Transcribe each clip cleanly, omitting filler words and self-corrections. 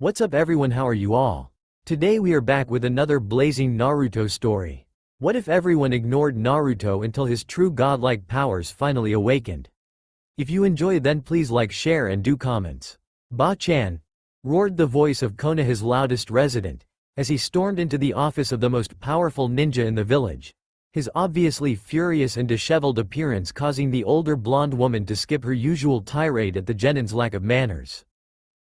What's up everyone, how are you all? Today we are back with another blazing Naruto story. What if everyone ignored Naruto until his true godlike powers finally awakened? If you enjoy, then please like, share and do comments. Ba-chan! Roared the voice of Konoha's loudest resident, as he stormed into the office of the most powerful ninja in the village, his obviously furious and disheveled appearance causing the older blonde woman to skip her usual tirade at the genin's lack of manners.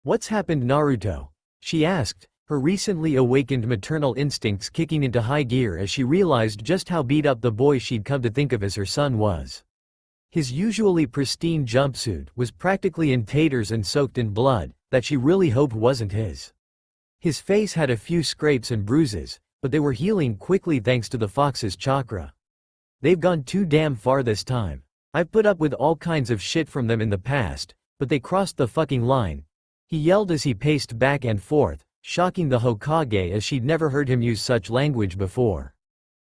"What's happened, Naruto?" she asked, her recently awakened maternal instincts kicking into high gear as she realized just how beat up the boy she'd come to think of as her son was. His usually pristine jumpsuit was practically in taters and soaked in blood, that she really hoped wasn't his. His face had a few scrapes and bruises, but they were healing quickly thanks to the fox's chakra. "They've gone too damn far this time. I've put up with all kinds of shit from them in the past, but they crossed the fucking line," he yelled as he paced back and forth, shocking the Hokage as she'd never heard him use such language before.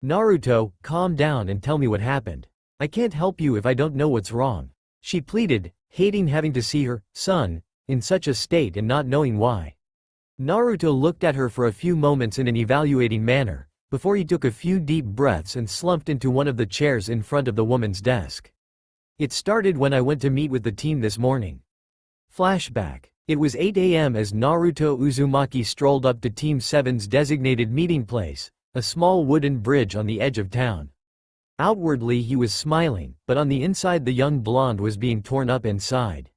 "Naruto, calm down and tell me what happened. I can't help you if I don't know what's wrong," she pleaded, hating having to see her son in such a state and not knowing why. Naruto looked at her for a few moments in an evaluating manner, before he took a few deep breaths and slumped into one of the chairs in front of the woman's desk. "It started when I went to meet with the team this morning." Flashback. It was 8 a.m. as Naruto Uzumaki strolled up to Team 7's designated meeting place, a small wooden bridge on the edge of town. Outwardly he was smiling, but on the inside the young blonde was being torn up inside.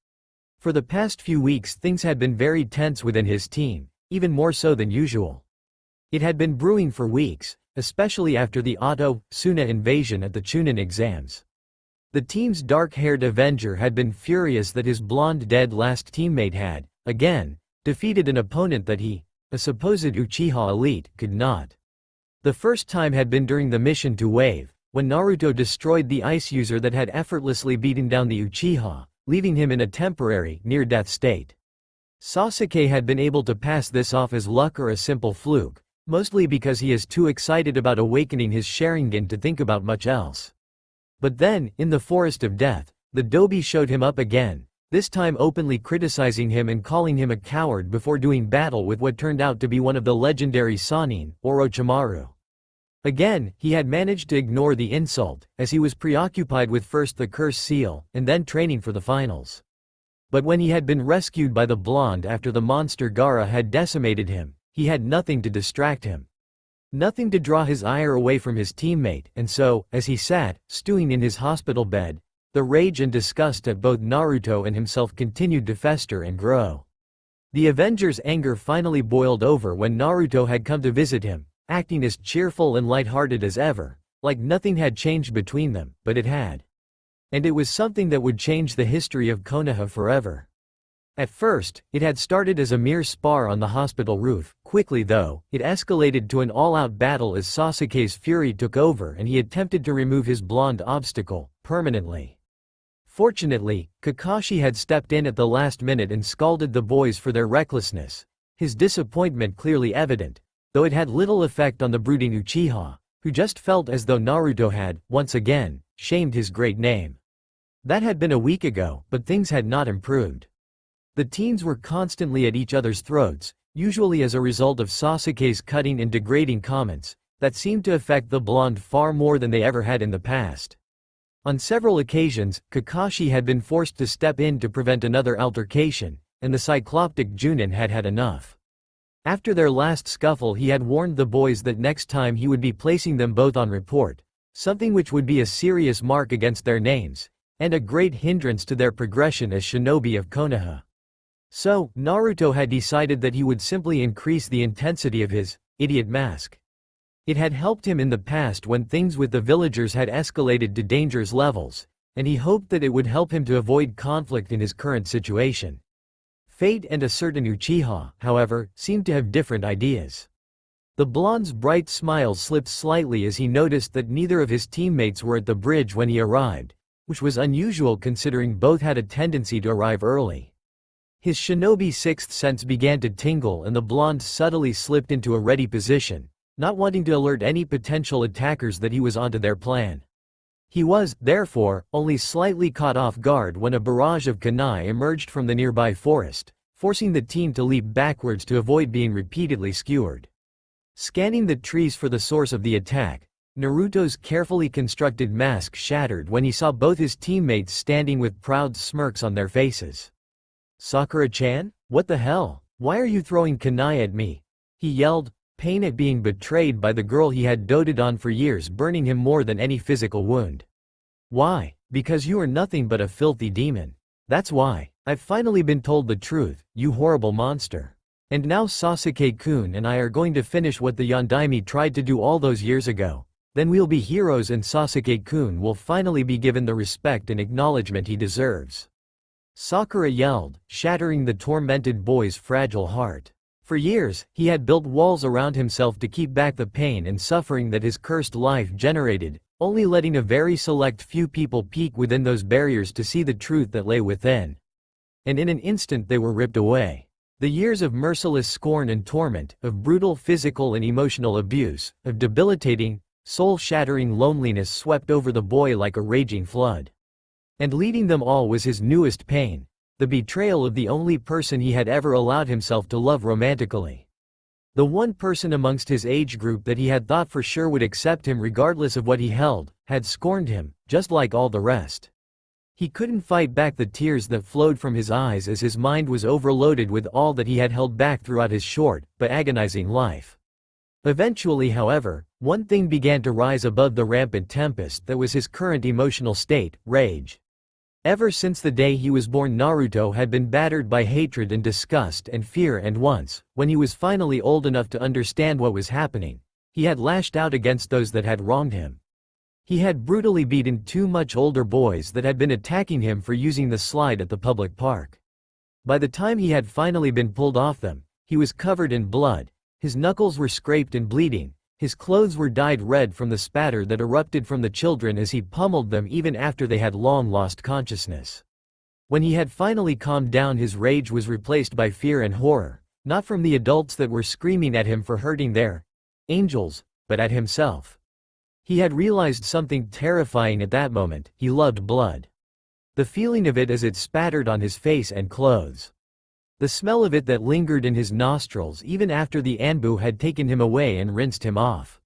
For the past few weeks things had been very tense within his team, even more so than usual. It had been brewing for weeks, especially after the Suna invasion at the Chunin exams. The team's dark-haired Avenger had been furious that his blonde dead last teammate had, again, defeated an opponent that he, a supposed Uchiha elite, could not. The first time had been during the mission to Wave, when Naruto destroyed the ice user that had effortlessly beaten down the Uchiha, leaving him in a temporary, near-death state. Sasuke had been able to pass this off as luck or a simple fluke, mostly because he is too excited about awakening his Sharingan to think about much else. But then, in the Forest of Death, the Dobi showed him up again, this time openly criticizing him and calling him a coward before doing battle with what turned out to be one of the legendary Sannin, Orochimaru. Again, he had managed to ignore the insult, as he was preoccupied with first the curse seal, and then training for the finals. But when he had been rescued by the blonde after the monster Gaara had decimated him, he had nothing to distract him. Nothing to draw his ire away from his teammate, and so, as he sat, stewing in his hospital bed, the rage and disgust at both Naruto and himself continued to fester and grow. The Avenger's anger finally boiled over when Naruto had come to visit him, acting as cheerful and light-hearted as ever, like nothing had changed between them, but it had. And it was something that would change the history of Konoha forever. At first, it had started as a mere spar on the hospital roof. Quickly though, it escalated to an all-out battle as Sasuke's fury took over and he attempted to remove his blonde obstacle, permanently. Fortunately, Kakashi had stepped in at the last minute and scalded the boys for their recklessness, his disappointment clearly evident, though it had little effect on the brooding Uchiha, who just felt as though Naruto had, once again, shamed his great name. That had been a week ago, but things had not improved. The teens were constantly at each other's throats, usually as a result of Sasuke's cutting and degrading comments, that seemed to affect the blonde far more than they ever had in the past. On several occasions, Kakashi had been forced to step in to prevent another altercation, and the cycloptic Junin had had enough. After their last scuffle he had warned the boys that next time he would be placing them both on report, something which would be a serious mark against their names, and a great hindrance to their progression as shinobi of Konoha. So, Naruto had decided that he would simply increase the intensity of his idiot mask. It had helped him in the past when things with the villagers had escalated to dangerous levels, and he hoped that it would help him to avoid conflict in his current situation. Fate and a certain Uchiha, however, seemed to have different ideas. The blonde's bright smile slipped slightly as he noticed that neither of his teammates were at the bridge when he arrived, which was unusual considering both had a tendency to arrive early. His shinobi sixth sense began to tingle and the blonde subtly slipped into a ready position, not wanting to alert any potential attackers that he was onto their plan. He was, therefore, only slightly caught off guard when a barrage of kunai emerged from the nearby forest, forcing the teen to leap backwards to avoid being repeatedly skewered. Scanning the trees for the source of the attack, Naruto's carefully constructed mask shattered when he saw both his teammates standing with proud smirks on their faces. "Sakura-chan? What the hell? Why are you throwing kunai at me?" he yelled, pain at being betrayed by the girl he had doted on for years burning him more than any physical wound. "Why? Because you are nothing but a filthy demon. That's why. I've finally been told the truth, you horrible monster. And now Sasuke-kun and I are going to finish what the Yondaime tried to do all those years ago. Then we'll be heroes and Sasuke-kun will finally be given the respect and acknowledgement he deserves." Sakura yelled, shattering the tormented boy's fragile heart. For years, he had built walls around himself to keep back the pain and suffering that his cursed life generated, only letting a very select few people peek within those barriers to see the truth that lay within. And in an instant they were ripped away. The years of merciless scorn and torment, of brutal physical and emotional abuse, of debilitating, soul-shattering loneliness swept over the boy like a raging flood. And leading them all was his newest pain, the betrayal of the only person he had ever allowed himself to love romantically. The one person amongst his age group that he had thought for sure would accept him regardless of what he held, had scorned him, just like all the rest. He couldn't fight back the tears that flowed from his eyes as his mind was overloaded with all that he had held back throughout his short, but agonizing life. Eventually, however, one thing began to rise above the rampant tempest that was his current emotional state: rage. Ever since the day he was born, Naruto had been battered by hatred and disgust and fear, and once, when he was finally old enough to understand what was happening, he had lashed out against those that had wronged him. He had brutally beaten two much older boys that had been attacking him for using the slide at the public park. By the time he had finally been pulled off them, he was covered in blood, his knuckles were scraped and bleeding, his clothes were dyed red from the spatter that erupted from the children as he pummeled them even after they had long lost consciousness. When he had finally calmed down, his rage was replaced by fear and horror, not from the adults that were screaming at him for hurting their angels, but at himself. He had realized something terrifying at that moment: he loved blood. The feeling of it as it spattered on his face and clothes. The smell of it that lingered in his nostrils even after the Anbu had taken him away and rinsed him off.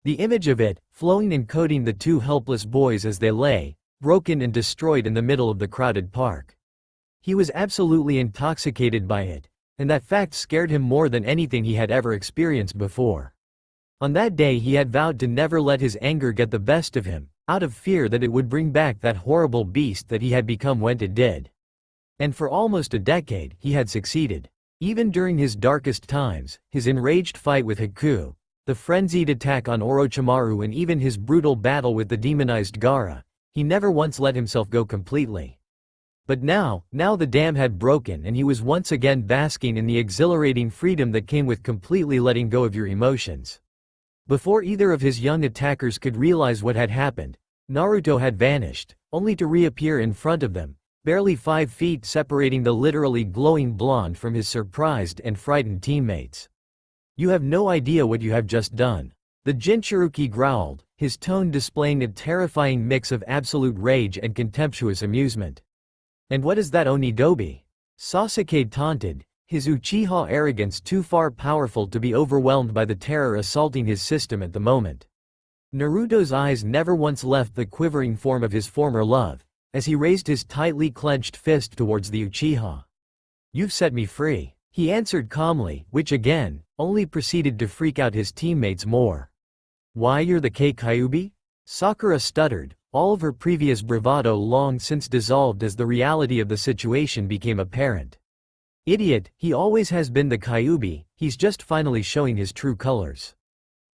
The image of it, flowing and coating the two helpless boys as they lay, broken and destroyed in the middle of the crowded park. He was absolutely intoxicated by it, and that fact scared him more than anything he had ever experienced before. On that day he had vowed to never let his anger get the best of him, out of fear that it would bring back that horrible beast that he had become when it did. And for almost a decade, he had succeeded. Even during his darkest times, his enraged fight with Haku, the frenzied attack on Orochimaru, and even his brutal battle with the demonized Gaara, he never once let himself go completely. But now the dam had broken and he was once again basking in the exhilarating freedom that came with completely letting go of your emotions. Before either of his young attackers could realize what had happened, Naruto had vanished, only to reappear in front of them, barely 5 feet separating the literally glowing blonde from his surprised and frightened teammates. "You have no idea what you have just done," the Jinchuruki growled, his tone displaying a terrifying mix of absolute rage and contemptuous amusement. "And what is that Onidobi?" Sasuke taunted, his Uchiha arrogance too far powerful to be overwhelmed by the terror assaulting his system at the moment. Naruto's eyes never once left the quivering form of his former love, as he raised his tightly clenched fist towards the Uchiha. "You've set me free," he answered calmly, which again, only proceeded to freak out his teammates more. "Why, you're the Kyuubi?" Sakura stuttered, all of her previous bravado long since dissolved as the reality of the situation became apparent. "Idiot, he always has been the Kyuubi, he's just finally showing his true colors."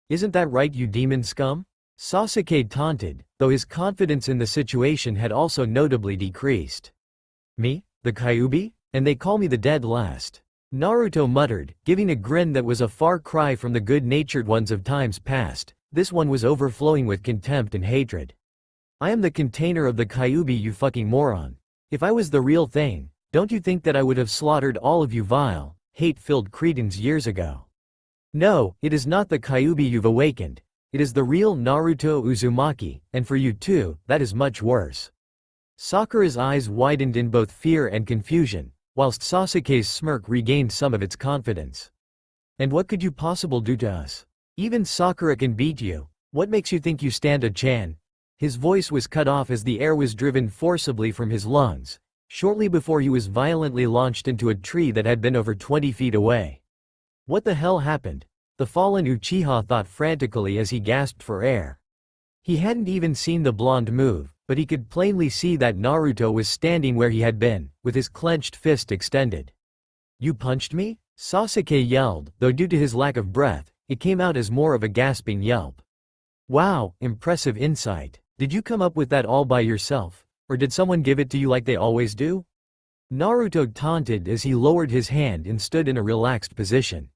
"Isn't that right, you demon scum?" Sasuke taunted, though his confidence in the situation had also notably decreased. "Me? The Kyuubi? And they call me the dead last," Naruto muttered, giving a grin that was a far cry from the good-natured ones of times past. This one was overflowing with contempt and hatred. "I am the container of the Kyuubi, you fucking moron. If I was the real thing, don't you think that I would have slaughtered all of you vile, hate-filled cretins years ago? No, it is not the Kyuubi you've awakened. It is the real Naruto Uzumaki, and for you too, that is much worse." Sakura's eyes widened in both fear and confusion, whilst Sasuke's smirk regained some of its confidence. "And what could you possibly do to us? Even Sakura can beat you. What makes you think you stand a chance?" His voice was cut off as the air was driven forcibly from his lungs, shortly before he was violently launched into a tree that had been over 20 feet away. What the hell happened? The fallen Uchiha thought frantically as he gasped for air. He hadn't even seen the blonde move, but he could plainly see that Naruto was standing where he had been, with his clenched fist extended. "You punched me?" Sasuke yelled, though due to his lack of breath, it came out as more of a gasping yelp. "Wow, impressive insight. Did you come up with that all by yourself? Or did someone give it to you like they always do?" Naruto taunted as he lowered his hand and stood in a relaxed position.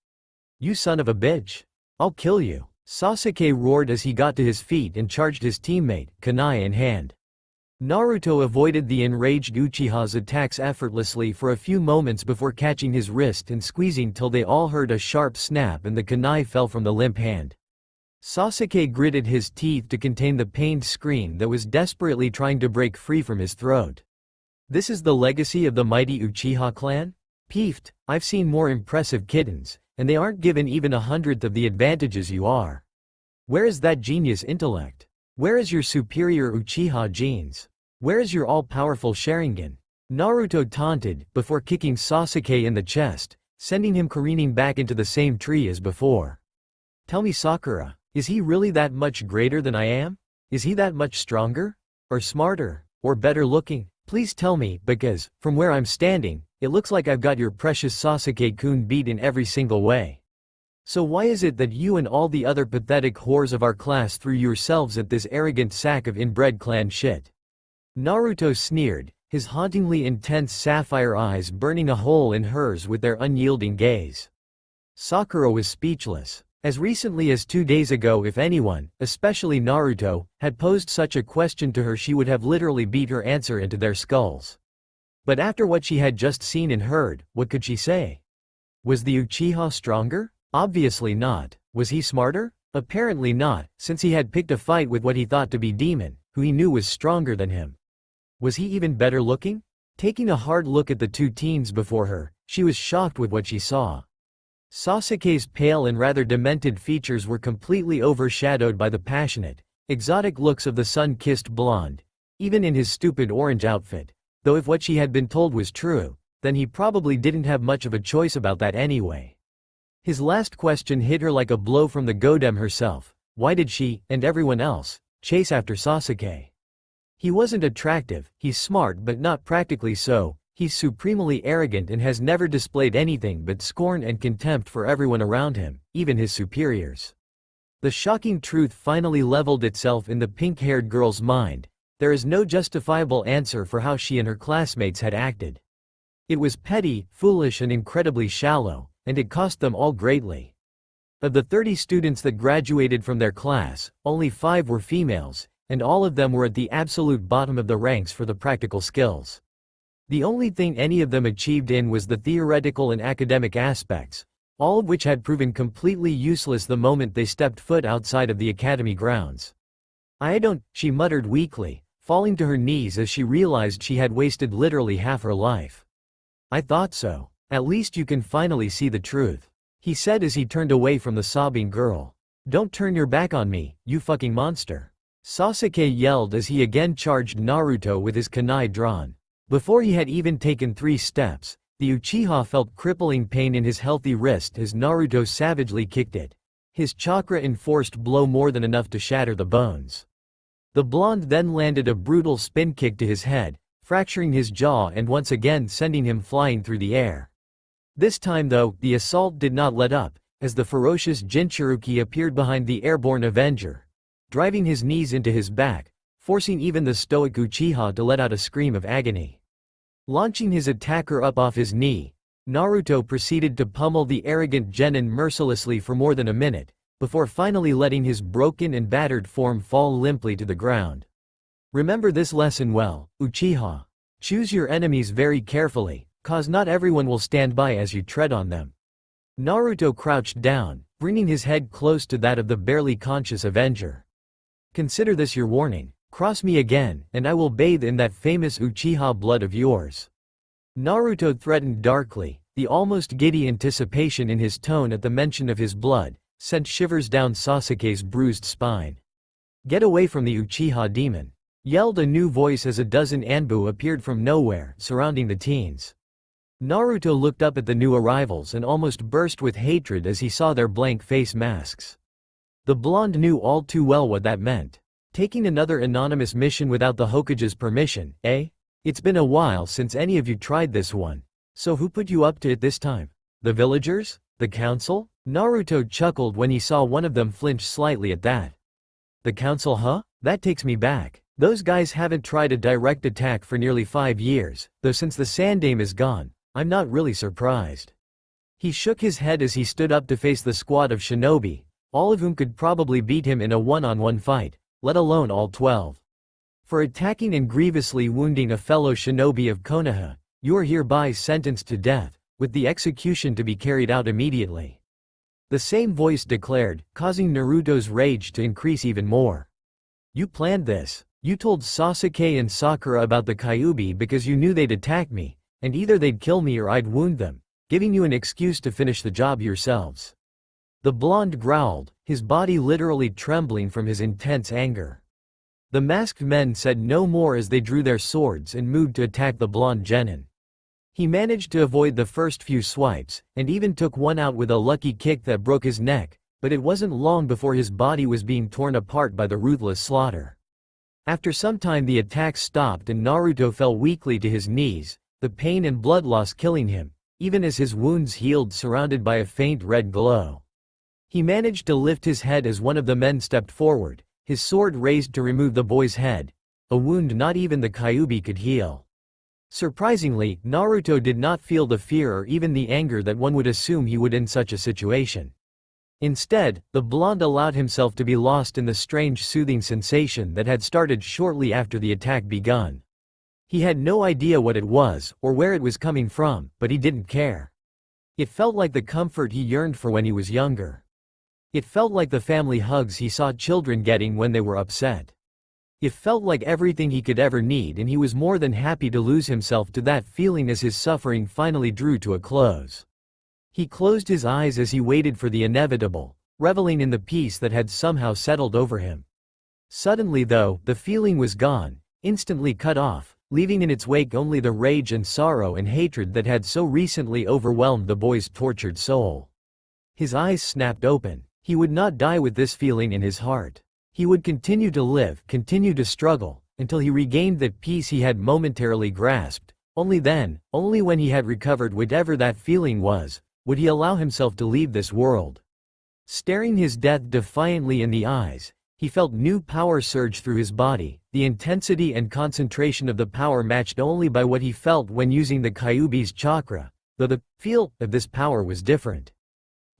"You son of a bitch. I'll kill you." Sasuke roared as he got to his feet and charged his teammate, kunai in hand. Naruto avoided the enraged Uchiha's attacks effortlessly for a few moments before catching his wrist and squeezing till they all heard a sharp snap and the kunai fell from the limp hand. Sasuke gritted his teeth to contain the pained scream that was desperately trying to break free from his throat. "This is the legacy of the mighty Uchiha clan? Peefed, I've seen more impressive kittens, and they aren't given even 1/100th of the advantages you are. Where is that genius intellect? Where is your superior Uchiha genes? Where is your all-powerful Sharingan?" Naruto taunted, before kicking Sasuke in the chest, sending him careening back into the same tree as before. "Tell me, Sakura, is he really that much greater than I am? Is he that much stronger? Or smarter? Or better looking? Please tell me, because, from where I'm standing, it looks like I've got your precious Sasuke-kun beat in every single way. So why is it that you and all the other pathetic whores of our class threw yourselves at this arrogant sack of inbred clan shit?" Naruto sneered, his hauntingly intense sapphire eyes burning a hole in hers with their unyielding gaze. Sakura was speechless. As recently as 2 days ago, if anyone, especially Naruto, had posed such a question to her, she would have literally beat her answer into their skulls. But after what she had just seen and heard, what could she say? Was the Uchiha stronger? Obviously not. Was he smarter? Apparently not, since he had picked a fight with what he thought to be Demon, who he knew was stronger than him. Was he even better looking? Taking a hard look at the two teens before her, she was shocked with what she saw. Sasuke's pale and rather demented features were completely overshadowed by the passionate, exotic looks of the sun-kissed blonde, even in his stupid orange outfit, though if what she had been told was true, then he probably didn't have much of a choice about that anyway. His last question hit her like a blow from the Godem herself. Why did she, and everyone else, chase after Sasuke? He wasn't attractive, he's smart but not practically so. He's supremely arrogant and has never displayed anything but scorn and contempt for everyone around him, even his superiors. The shocking truth finally leveled itself in the pink-haired girl's mind. There is no justifiable answer for how she and her classmates had acted. It was petty, foolish and incredibly shallow, and it cost them all greatly. Of the 30 students that graduated from their class, only 5 were females, and all of them were at the absolute bottom of the ranks for the practical skills. The only thing any of them achieved in was the theoretical and academic aspects, all of which had proven completely useless the moment they stepped foot outside of the academy grounds. She muttered weakly, falling to her knees as she realized she had wasted literally half her life. "I thought so. At least you can finally see the truth," he said as he turned away from the sobbing girl. "Don't turn your back on me, you fucking monster." Sasuke yelled as he again charged Naruto with his kunai drawn. Before he had even taken 3 steps, the Uchiha felt crippling pain in his healthy wrist as Naruto savagely kicked it, his chakra-enforced blow more than enough to shatter the bones. The blonde then landed a brutal spin kick to his head, fracturing his jaw and once again sending him flying through the air. This time though, the assault did not let up, as the ferocious Jinchuruki appeared behind the airborne Avenger, driving his knees into his back, forcing even the stoic Uchiha to let out a scream of agony. Launching his attacker up off his knee, Naruto proceeded to pummel the arrogant genin mercilessly for more than a minute, before finally letting his broken and battered form fall limply to the ground. Remember this lesson well, Uchiha. Choose your enemies very carefully, cause not everyone will stand by as you tread on them. Naruto crouched down, bringing his head close to that of the barely conscious Avenger. Consider this your warning. Cross me again, and I will bathe in that famous Uchiha blood of yours. Naruto threatened darkly, the almost giddy anticipation in his tone at the mention of his blood sent shivers down Sasuke's bruised spine. "Get away from the Uchiha demon!" yelled a new voice as a dozen Anbu appeared from nowhere, surrounding the teens. Naruto looked up at the new arrivals and almost burst with hatred as he saw their blank face masks. The blonde knew all too well what that meant. Taking another anonymous mission without the Hokage's permission, eh? It's been a while since any of you tried this one. So who put you up to it this time? The villagers? The council? Naruto chuckled when he saw one of them flinch slightly at that. The council, huh? That takes me back. Those guys haven't tried a direct attack for nearly 5 years, though since the Sandame is gone, I'm not really surprised. He shook his head as he stood up to face the squad of shinobi, all of whom could probably beat him in a one-on-one fight, let alone all 12. For attacking and grievously wounding a fellow shinobi of Konoha, you are hereby sentenced to death, with the execution to be carried out immediately. The same voice declared, causing Naruto's rage to increase even more. You planned this. You told Sasuke and Sakura about the Kyuubi because you knew they'd attack me, and either they'd kill me or I'd wound them, giving you an excuse to finish the job yourselves. The blonde growled, his body literally trembling from his intense anger. The masked men said no more as they drew their swords and moved to attack the blonde genin. He managed to avoid the first few swipes, and even took one out with a lucky kick that broke his neck, but it wasn't long before his body was being torn apart by the ruthless slaughter. After some time the attack stopped and Naruto fell weakly to his knees, the pain and blood loss killing him, even as his wounds healed surrounded by a faint red glow. He managed to lift his head as one of the men stepped forward, his sword raised to remove the boy's head, a wound not even the Kyuubi could heal. Surprisingly, Naruto did not feel the fear or even the anger that one would assume he would in such a situation. Instead, the blonde allowed himself to be lost in the strange soothing sensation that had started shortly after the attack begun. He had no idea what it was, or where it was coming from, but he didn't care. It felt like the comfort he yearned for when he was younger. It felt like the family hugs he saw children getting when they were upset. It felt like everything he could ever need, and he was more than happy to lose himself to that feeling as his suffering finally drew to a close. He closed his eyes as he waited for the inevitable, reveling in the peace that had somehow settled over him. Suddenly though, the feeling was gone, instantly cut off, leaving in its wake only the rage and sorrow and hatred that had so recently overwhelmed the boy's tortured soul. His eyes snapped open. He would not die with this feeling in his heart. He would continue to live, continue to struggle, until he regained that peace he had momentarily grasped. Only then, only when he had recovered whatever that feeling was, would he allow himself to leave this world. Staring his death defiantly in the eyes, he felt new power surge through his body, the intensity and concentration of the power matched only by what he felt when using the Kyuubi's chakra, though the feel of this power was different.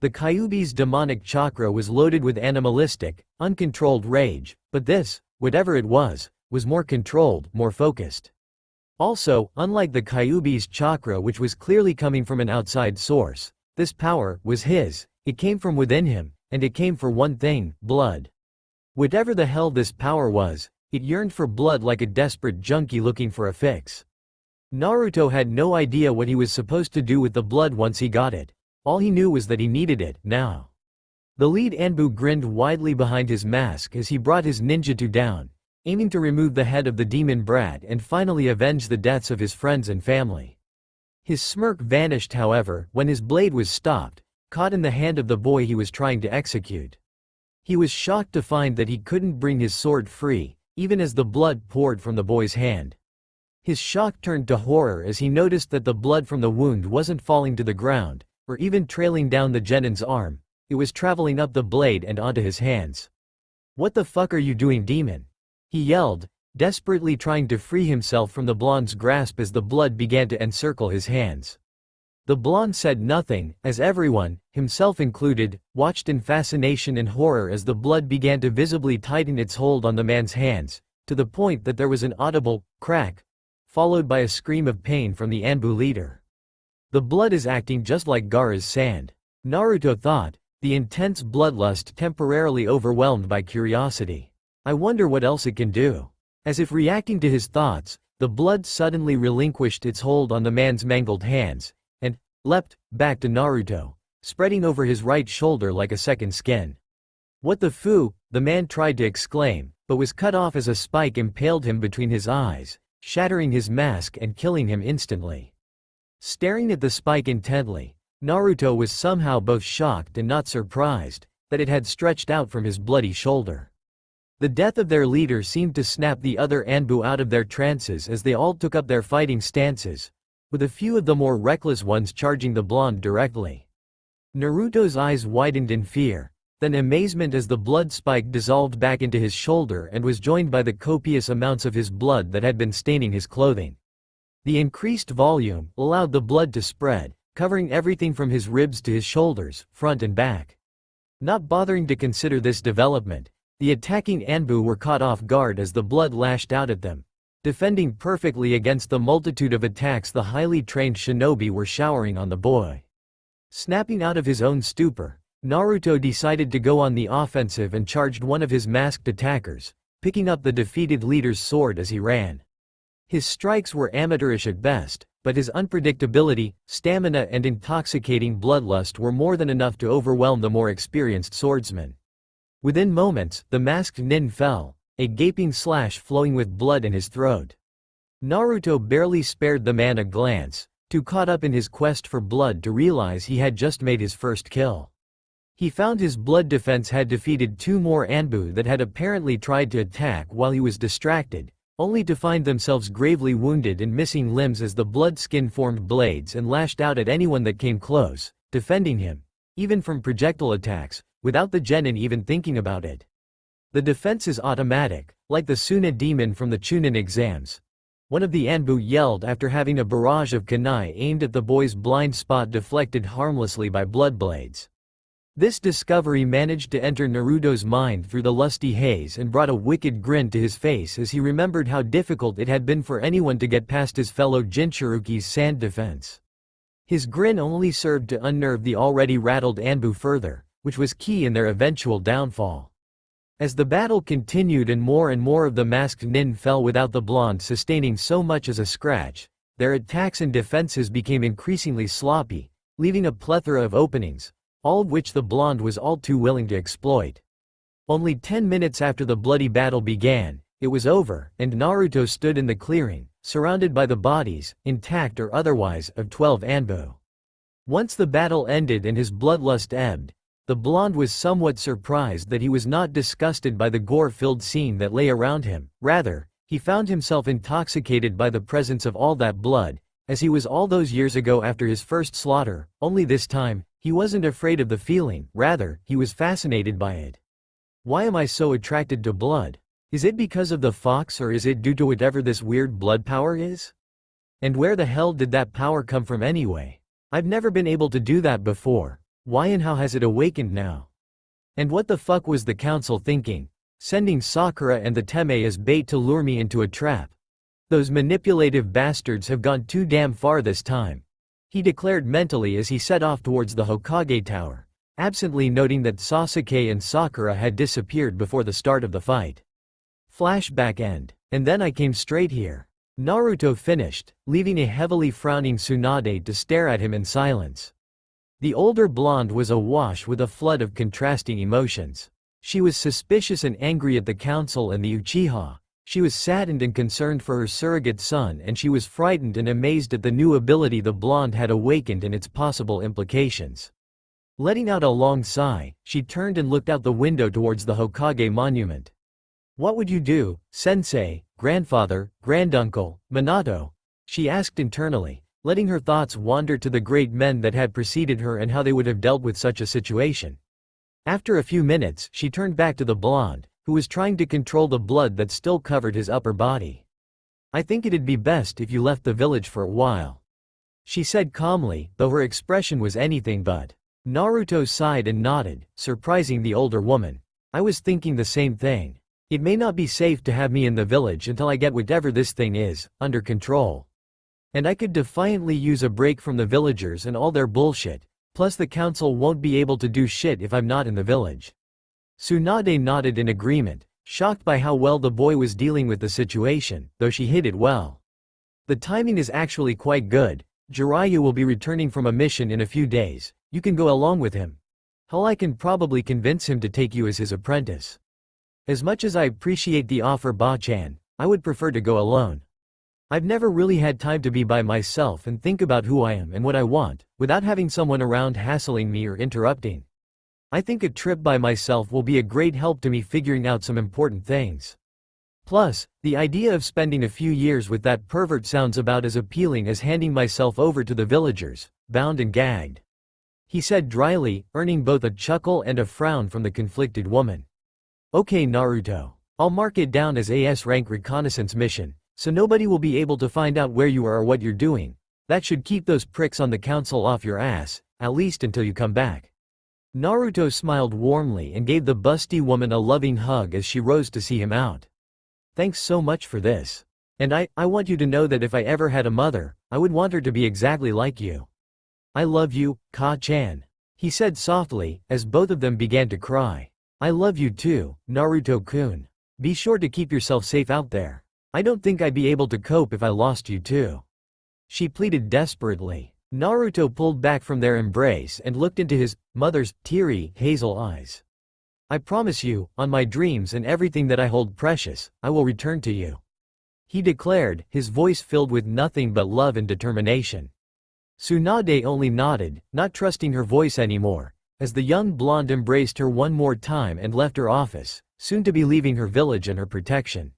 The Kyuubi's demonic chakra was loaded with animalistic, uncontrolled rage, but this, whatever it was more controlled, more focused. Also, unlike the Kyuubi's chakra which was clearly coming from an outside source, this power was his, it came from within him, and it came for one thing, blood. Whatever the hell this power was, it yearned for blood like a desperate junkie looking for a fix. Naruto had no idea what he was supposed to do with the blood once he got it. All he knew was that he needed it, now. The lead Anbu grinned widely behind his mask as he brought his ninjutsu down, aiming to remove the head of the demon brat and finally avenge the deaths of his friends and family. His smirk vanished however, when his blade was stopped, caught in the hand of the boy he was trying to execute. He was shocked to find that he couldn't bring his sword free, even as the blood poured from the boy's hand. His shock turned to horror as he noticed that the blood from the wound wasn't falling to the ground, or even trailing down the genin's arm, it was traveling up the blade and onto his hands. "What the fuck are you doing, demon?" he yelled, desperately trying to free himself from the blonde's grasp as the blood began to encircle his hands. The blonde said nothing, as everyone, himself included, watched in fascination and horror as the blood began to visibly tighten its hold on the man's hands, to the point that there was an audible crack, followed by a scream of pain from the Anbu leader. The blood is acting just like Gaara's sand, Naruto thought, the intense bloodlust temporarily overwhelmed by curiosity. I wonder what else it can do. As if reacting to his thoughts, The blood suddenly relinquished its hold on the man's mangled hands, and leapt back to Naruto, spreading over his right shoulder like a second skin. "What the foo?" the man tried to exclaim, but was cut off as a spike impaled him between his eyes, shattering his mask and killing him instantly. Staring at the spike intently, Naruto was somehow both shocked and not surprised that it had stretched out from his bloody shoulder. The death of their leader seemed to snap the other Anbu out of their trances as they all took up their fighting stances, with a few of the more reckless ones charging the blonde directly. Naruto's eyes widened in fear, then amazement as the blood spike dissolved back into his shoulder and was joined by the copious amounts of his blood that had been staining his clothing. The increased volume allowed the blood to spread, covering everything from his ribs to his shoulders, front and back. Not bothering to consider this development, the attacking Anbu were caught off guard as the blood lashed out at them, defending perfectly against the multitude of attacks the highly trained shinobi were showering on the boy. Snapping out of his own stupor, Naruto decided to go on the offensive and charged one of his masked attackers, picking up the defeated leader's sword as he ran. His strikes were amateurish at best, but his unpredictability, stamina and intoxicating bloodlust were more than enough to overwhelm the more experienced swordsman. Within moments, the masked nin fell, a gaping slash flowing with blood in his throat. Naruto barely spared the man a glance, too caught up in his quest for blood to realize he had just made his first kill. He found his blood defense had defeated two more Anbu that had apparently tried to attack while he was distracted, only to find themselves gravely wounded and missing limbs as the blood skin formed blades and lashed out at anyone that came close, defending him, even from projectile attacks, without the genin even thinking about it. The defense is automatic, like the Suna demon from the Chunin exams. One of the Anbu yelled after having a barrage of kunai aimed at the boy's blind spot deflected harmlessly by blood blades. This discovery managed to enter Naruto's mind through the lusty haze and brought a wicked grin to his face as he remembered how difficult it had been for anyone to get past his fellow Jinchuruki's sand defense. His grin only served to unnerve the already rattled Anbu further, which was key in their eventual downfall. As the battle continued and more of the masked nin fell without the blonde sustaining so much as a scratch, their attacks and defenses became increasingly sloppy, leaving a plethora of openings, all of which the blonde was all too willing to exploit. Only 10 minutes after the bloody battle began, it was over, and Naruto stood in the clearing, surrounded by the bodies, intact or otherwise, of 12 Anbu. Once the battle ended and his bloodlust ebbed, the blonde was somewhat surprised that he was not disgusted by the gore-filled scene that lay around him. Rather, he found himself intoxicated by the presence of all that blood, as he was all those years ago after his first slaughter, only this time, he wasn't afraid of the feeling, rather, he was fascinated by it. Why am I so attracted to blood? Is it because of the fox or is it due to whatever this weird blood power is? And where the hell did that power come from anyway? I've never been able to do that before. Why and how has it awakened now? And what the fuck was the council thinking? Sending Sakura and the Teme as bait to lure me into a trap. Those manipulative bastards have gone too damn far this time, he declared mentally as he set off towards the Hokage Tower, absently noting that Sasuke and Sakura had disappeared before the start of the fight. Flashback end. And then I came straight here. Naruto finished, leaving a heavily frowning Tsunade to stare at him in silence. The older blonde was awash with a flood of contrasting emotions. She was suspicious and angry at the council and the Uchiha. She was saddened and concerned for her surrogate son, and she was frightened and amazed at the new ability the blonde had awakened and its possible implications. Letting out a long sigh, she turned and looked out the window towards the Hokage monument. "What would you do, sensei, grandfather, granduncle, Minato?" she asked internally, letting her thoughts wander to the great men that had preceded her and how they would have dealt with such a situation. After a few minutes, she turned back to the blonde, who was trying to control the blood that still covered his upper body. "I think it'd be best if you left the village for a while," she said calmly, though her expression was anything but. Naruto sighed and nodded, surprising the older woman. "I was thinking the same thing. It may not be safe to have me in the village until I get whatever this thing is, under control. And I could defiantly use a break from the villagers and all their bullshit, plus the council won't be able to do shit if I'm not in the village." Tsunade nodded in agreement, shocked by how well the boy was dealing with the situation, though she hid it well. The timing is actually quite good. Jiraiya will be returning from a mission in a few days. You can go along with him. Hell, I can probably convince him to take you as his apprentice. As much as I appreciate the offer, Ba-chan, I would prefer to go alone. I've never really had time to be by myself and think about who I am and what I want, without having someone around hassling me or interrupting. I think a trip by myself will be a great help to me figuring out some important things. Plus, the idea of spending a few years with that pervert sounds about as appealing as handing myself over to the villagers, bound and gagged. He said dryly, earning both a chuckle and a frown from the conflicted woman. Okay, Naruto. I'll mark it down as AS rank reconnaissance mission, so nobody will be able to find out where you are or what you're doing. That should keep those pricks on the council off your ass, at least until you come back. Naruto smiled warmly and gave the busty woman a loving hug as she rose to see him out. Thanks so much for this. And I want you to know that if I ever had a mother, I would want her to be exactly like you. I love you, Ka-chan. He said softly, as both of them began to cry. I love you too, Naruto-kun. Be sure to keep yourself safe out there. I don't think I'd be able to cope if I lost you too. She pleaded desperately. Naruto pulled back from their embrace and looked into his mother's teary, hazel eyes. I promise you, on my dreams and everything that I hold precious, I will return to you. He declared, his voice filled with nothing but love and determination. Tsunade only nodded, not trusting her voice anymore, as the young blonde embraced her one more time and left her office, soon to be leaving her village and her protection.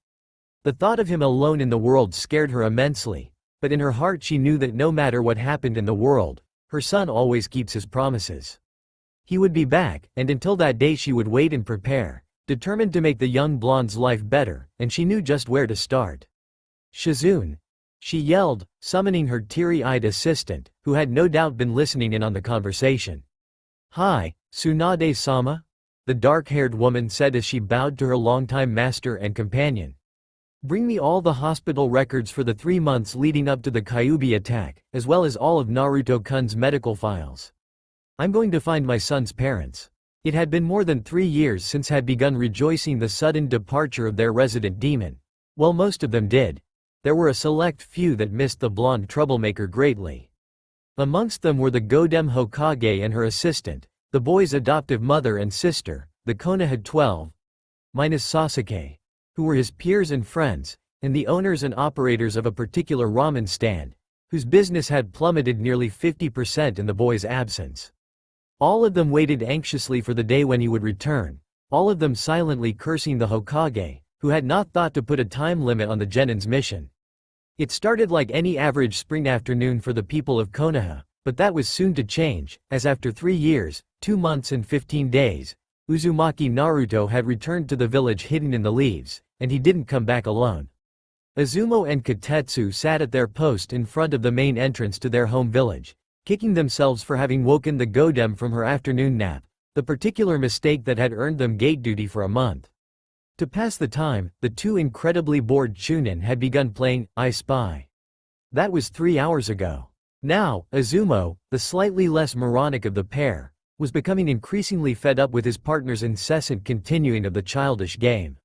The thought of him alone in the world scared her immensely, but in her heart she knew that no matter what happened in the world, her son always keeps his promises. He would be back, and until that day she would wait and prepare, determined to make the young blonde's life better, and she knew just where to start. Shizune! She yelled, summoning her teary-eyed assistant, who had no doubt been listening in on the conversation. Hi, Tsunade-sama? The dark-haired woman said as she bowed to her longtime master and companion. Bring me all the hospital records for the 3 months leading up to the Kyuubi attack, as well as all of Naruto-kun's medical files. I'm going to find my son's parents. It had been more than 3 years since had begun rejoicing the sudden departure of their resident demon. Well, most of them did. There were a select few that missed the blonde troublemaker greatly. Amongst them were the Godem Hokage and her assistant, the boy's adoptive mother and sister, the Konoha 12, minus Sasuke, who were his peers and friends, and the owners and operators of a particular ramen stand, whose business had plummeted nearly 50% in the boy's absence. All of them waited anxiously for the day when he would return, all of them silently cursing the Hokage, who had not thought to put a time limit on the Genin's mission. It started like any average spring afternoon for the people of Konoha, but that was soon to change, as after 3 years, 2 months and 15 days, Uzumaki Naruto had returned to the village hidden in the leaves, and he didn't come back alone. Izumo and Kotetsu sat at their post in front of the main entrance to their home village, kicking themselves for having woken the Godem from her afternoon nap, the particular mistake that had earned them gate duty for a month. To pass the time, the two incredibly bored Chunin had begun playing I Spy. That was 3 hours ago. Now, Izumo, the slightly less moronic of the pair, was becoming increasingly fed up with his partner's incessant continuing of the childish game.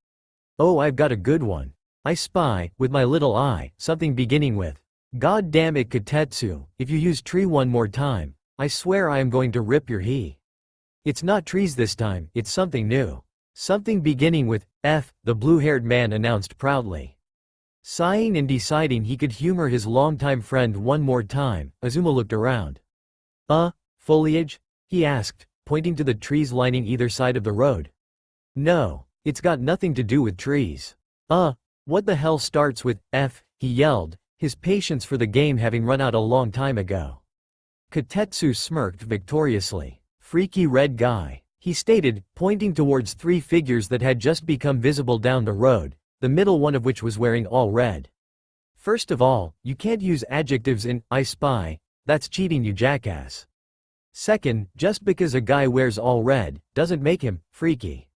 Oh, I've got a good one. I spy, with my little eye, something beginning with, God damn it, Kotetsu, if you use tree one more time, I swear I am going to rip your he. It's not trees this time, it's something new. Something beginning with F, the blue-haired man announced proudly. Sighing and deciding he could humor his longtime friend one more time, Izumo looked around. Foliage? He asked, pointing to the trees lining either side of the road. No, it's got nothing to do with trees. What the hell starts with F, he yelled, his patience for the game having run out a long time ago. Kotetsu smirked victoriously. Freaky red guy, he stated, pointing towards 3 figures that had just become visible down the road, the middle one of which was wearing all red. First of all, you can't use adjectives in I spy, that's cheating, you jackass. Second, just because a guy wears all red, doesn't make him freaky.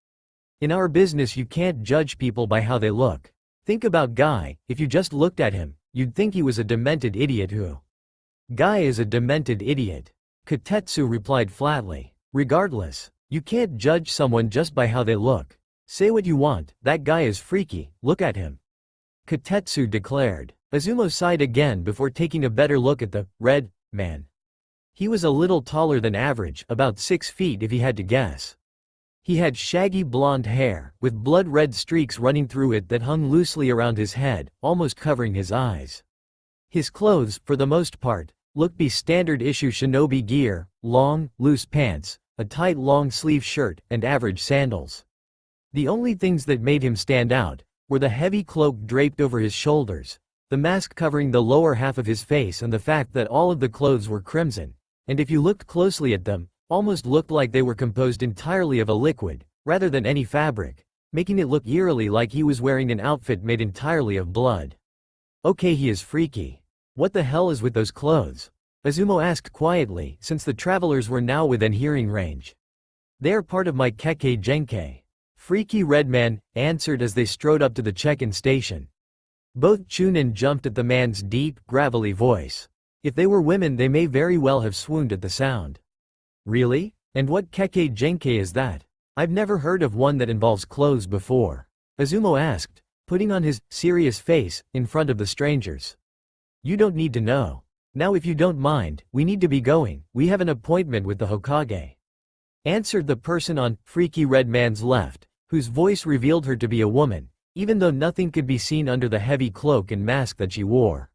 In our business you can't judge people by how they look. Think about Guy, if you just looked at him, you'd think he was a demented idiot who. Guy is a demented idiot. Kotetsu replied flatly. Regardless, you can't judge someone just by how they look. Say what you want, that guy is freaky, look at him. Kotetsu declared. Izumo sighed again before taking a better look at the red man. He was a little taller than average, about 6 feet if he had to guess. He had shaggy blonde hair, with blood-red streaks running through it that hung loosely around his head, almost covering his eyes. His clothes, for the most part, looked be standard-issue shinobi gear, long, loose pants, a tight long-sleeve shirt, and average sandals. The only things that made him stand out were the heavy cloak draped over his shoulders, the mask covering the lower half of his face, and the fact that all of the clothes were crimson, and if you looked closely at them, almost looked like they were composed entirely of a liquid, rather than any fabric, making it look eerily like he was wearing an outfit made entirely of blood. Okay, he is freaky. What the hell is with those clothes? Izumo asked quietly, since the travelers were now within hearing range. They are part of my Kekkei Genkei. Freaky Red Man answered as they strode up to the check-in station. Both Chunin jumped at the man's deep, gravelly voice. If they were women, they may very well have swooned at the sound. Really? And what Kekkei Genkei is that? I've never heard of one that involves clothes before. Izumo asked, putting on his serious face in front of the strangers. You don't need to know. Now if you don't mind, we need to be going, we have an appointment with the Hokage. Answered the person on Freaky Red Man's left, whose voice revealed her to be a woman, even though nothing could be seen under the heavy cloak and mask that she wore.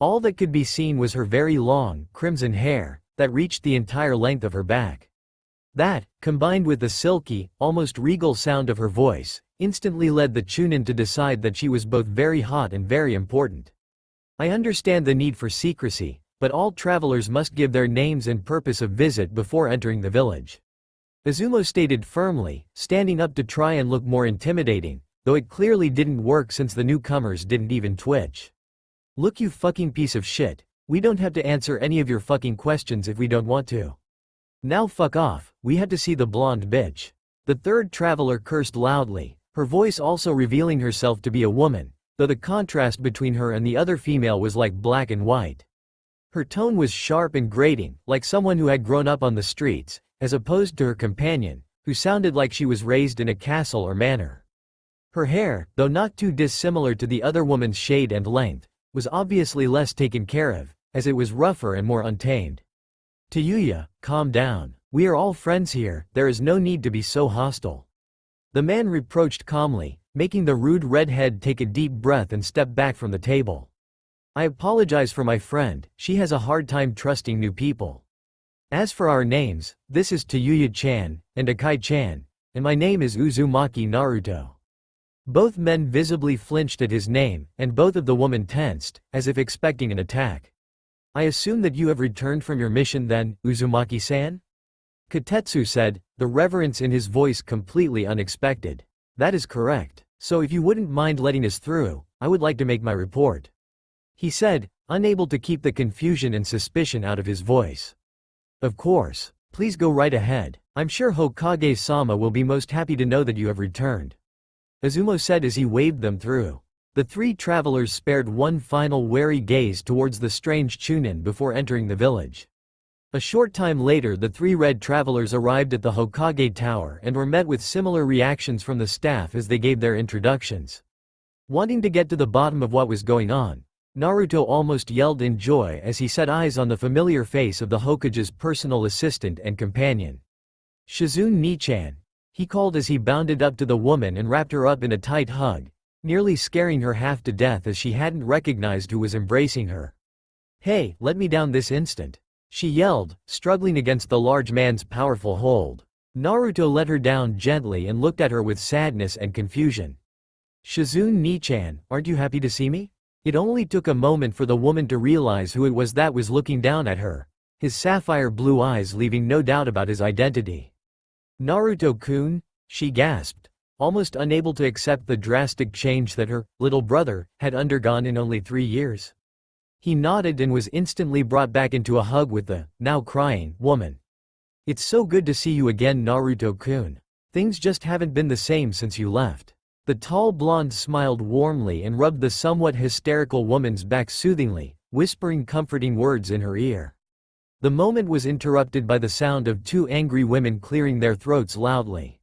All that could be seen was her very long, crimson hair, that reached the entire length of her back. That, combined with the silky, almost regal sound of her voice, instantly led the Chunin to decide that she was both very hot and very important. I understand the need for secrecy, but all travelers must give their names and purpose of visit before entering the village. Izumo stated firmly, standing up to try and look more intimidating, though it clearly didn't work since the newcomers didn't even twitch. Look, you fucking piece of shit, we don't have to answer any of your fucking questions if we don't want to. Now fuck off, we had to see the blonde bitch. The third traveler cursed loudly, her voice also revealing herself to be a woman, though the contrast between her and the other female was like black and white. Her tone was sharp and grating, like someone who had grown up on the streets, as opposed to her companion, who sounded like she was raised in a castle or manor. Her hair, though not too dissimilar to the other woman's shade and length, was obviously less taken care of, as it was rougher and more untamed. Tayuya, calm down. We are all friends here, there is no need to be so hostile. The man reproached calmly, making the rude redhead take a deep breath and step back from the table. I apologize for my friend, she has a hard time trusting new people. As for our names, this is Tayuya-chan, and Akai-chan, and my name is Uzumaki Naruto. Both men visibly flinched at his name, and both of the women tensed, as if expecting an attack. I assume that you have returned from your mission then, Uzumaki-san? Kotetsu said, the reverence in his voice completely unexpected. That is correct, so if you wouldn't mind letting us through, I would like to make my report. He said, unable to keep the confusion and suspicion out of his voice. Of course, please go right ahead, I'm sure Hokage-sama will be most happy to know that you have returned. Izumo said as he waved them through. The three travelers spared one final wary gaze towards the strange Chunin before entering the village. A short time later the three red travelers arrived at the Hokage Tower and were met with similar reactions from the staff as they gave their introductions. Wanting to get to the bottom of what was going on, Naruto almost yelled in joy as he set eyes on the familiar face of the Hokage's personal assistant and companion. Shizune Ni-chan, he called as he bounded up to the woman and wrapped her up in a tight hug, nearly scaring her half to death as she hadn't recognized who was embracing her. Hey, let me down this instant, she yelled, struggling against the large man's powerful hold. Naruto let her down gently and looked at her with sadness and confusion. Shizune Ni-chan, aren't you happy to see me? It only took a moment for the woman to realize who it was that was looking down at her, his sapphire blue eyes leaving no doubt about his identity. Naruto-kun, she gasped, almost unable to accept the drastic change that her little brother had undergone in only 3 years. He nodded and was instantly brought back into a hug with the, now crying, woman. It's so good to see you again, Naruto-kun. Things just haven't been the same since you left. The tall blonde smiled warmly and rubbed the somewhat hysterical woman's back soothingly, whispering comforting words in her ear. The moment was interrupted by the sound of two angry women clearing their throats loudly.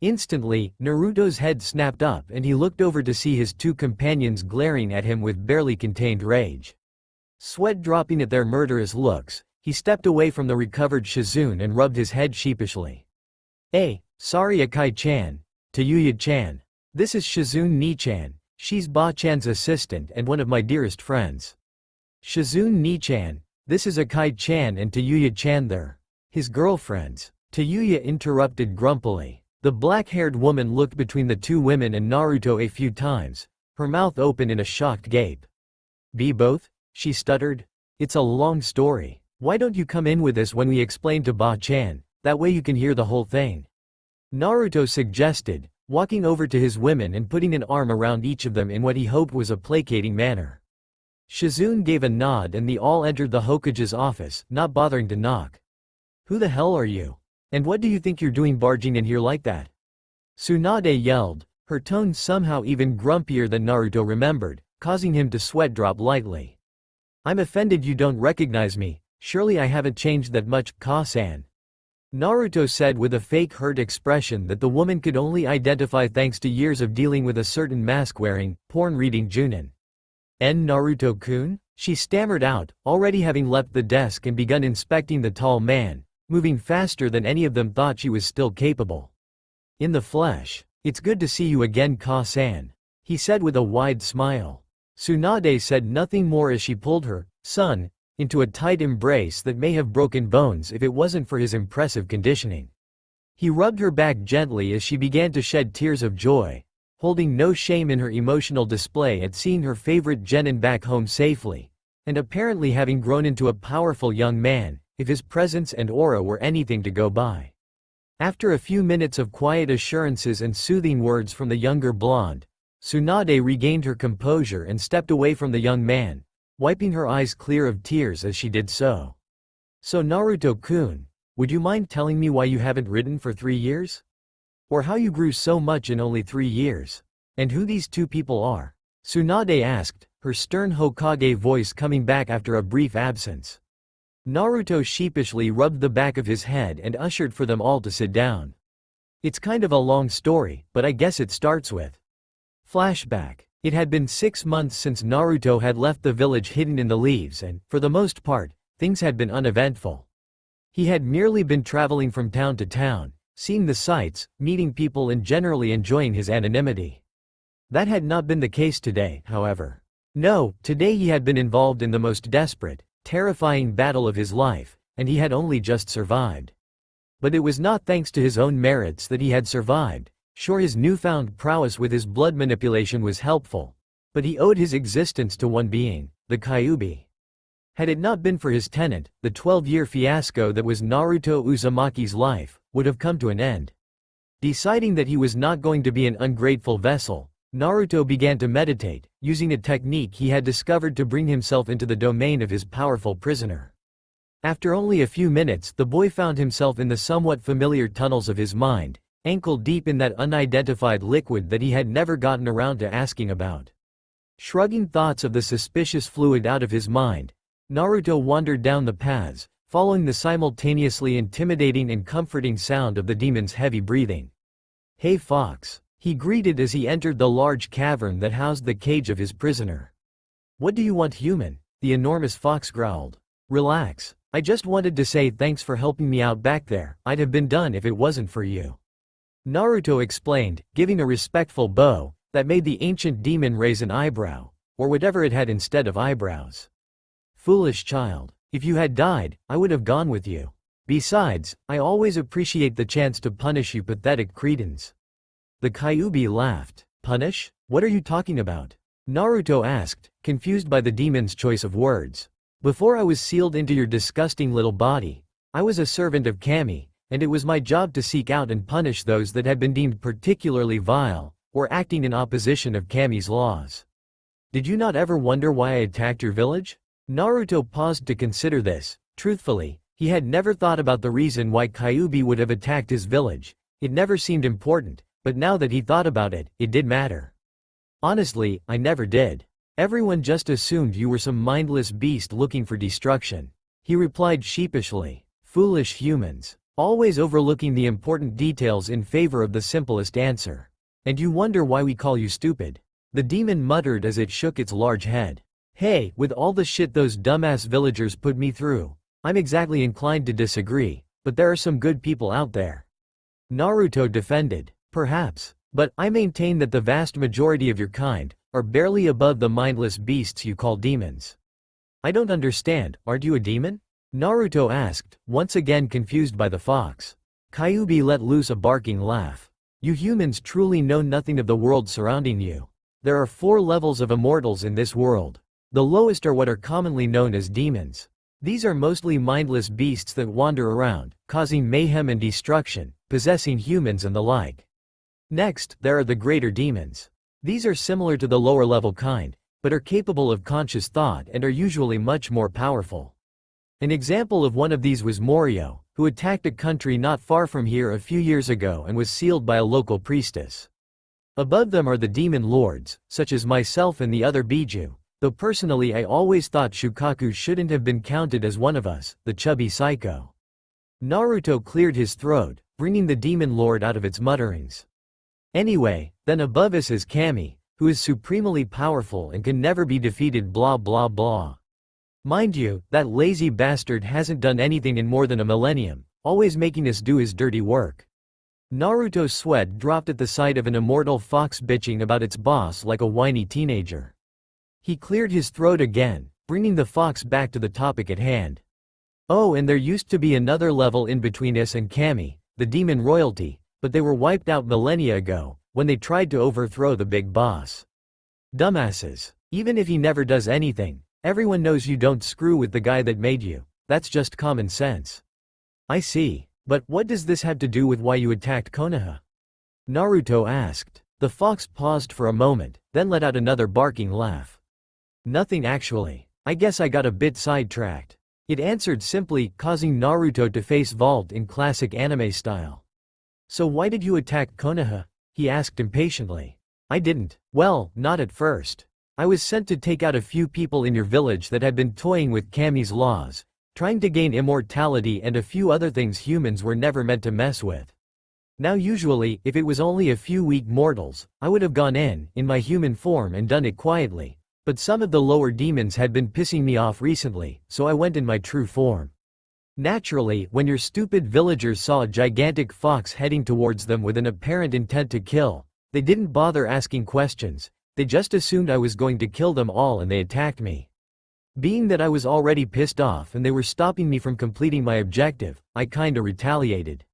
Instantly, Naruto's head snapped up and he looked over to see his two companions glaring at him with barely contained rage. Sweat dropping at their murderous looks, he stepped away from the recovered Shizune and rubbed his head sheepishly. "Hey, sorry Akai-chan, Tayuya-chan. This is Shizune Ni-chan, she's Ba-chan's assistant and one of my dearest friends." "Shizune Ni-chan, this is Akai-chan and Tayuya-chan they're his girlfriends," Tayuya interrupted grumpily. The black-haired woman looked between the two women and Naruto a few times, her mouth open in a shocked gape. "Be both?" she stuttered. "It's a long story. Why don't you come in with us when we explain to Ba-chan, that way you can hear the whole thing?" Naruto suggested, walking over to his women and putting an arm around each of them in what he hoped was a placating manner. Shizune gave a nod and they all entered the Hokage's office, not bothering to knock. "Who the hell are you? And what do you think you're doing barging in here like that?" Tsunade yelled, her tone somehow even grumpier than Naruto remembered, causing him to sweat drop lightly. "I'm offended you don't recognize me, surely I haven't changed that much, Ka-san," Naruto said with a fake hurt expression that the woman could only identify thanks to years of dealing with a certain mask-wearing, porn-reading Junin. Naruto-kun?" she stammered out, already having left the desk and begun inspecting the tall man, moving faster than any of them thought she was still capable. "In the flesh. It's good to see you again, Ka-san," he said with a wide smile. Tsunade said nothing more as she pulled her son into a tight embrace that may have broken bones if it wasn't for his impressive conditioning. He rubbed her back gently as she began to shed tears of joy, holding no shame in her emotional display at seeing her favorite genin back home safely, and apparently having grown into a powerful young man, if his presence and aura were anything to go by. After a few minutes of quiet assurances and soothing words from the younger blonde, Tsunade regained her composure and stepped away from the young man, wiping her eyes clear of tears as she did so. "So Naruto-kun, would you mind telling me why you haven't ridden for 3 years? Or how you grew so much in only 3 years? And who these two people are?" Tsunade asked, her stern Hokage voice coming back after a brief absence. Naruto sheepishly rubbed the back of his head and ushered for them all to sit down. "It's kind of a long story, but I guess it starts with." Flashback. It had been 6 months since Naruto had left the village hidden in the leaves and, for the most part, things had been uneventful. He had merely been traveling from town to town, seeing the sights, meeting people and generally enjoying his anonymity. That had not been the case today, however. No, today he had been involved in the most desperate, terrifying battle of his life, and he had only just survived. But it was not thanks to his own merits that he had survived. Sure, his newfound prowess with his blood manipulation was helpful, but he owed his existence to one being, the Kyuubi. Had it not been for his tenant, the 12-year fiasco that was Naruto Uzumaki's life would have come to an end. Deciding that he was not going to be an ungrateful vessel, Naruto began to meditate, using a technique he had discovered to bring himself into the domain of his powerful prisoner. After only a few minutes, the boy found himself in the somewhat familiar tunnels of his mind, ankle-deep in that unidentified liquid that he had never gotten around to asking about. Shrugging thoughts of the suspicious fluid out of his mind, Naruto wandered down the paths, following the simultaneously intimidating and comforting sound of the demon's heavy breathing. "Hey Fox," he greeted as he entered the large cavern that housed the cage of his prisoner. "What do you want, human?" the enormous fox growled. "Relax, I just wanted to say thanks for helping me out back there. I'd have been done if it wasn't for you," Naruto explained, giving a respectful bow that made the ancient demon raise an eyebrow, or whatever it had instead of eyebrows. "Foolish child, if you had died, I would have gone with you. Besides, I always appreciate the chance to punish you pathetic cretins." The Kyuubi laughed. "Punish? What are you talking about?" Naruto asked, confused by the demon's choice of words. "Before I was sealed into your disgusting little body, I was a servant of Kami, and it was my job to seek out and punish those that had been deemed particularly vile, or acting in opposition of Kami's laws. Did you not ever wonder why I attacked your village?" Naruto paused to consider this. Truthfully, he had never thought about the reason why Kyuubi would have attacked his village. It never seemed important, but now that he thought about it, it did matter. "Honestly, I never did. Everyone just assumed you were some mindless beast looking for destruction," he replied sheepishly. "Foolish humans. always overlooking the important details in favor of the simplest answer. And you wonder why we call you stupid? The demon muttered as it shook its large head. Hey, with all the shit those dumbass villagers put me through, I'm exactly inclined to disagree, but there are some good people out there. Naruto defended. Perhaps. But I maintain that the vast majority of your kind are barely above the mindless beasts you call demons. I don't understand, aren't you a demon? Naruto asked, once again confused by the fox. Kyuubi let loose a barking laugh. You humans truly know nothing of the world surrounding you. There are 4 levels of immortals in this world. The lowest are what are commonly known as demons. These are mostly mindless beasts that wander around, causing mayhem and destruction, possessing humans and the like. Next, there are the greater demons. These are similar to the lower level kind, but are capable of conscious thought and are usually much more powerful. An example of one of these was Morio, who attacked a country not far from here a few years ago and was sealed by a local priestess. Above them are the demon lords, such as myself and the other Biju, though personally I always thought Shukaku shouldn't have been counted as one of us, the chubby psycho. Naruto cleared his throat, bringing the demon lord out of its mutterings. Anyway, then above us is Kami, who is supremely powerful and can never be defeated blah blah blah. Mind you, that lazy bastard hasn't done anything in more than a millennium, always making us do his dirty work. Naruto's sweat dropped at the sight of an immortal fox bitching about its boss like a whiny teenager. He cleared his throat again, bringing the fox back to the topic at hand. Oh, and there used to be another level in between us and Kami, the demon royalty, but they were wiped out millennia ago, when they tried to overthrow the big boss. Dumbasses. Even if he never does anything, everyone knows you don't screw with the guy that made you. That's just common sense. I see. But what does this have to do with why you attacked Konoha? Naruto asked. The fox paused for a moment, then let out another barking laugh. Nothing actually. I guess I got a bit sidetracked. It answered simply, causing Naruto to face vault in classic anime style. So why did you attack Konoha? He asked impatiently. I didn't. Well, not at first. I was sent to take out a few people in your village that had been toying with Kami's laws, trying to gain immortality and a few other things humans were never meant to mess with. Now usually, if it was only a few weak mortals, I would have gone in my human form and done it quietly, but some of the lower demons had been pissing me off recently, so I went in my true form. Naturally, when your stupid villagers saw a gigantic fox heading towards them with an apparent intent to kill, they didn't bother asking questions. They just assumed I was going to kill them all and they attacked me. Being that I was already pissed off and they were stopping me from completing my objective, I kinda retaliated.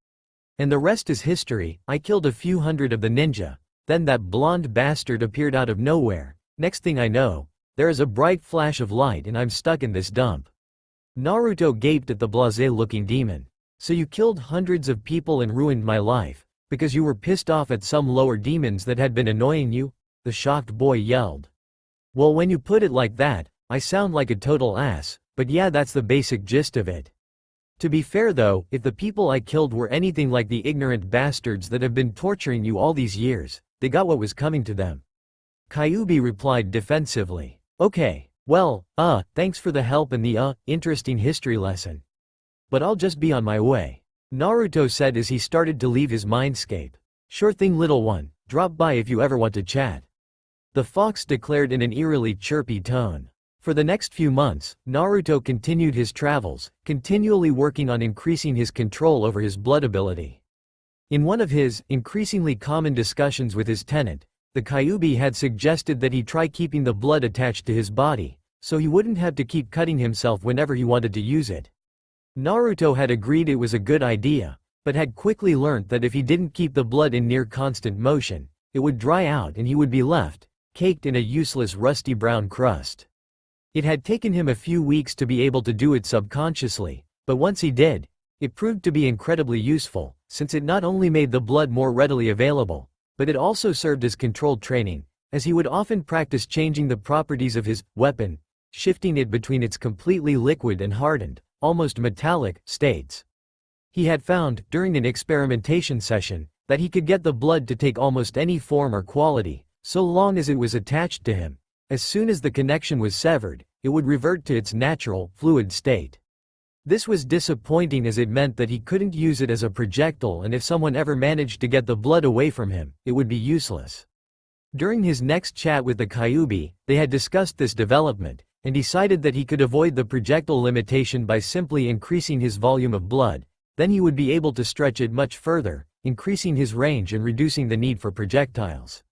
And the rest is history. I killed a few hundred of the ninja, then that blonde bastard appeared out of nowhere. Next thing I know, there is a bright flash of light and I'm stuck in this dump. Naruto gaped at the blasé-looking demon. So you killed hundreds of people and ruined my life, because you were pissed off at some lower demons that had been annoying you? The shocked boy yelled. Well, when you put it like that, I sound like a total ass, but yeah, that's the basic gist of it. To be fair though, if the people I killed were anything like the ignorant bastards that have been torturing you all these years, they got what was coming to them. Kyuubi replied defensively. Okay, well, thanks for the help and the interesting history lesson. But I'll just be on my way. Naruto said as he started to leave his mindscape. Sure thing little one, drop by if you ever want to chat. The fox declared in an eerily chirpy tone. For the next few months, Naruto continued his travels, continually working on increasing his control over his blood ability. In one of his, increasingly common discussions with his tenant, the Kyuubi had suggested that he try keeping the blood attached to his body, so he wouldn't have to keep cutting himself whenever he wanted to use it. Naruto had agreed it was a good idea, but had quickly learnt that if he didn't keep the blood in near constant motion, it would dry out and he would be left, caked in a useless rusty brown crust. It had taken him a few weeks to be able to do it subconsciously, but once he did, it proved to be incredibly useful, since it not only made the blood more readily available, but it also served as controlled training, as he would often practice changing the properties of his weapon, shifting it between its completely liquid and hardened, almost metallic, states. He had found, during an experimentation session, that he could get the blood to take almost any form or quality, so long as it was attached to him. As soon as the connection was severed, it would revert to its natural, fluid state. This was disappointing as it meant that he couldn't use it as a projectile, and if someone ever managed to get the blood away from him, it would be useless. During his next chat with the Kyuubi, they had discussed this development, and decided that he could avoid the projectile limitation by simply increasing his volume of blood. Then he would be able to stretch it much further, increasing his range and reducing the need for projectiles.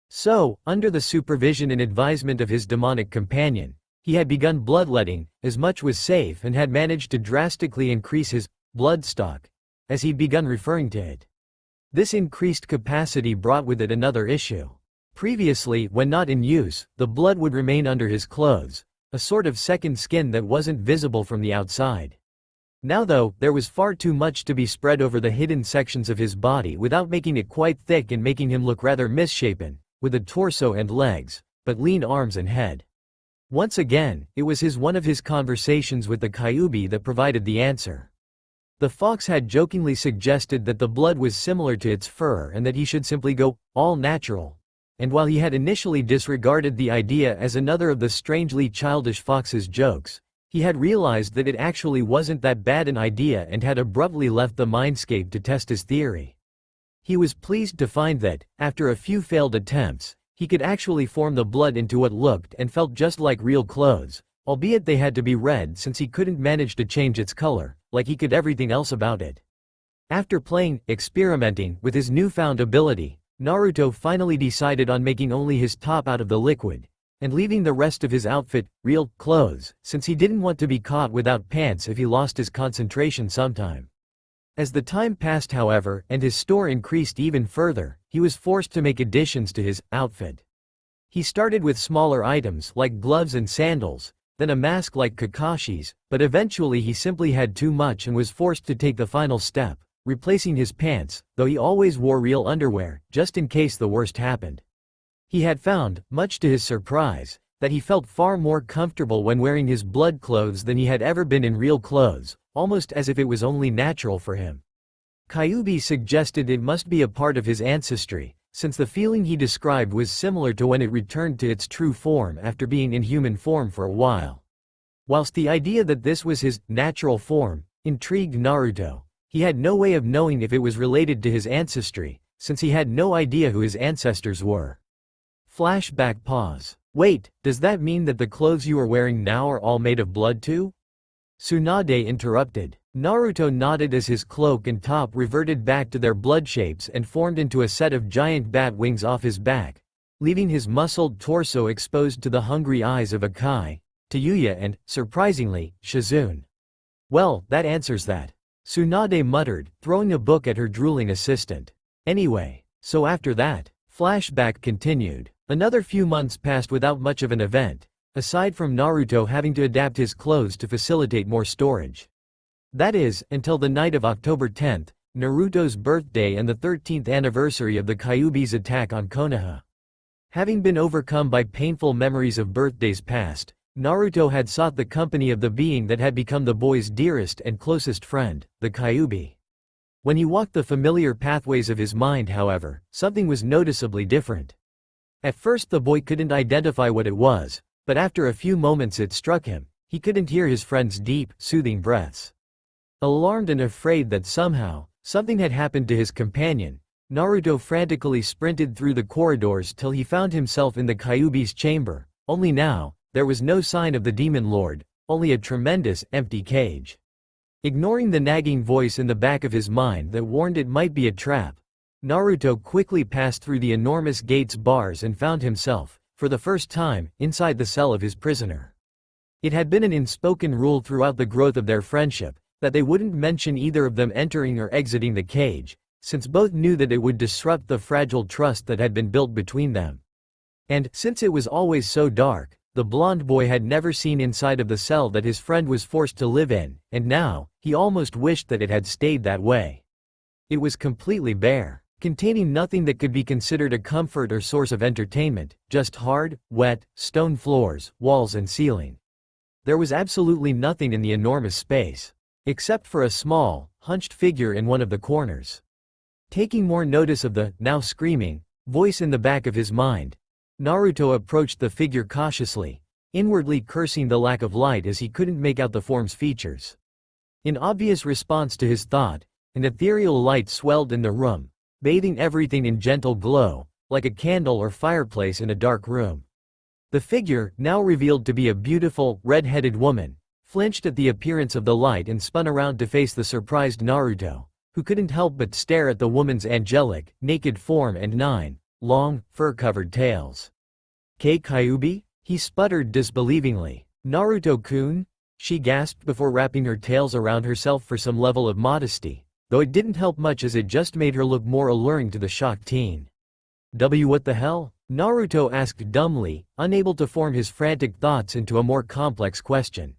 So, under the supervision and advisement of his demonic companion, he had begun bloodletting, as much was safe, and had managed to drastically increase his blood stock, as he'd begun referring to it. This increased capacity brought with it another issue. Previously, when not in use, the blood would remain under his clothes, a sort of second skin that wasn't visible from the outside. Now though, there was far too much to be spread over the hidden sections of his body without making it quite thick and making him look rather misshapen, with a torso and legs, but lean arms and head. Once again, it was one of his conversations with the Kyuubi that provided the answer. The fox had jokingly suggested that the blood was similar to its fur and that he should simply go all natural. And while he had initially disregarded the idea as another of the strangely childish fox's jokes, he had realized that it actually wasn't that bad an idea and had abruptly left the mindscape to test his theory. He was pleased to find that, after a few failed attempts, he could actually form the blood into what looked and felt just like real clothes, albeit they had to be red since he couldn't manage to change its color, like he could everything else about it. After experimenting with his newfound ability, Naruto finally decided on making only his top out of the liquid, and leaving the rest of his outfit, real clothes, since he didn't want to be caught without pants if he lost his concentration sometime. As the time passed, however, and his store increased even further, he was forced to make additions to his outfit. He started with smaller items like gloves and sandals, then a mask like Kakashi's, but eventually he simply had too much and was forced to take the final step, replacing his pants, though he always wore real underwear, just in case the worst happened. He had found, much to his surprise, that he felt far more comfortable when wearing his blood clothes than he had ever been in real clothes, almost as if it was only natural for him. Kyuubi suggested it must be a part of his ancestry, since the feeling he described was similar to when it returned to its true form after being in human form for a while. Whilst the idea that this was his natural form intrigued Naruto, he had no way of knowing if it was related to his ancestry, since he had no idea who his ancestors were. Flashback pause. Wait, does that mean that the clothes you are wearing now are all made of blood too? Tsunade interrupted. Naruto nodded as his cloak and top reverted back to their blood shapes and formed into a set of giant bat wings off his back, leaving his muscled torso exposed to the hungry eyes of Akai, Tayuya and, surprisingly, Shizune. Well, that answers that. Tsunade muttered, throwing a book at her drooling assistant. Anyway, so after that, flashback continued. Another few months passed without much of an event, aside from Naruto having to adapt his clothes to facilitate more storage. That is, until the night of October 10th, Naruto's birthday and the 13th anniversary of the Kyuubi's attack on Konoha. Having been overcome by painful memories of birthdays past, Naruto had sought the company of the being that had become the boy's dearest and closest friend, the Kyuubi. When he walked the familiar pathways of his mind, however, something was noticeably different. At first the boy couldn't identify what it was, but after a few moments it struck him, he couldn't hear his friend's deep, soothing breaths. Alarmed and afraid that somehow, something had happened to his companion, Naruto frantically sprinted through the corridors till he found himself in the Kyuubi's chamber, only now, there was no sign of the demon lord, only a tremendous, empty cage. Ignoring the nagging voice in the back of his mind that warned it might be a trap, Naruto quickly passed through the enormous gate's bars and found himself, for the first time, inside the cell of his prisoner. It had been an unspoken rule throughout the growth of their friendship, that they wouldn't mention either of them entering or exiting the cage, since both knew that it would disrupt the fragile trust that had been built between them. And, since it was always so dark, the blonde boy had never seen inside of the cell that his friend was forced to live in, and now, he almost wished that it had stayed that way. It was completely bare, containing nothing that could be considered a comfort or source of entertainment, just hard, wet, stone floors, walls and ceiling. There was absolutely nothing in the enormous space, except for a small, hunched figure in one of the corners. Taking more notice of the, now screaming, voice in the back of his mind, Naruto approached the figure cautiously, inwardly cursing the lack of light as he couldn't make out the form's features. In obvious response to his thought, an ethereal light swelled in the room, bathing everything in gentle glow, like a candle or fireplace in a dark room. The figure, now revealed to be a beautiful, red-headed woman, flinched at the appearance of the light and spun around to face the surprised Naruto, who couldn't help but stare at the woman's angelic, naked form and 9 long, fur-covered tails. Kyuubi? He sputtered disbelievingly. Naruto-kun? She gasped before wrapping her tails around herself for some level of modesty, though it didn't help much as it just made her look more alluring to the shocked teen. What the hell? Naruto asked dumbly, unable to form his frantic thoughts into a more complex question.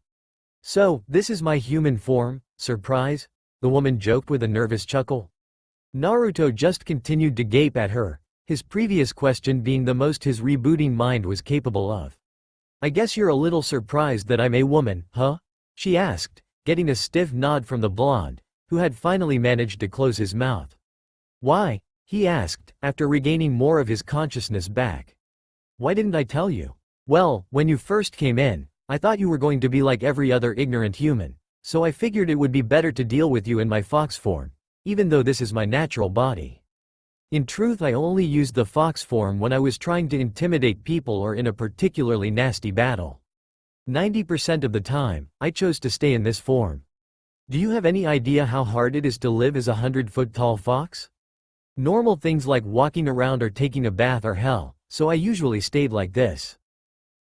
So, this is my human form? Surprise? The woman joked with a nervous chuckle. Naruto just continued to gape at her, his previous question being the most his rebooting mind was capable of. I guess you're a little surprised that I'm a woman, huh? She asked, getting a stiff nod from the blonde, who had finally managed to close his mouth. Why? He asked, after regaining more of his consciousness back. Why didn't I tell you? Well, when you first came in, I thought you were going to be like every other ignorant human, so I figured it would be better to deal with you in my fox form, even though this is my natural body. In truth, I only used the fox form when I was trying to intimidate people or in a particularly nasty battle. 90% of the time, I chose to stay in this form. Do you have any idea how hard it is to live as a 100-foot-tall fox? Normal things like walking around or taking a bath are hell, so I usually stayed like this.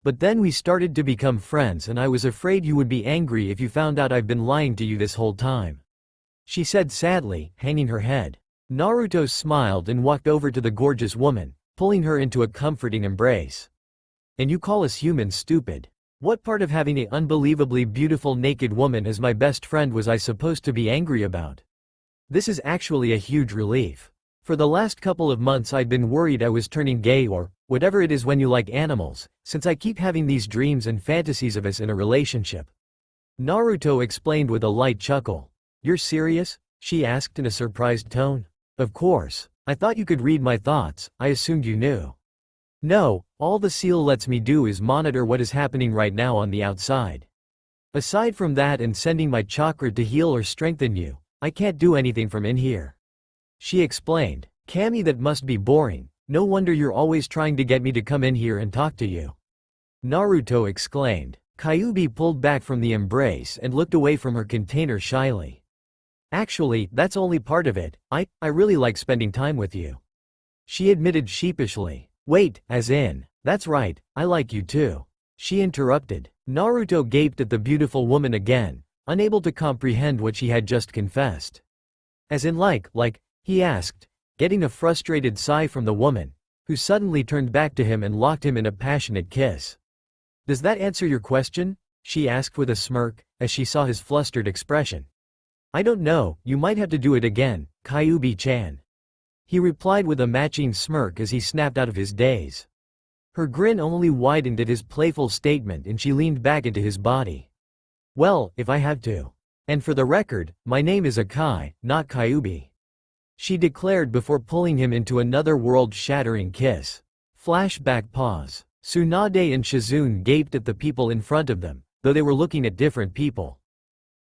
But then we started to become friends and I was afraid you would be angry if you found out I've been lying to you this whole time. She said sadly, hanging her head. Naruto smiled and walked over to the gorgeous woman, pulling her into a comforting embrace. And you call us humans stupid? What part of having an unbelievably beautiful naked woman as my best friend was I supposed to be angry about? This is actually a huge relief. For the last couple of months I'd been worried I was turning gay or whatever it is when you like animals, since I keep having these dreams and fantasies of us in a relationship. Naruto explained with a light chuckle. You're serious? She asked in a surprised tone. Of course. I thought you could read my thoughts, I assumed you knew. No, all the seal lets me do is monitor what is happening right now on the outside. Aside from that and sending my chakra to heal or strengthen you, I can't do anything from in here. She explained. Kami, that must be boring, no wonder you're always trying to get me to come in here and talk to you. Naruto exclaimed. Kyuubi pulled back from the embrace and looked away from her container shyly. Actually, that's only part of it, I really like spending time with you. She admitted sheepishly. Wait, as in, that's right, I like you too. She interrupted. Naruto gaped at the beautiful woman again, unable to comprehend what she had just confessed. As in like, he asked, getting a frustrated sigh from the woman, who suddenly turned back to him and locked him in a passionate kiss. Does that answer your question? She asked with a smirk, as she saw his flustered expression. I don't know, you might have to do it again, Kyuubi-chan. He replied with a matching smirk as he snapped out of his daze. Her grin only widened at his playful statement and she leaned back into his body. Well, if I have to. And for the record, my name is Akai, not Kyuubi. She declared before pulling him into another world-shattering kiss. Flashback pause. Tsunade and Shizune gaped at the people in front of them, though they were looking at different people.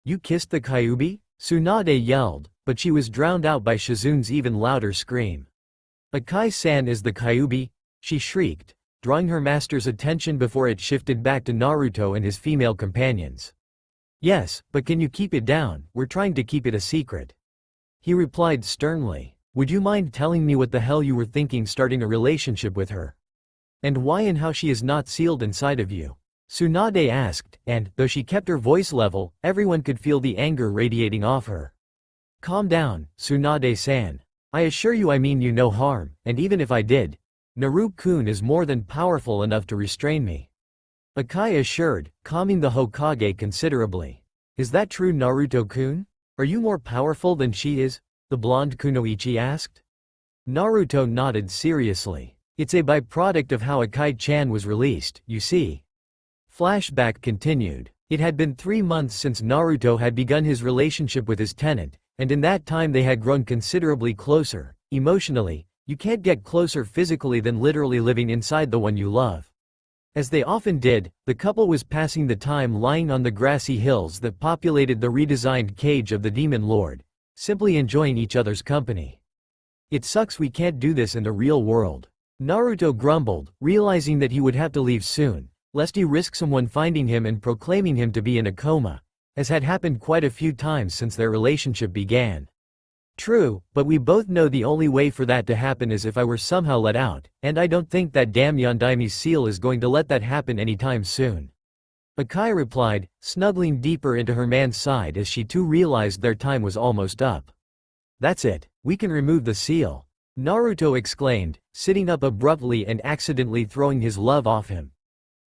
You kissed the Kyuubi? Tsunade yelled, but she was drowned out by Shizune's even louder scream. Akai-san is the Kyuubi? She shrieked, drawing her master's attention before it shifted back to Naruto and his female companions. Yes, but can you keep it down? We're trying to keep it a secret. He replied sternly. Would you mind telling me what the hell you were thinking starting a relationship with her? And why and how she is not sealed inside of you? Tsunade asked, and, though she kept her voice level, everyone could feel the anger radiating off her. Calm down, Tsunade-san. I assure you I mean you no harm, and even if I did, Naruto-kun is more than powerful enough to restrain me. Akai assured, calming the Hokage considerably. Is that true, Naruto-kun? Are you more powerful than she is? The blonde Kunoichi asked. Naruto nodded seriously. It's a byproduct of how Akai-chan was released, you see. Flashback continued. It had been 3 months since Naruto had begun his relationship with his tenant, and in that time they had grown considerably closer. Emotionally, you can't get closer physically than literally living inside the one you love. As they often did, the couple was passing the time lying on the grassy hills that populated the redesigned cage of the Demon Lord, simply enjoying each other's company. "It sucks we can't do this in the real world," Naruto grumbled, realizing that he would have to leave soon, lest he risk someone finding him and proclaiming him to be in a coma, as had happened quite a few times since their relationship began. "True, but we both know the only way for that to happen is if I were somehow let out, and I don't think that damn Yondaime seal is going to let that happen anytime soon," Akai replied, snuggling deeper into her man's side as she too realized their time was almost up. "That's it, we can remove the seal," Naruto exclaimed, sitting up abruptly and accidentally throwing his love off him.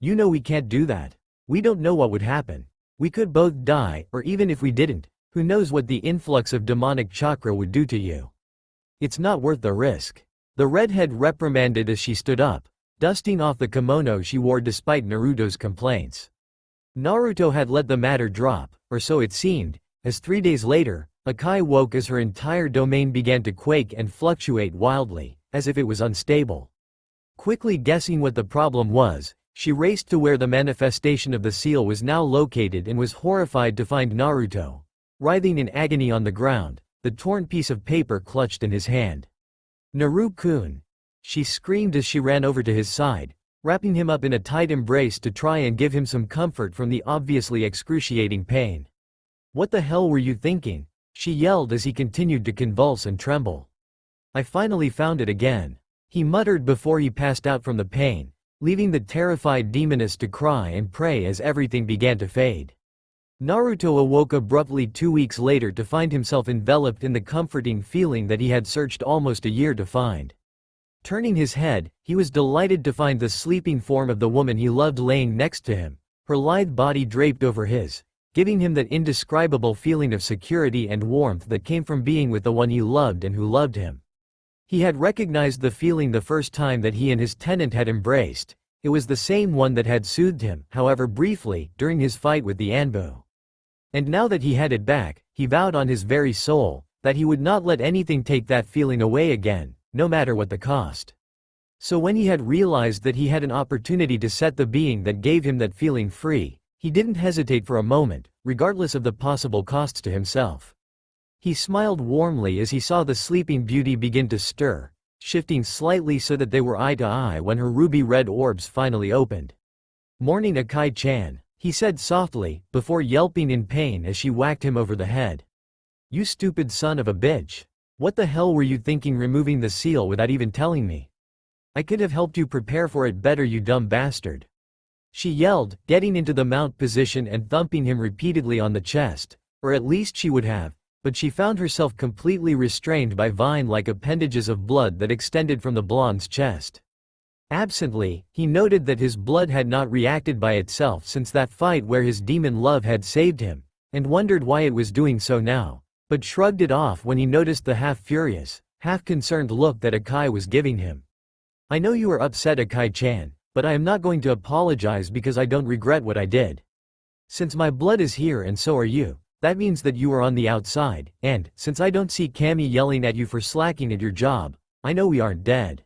"You know we can't do that. We don't know what would happen. We could both die, or even if we didn't, who knows what the influx of demonic chakra would do to you. It's not worth the risk," the redhead reprimanded as she stood up, dusting off the kimono she wore despite Naruto's complaints. Naruto had let the matter drop, or so it seemed, as 3 days later, Akai woke as her entire domain began to quake and fluctuate wildly, as if it was unstable. Quickly guessing what the problem was, she raced to where the manifestation of the seal was now located and was horrified to find Naruto writhing in agony on the ground, the torn piece of paper clutched in his hand. "Naru-kun!" she screamed as she ran over to his side, wrapping him up in a tight embrace to try and give him some comfort from the obviously excruciating pain. "What the hell were you thinking?" she yelled as he continued to convulse and tremble. "I finally found it again," he muttered before he passed out from the pain, leaving the terrified demoness to cry and pray as everything began to fade. Naruto awoke abruptly 2 weeks later to find himself enveloped in the comforting feeling that he had searched almost a year to find. Turning his head, he was delighted to find the sleeping form of the woman he loved laying next to him, her lithe body draped over his, giving him that indescribable feeling of security and warmth that came from being with the one he loved and who loved him. He had recognized the feeling the first time that he and his tenant had embraced. It was the same one that had soothed him, however briefly, during his fight with the Anbu. And now that he had it back, he vowed on his very soul that he would not let anything take that feeling away again, no matter what the cost. So when he had realized that he had an opportunity to set the being that gave him that feeling free, he didn't hesitate for a moment, regardless of the possible costs to himself. He smiled warmly as he saw the sleeping beauty begin to stir, shifting slightly so that they were eye to eye when her ruby-red orbs finally opened. "Morning, Akai-chan," he said softly, before yelping in pain as she whacked him over the head. "You stupid son of a bitch. What the hell were you thinking removing the seal without even telling me? I could have helped you prepare for it better, you dumb bastard," she yelled, getting into the mount position and thumping him repeatedly on the chest, or at least she would have, but she found herself completely restrained by vine-like appendages of blood that extended from the blonde's chest. Absently, he noted that his blood had not reacted by itself since that fight where his demon love had saved him, and wondered why it was doing so now, but shrugged it off when he noticed the half-furious, half-concerned look that Akai was giving him. "I know you are upset, Akai-chan, but I am not going to apologize because I don't regret what I did. Since my blood is here and so are you, that means that you are on the outside, and, since I don't see Cammy yelling at you for slacking at your job, I know we aren't dead.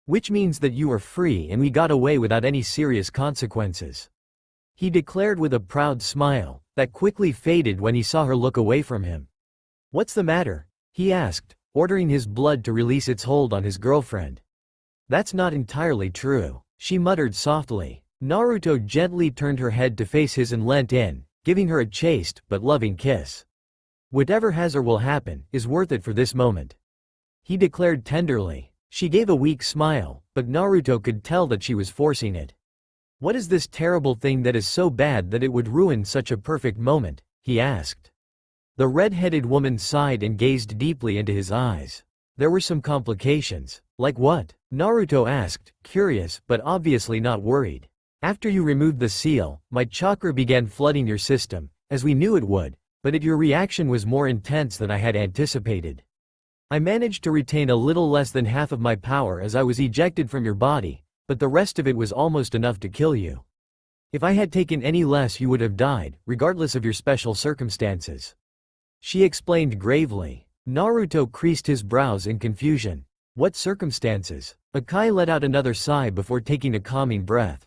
Which means that you are free and we got away without any serious consequences," he declared with a proud smile, that quickly faded when he saw her look away from him. "What's the matter?" he asked, ordering his blood to release its hold on his girlfriend. "That's not entirely true," she muttered softly. Naruto gently turned her head to face his and leant in, giving her a chaste but loving kiss. "Whatever has or will happen, is worth it for this moment," he declared tenderly. She gave a weak smile, but Naruto could tell that she was forcing it. "What is this terrible thing that is so bad that it would ruin such a perfect moment?" he asked. The red-headed woman sighed and gazed deeply into his eyes. "There were some complications." "Like what?" Naruto asked, curious but obviously not worried. "After you removed the seal, my chakra began flooding your system, as we knew it would, but your reaction was more intense than I had anticipated. I managed to retain a little less than half of my power as I was ejected from your body, but the rest of it was almost enough to kill you. If I had taken any less you would have died, regardless of your special circumstances," she explained gravely. Naruto creased his brows in confusion. "What circumstances?" Akai let out another sigh before taking a calming breath.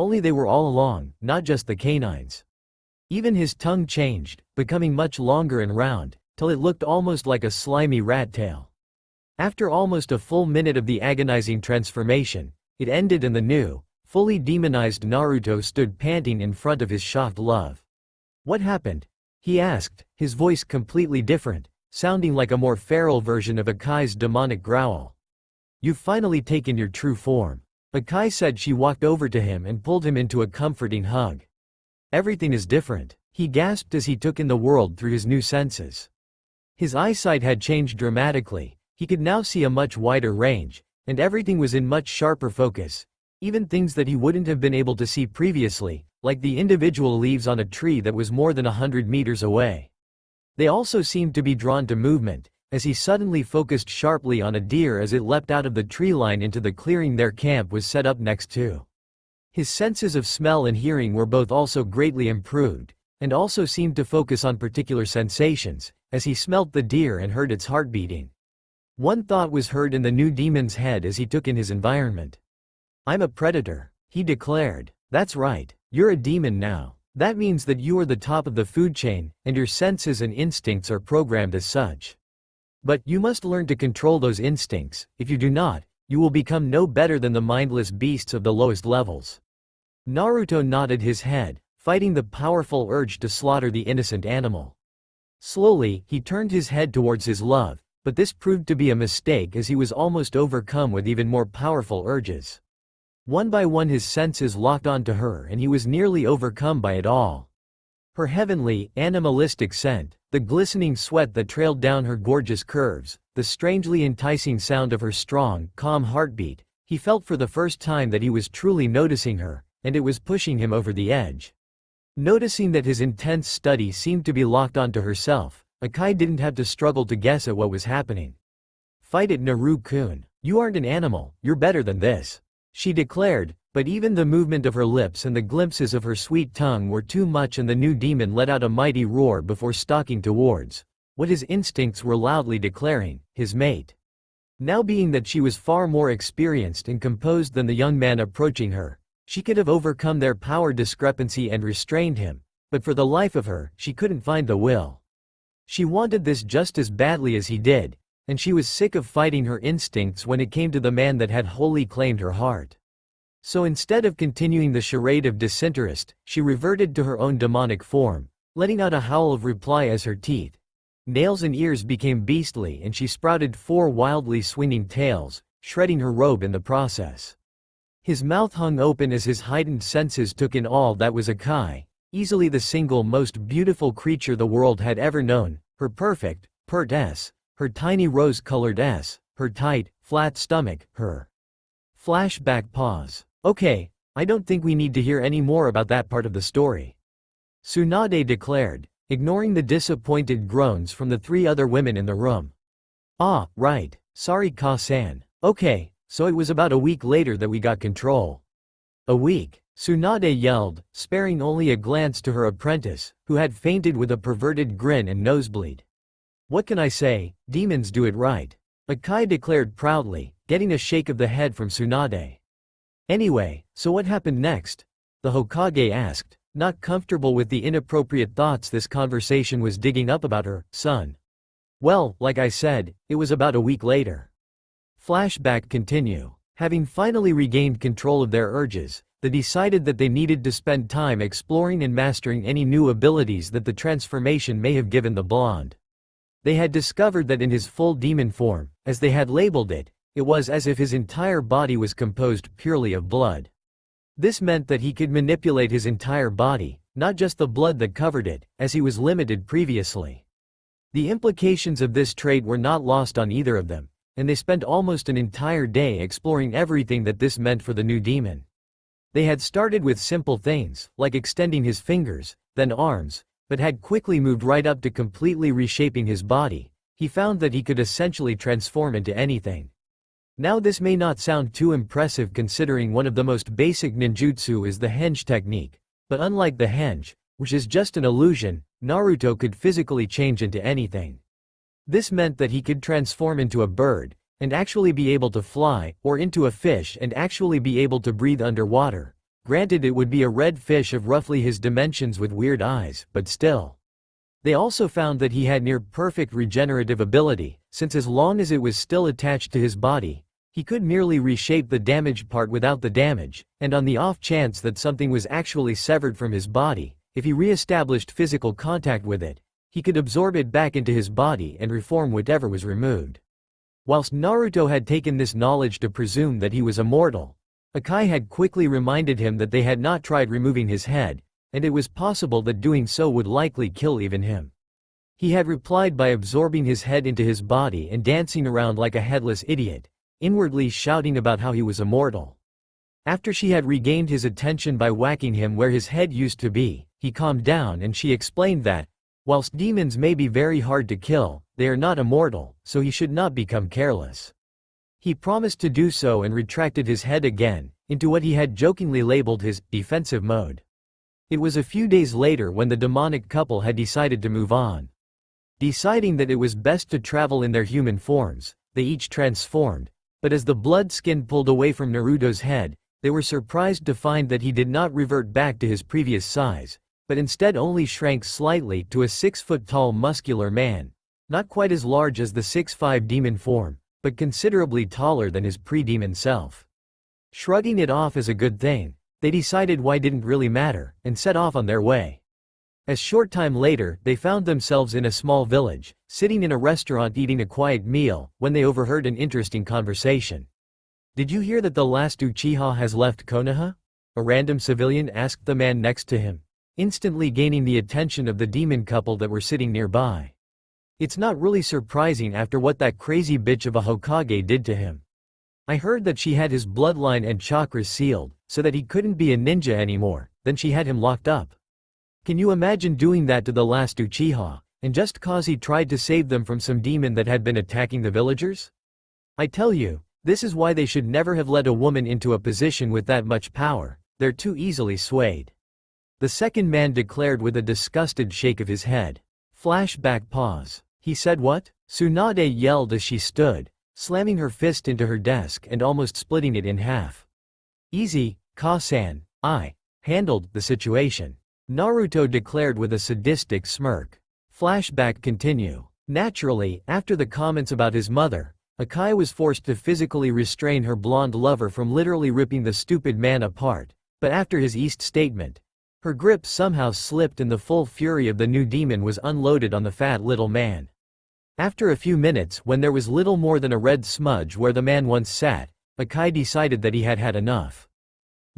Only they were all along, not just the canines. Even his tongue changed, becoming much longer and round, till it looked almost like a slimy rat tail. After almost a full minute of the agonizing transformation, it ended and the new, fully demonized Naruto stood panting in front of his shocked love. "What happened?" he asked, his voice completely different, sounding like a more feral version of Akai's demonic growl. "You've finally taken your true form," Akai said. She walked over to him and pulled him into a comforting hug. "Everything is different," he gasped as he took in the world through his new senses. His eyesight had changed dramatically, he could now see a much wider range, and everything was in much sharper focus, even things that he wouldn't have been able to see previously, like the individual leaves on a tree that was more than 100 meters away. They also seemed to be drawn to movement, as he suddenly focused sharply on a deer as it leapt out of the tree line into the clearing their camp was set up next to. His senses of smell and hearing were both also greatly improved, and also seemed to focus on particular sensations, as he smelt the deer and heard its heart beating. One thought was heard in the new demon's head as he took in his environment. "I'm a predator," he declared. "That's right, you're a demon now. That means that you are the top of the food chain, and your senses and instincts are programmed as such. But you must learn to control those instincts. If you do not, you will become no better than the mindless beasts of the lowest levels." Naruto nodded his head, fighting the powerful urge to slaughter the innocent animal. Slowly, he turned his head towards his love, but this proved to be a mistake as he was almost overcome with even more powerful urges. One by one his senses locked onto her and he was nearly overcome by it all. Her heavenly, animalistic scent, the glistening sweat that trailed down her gorgeous curves, the strangely enticing sound of her strong, calm heartbeat, he felt for the first time that he was truly noticing her, and it was pushing him over the edge. Noticing that his intense study seemed to be locked onto herself, Akai didn't have to struggle to guess at what was happening. "Fight it, Naruto-kun. You aren't an animal, you're better than this," she declared, but even the movement of her lips and the glimpses of her sweet tongue were too much and the new demon let out a mighty roar before stalking towards what his instincts were loudly declaring, his mate. Now being that she was far more experienced and composed than the young man approaching her, she could have overcome their power discrepancy and restrained him, but for the life of her, she couldn't find the will. She wanted this just as badly as he did, and she was sick of fighting her instincts when it came to the man that had wholly claimed her heart. So instead of continuing the charade of disinterest, she reverted to her own demonic form, letting out a howl of reply as her teeth, nails and ears became beastly and she sprouted 4 wildly swinging tails, shredding her robe in the process. His mouth hung open as his heightened senses took in all that was Akai, easily the single most beautiful creature the world had ever known, her perfect, pert S, her tiny rose-colored S, her tight, flat stomach, her flashback pause. "Okay, I don't think we need to hear any more about that part of the story," Tsunade declared, ignoring the disappointed groans from the 3 other women in the room. "Ah, right, sorry Ka-san. Okay, so it was about a week later that we got control." "A week?" Tsunade yelled, sparing only a glance to her apprentice, who had fainted with a perverted grin and nosebleed. "What can I say, demons do it right," Akai declared proudly, getting a shake of the head from Tsunade. "Anyway, so what happened next?" the Hokage asked, not comfortable with the inappropriate thoughts this conversation was digging up about her son. "Well, like I said, it was about a week later." Flashback continue. Having finally regained control of their urges, they decided that they needed to spend time exploring and mastering any new abilities that the transformation may have given the blonde. They had discovered that in his full demon form, as they had labeled it, it was as if his entire body was composed purely of blood. This meant that he could manipulate his entire body, not just the blood that covered it, as he was limited previously. The implications of this trait were not lost on either of them, and they spent almost an entire day exploring everything that this meant for the new demon. They had started with simple things, like extending his fingers, then arms, but had quickly moved right up to completely reshaping his body. He found that he could essentially transform into anything. Now this may not sound too impressive considering one of the most basic ninjutsu is the henge technique, but unlike the henge, which is just an illusion, Naruto could physically change into anything. This meant that he could transform into a bird, and actually be able to fly, or into a fish and actually be able to breathe underwater, Granted, it would be a red fish of roughly his dimensions with weird eyes, but still. They also found that he had near-perfect regenerative ability, since as long as it was still attached to his body, he could merely reshape the damaged part without the damage, and on the off chance that something was actually severed from his body, if he re-established physical contact with it, he could absorb it back into his body and reform whatever was removed. Whilst Naruto had taken this knowledge to presume that he was immortal, Akai had quickly reminded him that they had not tried removing his head, and it was possible that doing so would likely kill even him. He had replied by absorbing his head into his body and dancing around like a headless idiot, inwardly shouting about how he was immortal. After she had regained his attention by whacking him where his head used to be, he calmed down and she explained that, whilst demons may be very hard to kill, they are not immortal, so he should not become careless. He promised to do so and retracted his head again, into what he had jokingly labeled his defensive mode. It was a few days later when the demonic couple had decided to move on. Deciding that it was best to travel in their human forms, they each transformed, but as the blood skin pulled away from Naruto's head, they were surprised to find that he did not revert back to his previous size, but instead only shrank slightly to a 6-foot-tall muscular man, not quite as large as the 6'5" demon form, but considerably taller than his pre-demon self. Shrugging it off as a good thing, they decided why didn't really matter, and set off on their way. A short time later, they found themselves in a small village, sitting in a restaurant eating a quiet meal, when they overheard an interesting conversation. "Did you hear that the last Uchiha has left Konoha?" a random civilian asked the man next to him, instantly gaining the attention of the demon couple that were sitting nearby. It's not really surprising after what that crazy bitch of a Hokage did to him. I heard that she had his bloodline and chakras sealed, so that he couldn't be a ninja anymore, then she had him locked up. Can you imagine doing that to the last Uchiha, and just cause he tried to save them from some demon that had been attacking the villagers? I tell you, this is why they should never have let a woman into a position with that much power, they're too easily swayed. The second man declared with a disgusted shake of his head. Flashback pause. He said what? Tsunade yelled as she stood, slamming her fist into her desk and almost splitting it in half. Easy, Ka-san, I handled the situation, Naruto declared with a sadistic smirk. Flashback continue. Naturally, after the comments about his mother, Akai was forced to physically restrain her blonde lover from literally ripping the stupid man apart, but after his East statement, her grip somehow slipped and the full fury of the new demon was unloaded on the fat little man. After a few minutes, when there was little more than a red smudge where the man once sat, Akai decided that he had had enough.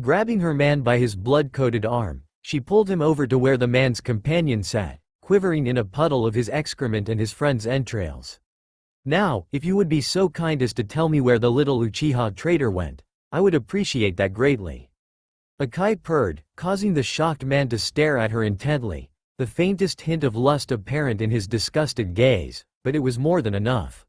Grabbing her man by his blood-coated arm, she pulled him over to where the man's companion sat, quivering in a puddle of his excrement and his friend's entrails. Now, if you would be so kind as to tell me where the little Uchiha traitor went, I would appreciate that greatly. Akai purred, causing the shocked man to stare at her intently, the faintest hint of lust apparent in his disgusted gaze, but it was more than enough.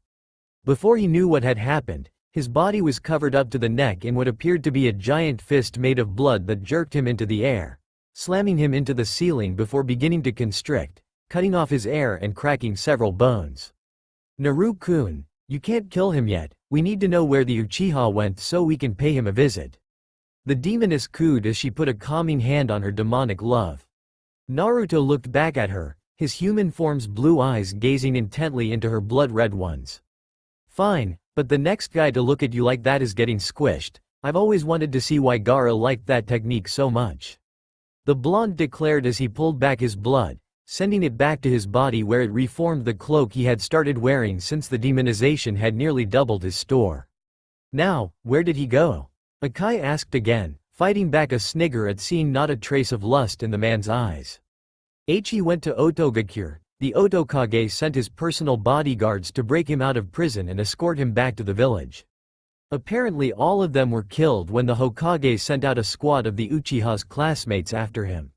Before he knew what had happened, his body was covered up to the neck in what appeared to be a giant fist made of blood that jerked him into the air, slamming him into the ceiling before beginning to constrict, cutting off his air and cracking several bones. Naru-kun, you can't kill him yet, we need to know where the Uchiha went so we can pay him a visit. The demoness cooed as she put a calming hand on her demonic love. Naruto looked back at her, his human form's blue eyes gazing intently into her blood-red ones. Fine, but the next guy to look at you like that is getting squished. I've always wanted to see why Gaara liked that technique so much. The blonde declared as he pulled back his blood, sending it back to his body where it reformed the cloak he had started wearing since the demonization had nearly doubled his store. Now, where did he go? Akai asked again, fighting back a snigger at seeing not a trace of lust in the man's eyes. He went to Otogakure. The Otokage sent his personal bodyguards to break him out of prison and escort him back to the village. Apparently all of them were killed when the Hokage sent out a squad of the Uchiha's classmates after him.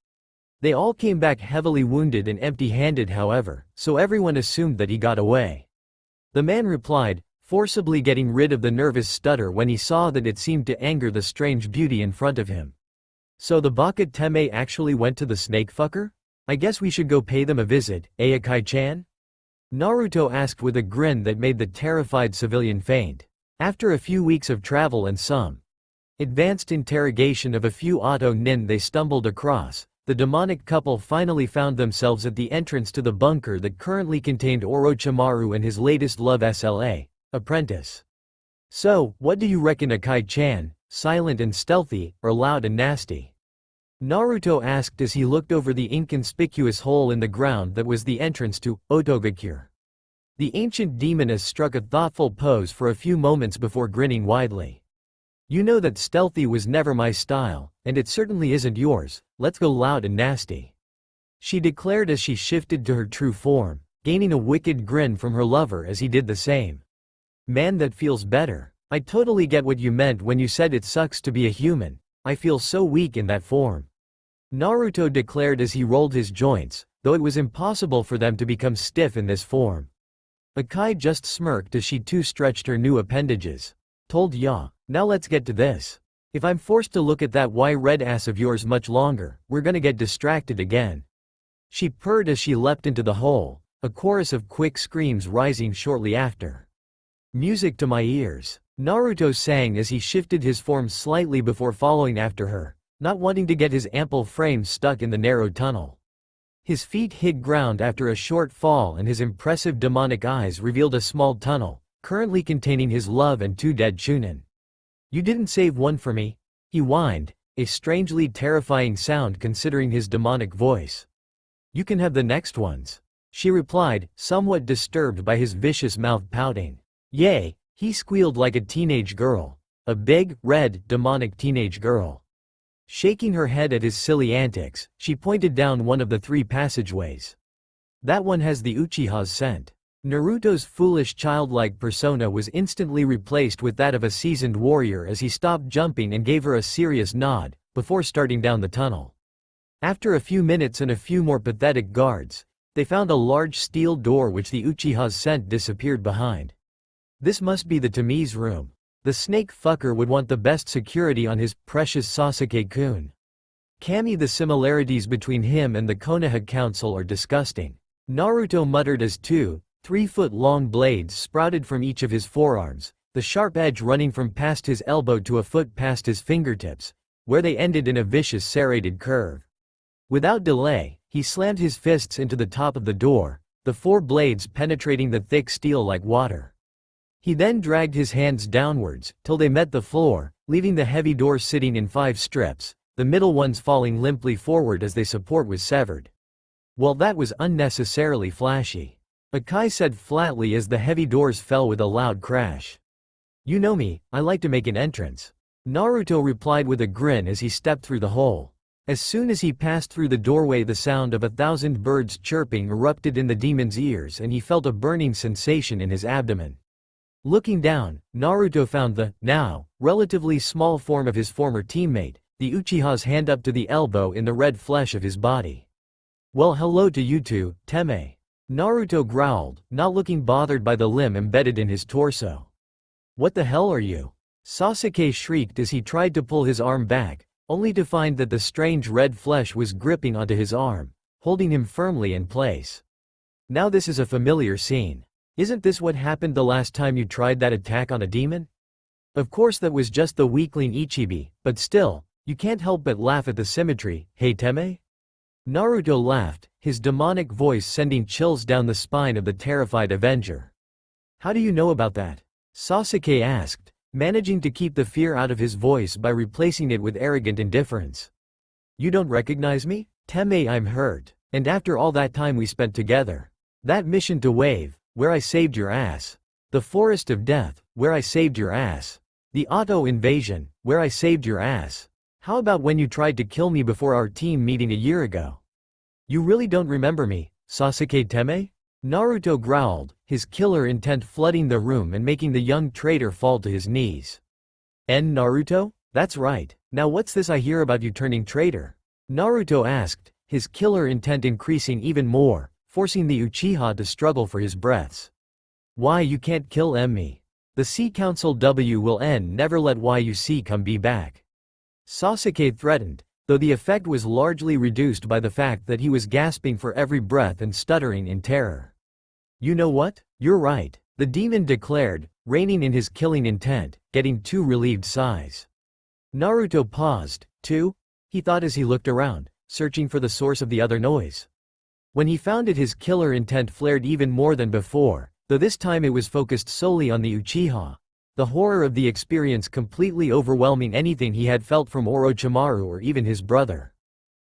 They all came back heavily wounded and empty-handed however, so everyone assumed that he got away. The man replied, forcibly getting rid of the nervous stutter when he saw that it seemed to anger the strange beauty in front of him. So the Bakateme actually went to the snake fucker? I guess we should go pay them a visit, Akai-chan? Naruto asked with a grin that made the terrified civilian faint. After a few weeks of travel and some Advanced interrogation of a few auto nin they stumbled across, the demonic couple finally found themselves at the entrance to the bunker that currently contained Orochimaru and his latest love SLA, apprentice. So, what do you reckon Akai-chan, silent and stealthy, or loud and nasty? Naruto asked as he looked over the inconspicuous hole in the ground that was the entrance to Otogakure. The ancient demoness struck a thoughtful pose for a few moments before grinning widely. You know that stealthy was never my style, and it certainly isn't yours, let's go loud and nasty. She declared as she shifted to her true form, gaining a wicked grin from her lover as he did the same. Man, that feels better. I totally get what you meant when you said it sucks to be a human, I feel so weak in that form. Naruto declared as he rolled his joints, though it was impossible for them to become stiff in this form. Akai just smirked as she too stretched her new appendages. Told ya, now let's get to this. If I'm forced to look at that red ass of yours much longer, we're gonna get distracted again. She purred as she leapt into the hole, a chorus of quick screams rising shortly after. Music to my ears, Naruto sang as he shifted his form slightly before following after her, not wanting to get his ample frame stuck in the narrow tunnel. His feet hit ground after a short fall and his impressive demonic eyes revealed a small tunnel, currently containing his love and 2 dead Chunin. You didn't save one for me? He whined, a strangely terrifying sound considering his demonic voice. You can have the next ones, she replied, somewhat disturbed by his vicious mouth pouting. Yay, he squealed like a teenage girl. A big, red, demonic teenage girl. Shaking her head at his silly antics, she pointed down one of the 3 passageways. That one has the Uchiha's scent. Naruto's foolish childlike persona was instantly replaced with that of a seasoned warrior as he stopped jumping and gave her a serious nod, before starting down the tunnel. After a few minutes and a few more pathetic guards, they found a large steel door which the Uchiha's scent disappeared behind. This must be the Tamiz room. The snake fucker would want the best security on his precious Sasuke-kun. Kami, the similarities between him and the Konoha Council are disgusting. Naruto muttered as 2, 3-foot-long blades sprouted from each of his forearms, the sharp edge running from past his elbow to a foot past his fingertips, where they ended in a vicious serrated curve. Without delay, he slammed his fists into the top of the door, the 4 blades penetrating the thick steel like water. He then dragged his hands downwards, till they met the floor, leaving the heavy door sitting in 5 strips, the middle ones falling limply forward as their support was severed. Well, that was unnecessarily flashy, Akai said flatly as the heavy doors fell with a loud crash. You know me, I like to make an entrance. Naruto replied with a grin as he stepped through the hole. As soon as he passed through the doorway, the sound of 1,000 birds chirping erupted in the demon's ears and he felt a burning sensation in his abdomen. Looking down, Naruto found the, now, relatively small form of his former teammate, the Uchiha's hand up to the elbow in the red flesh of his body. Well, hello to you two, Teme. Naruto growled, not looking bothered by the limb embedded in his torso. What the hell are you? Sasuke shrieked as he tried to pull his arm back, only to find that the strange red flesh was gripping onto his arm, holding him firmly in place. Now this is a familiar scene. Isn't this what happened the last time you tried that attack on a demon? Of course that was just the weakling Ichibi, but still, you can't help but laugh at the symmetry, hey Teme? Naruto laughed, his demonic voice sending chills down the spine of the terrified Avenger. How do you know about that? Sasuke asked, managing to keep the fear out of his voice by replacing it with arrogant indifference. You don't recognize me? Teme, I'm hurt, and after all that time we spent together. That mission to Wave, where I saved your ass. The Forest of Death, where I saved your ass. The Auto Invasion, where I saved your ass. How about when you tried to kill me before our team meeting a year ago? You really don't remember me, Sasuke Teme? Naruto growled, his killer intent flooding the room and making the young traitor fall to his knees. Naruto? That's right, now what's this I hear about you turning traitor? Naruto asked, his killer intent increasing even more, forcing the Uchiha to struggle for his breaths. Why you can't kill me? The Sea Council will never let YUC come be back. Sasuke threatened, though the effect was largely reduced by the fact that he was gasping for every breath and stuttering in terror. You know what? You're right, the demon declared, reining in his killing intent, getting 2 relieved sighs. Naruto paused, too? He thought as he looked around, searching for the source of the other noise. When he found it, his killer intent flared even more than before, though this time it was focused solely on the Uchiha. The horror of the experience completely overwhelming anything he had felt from Orochimaru or even his brother.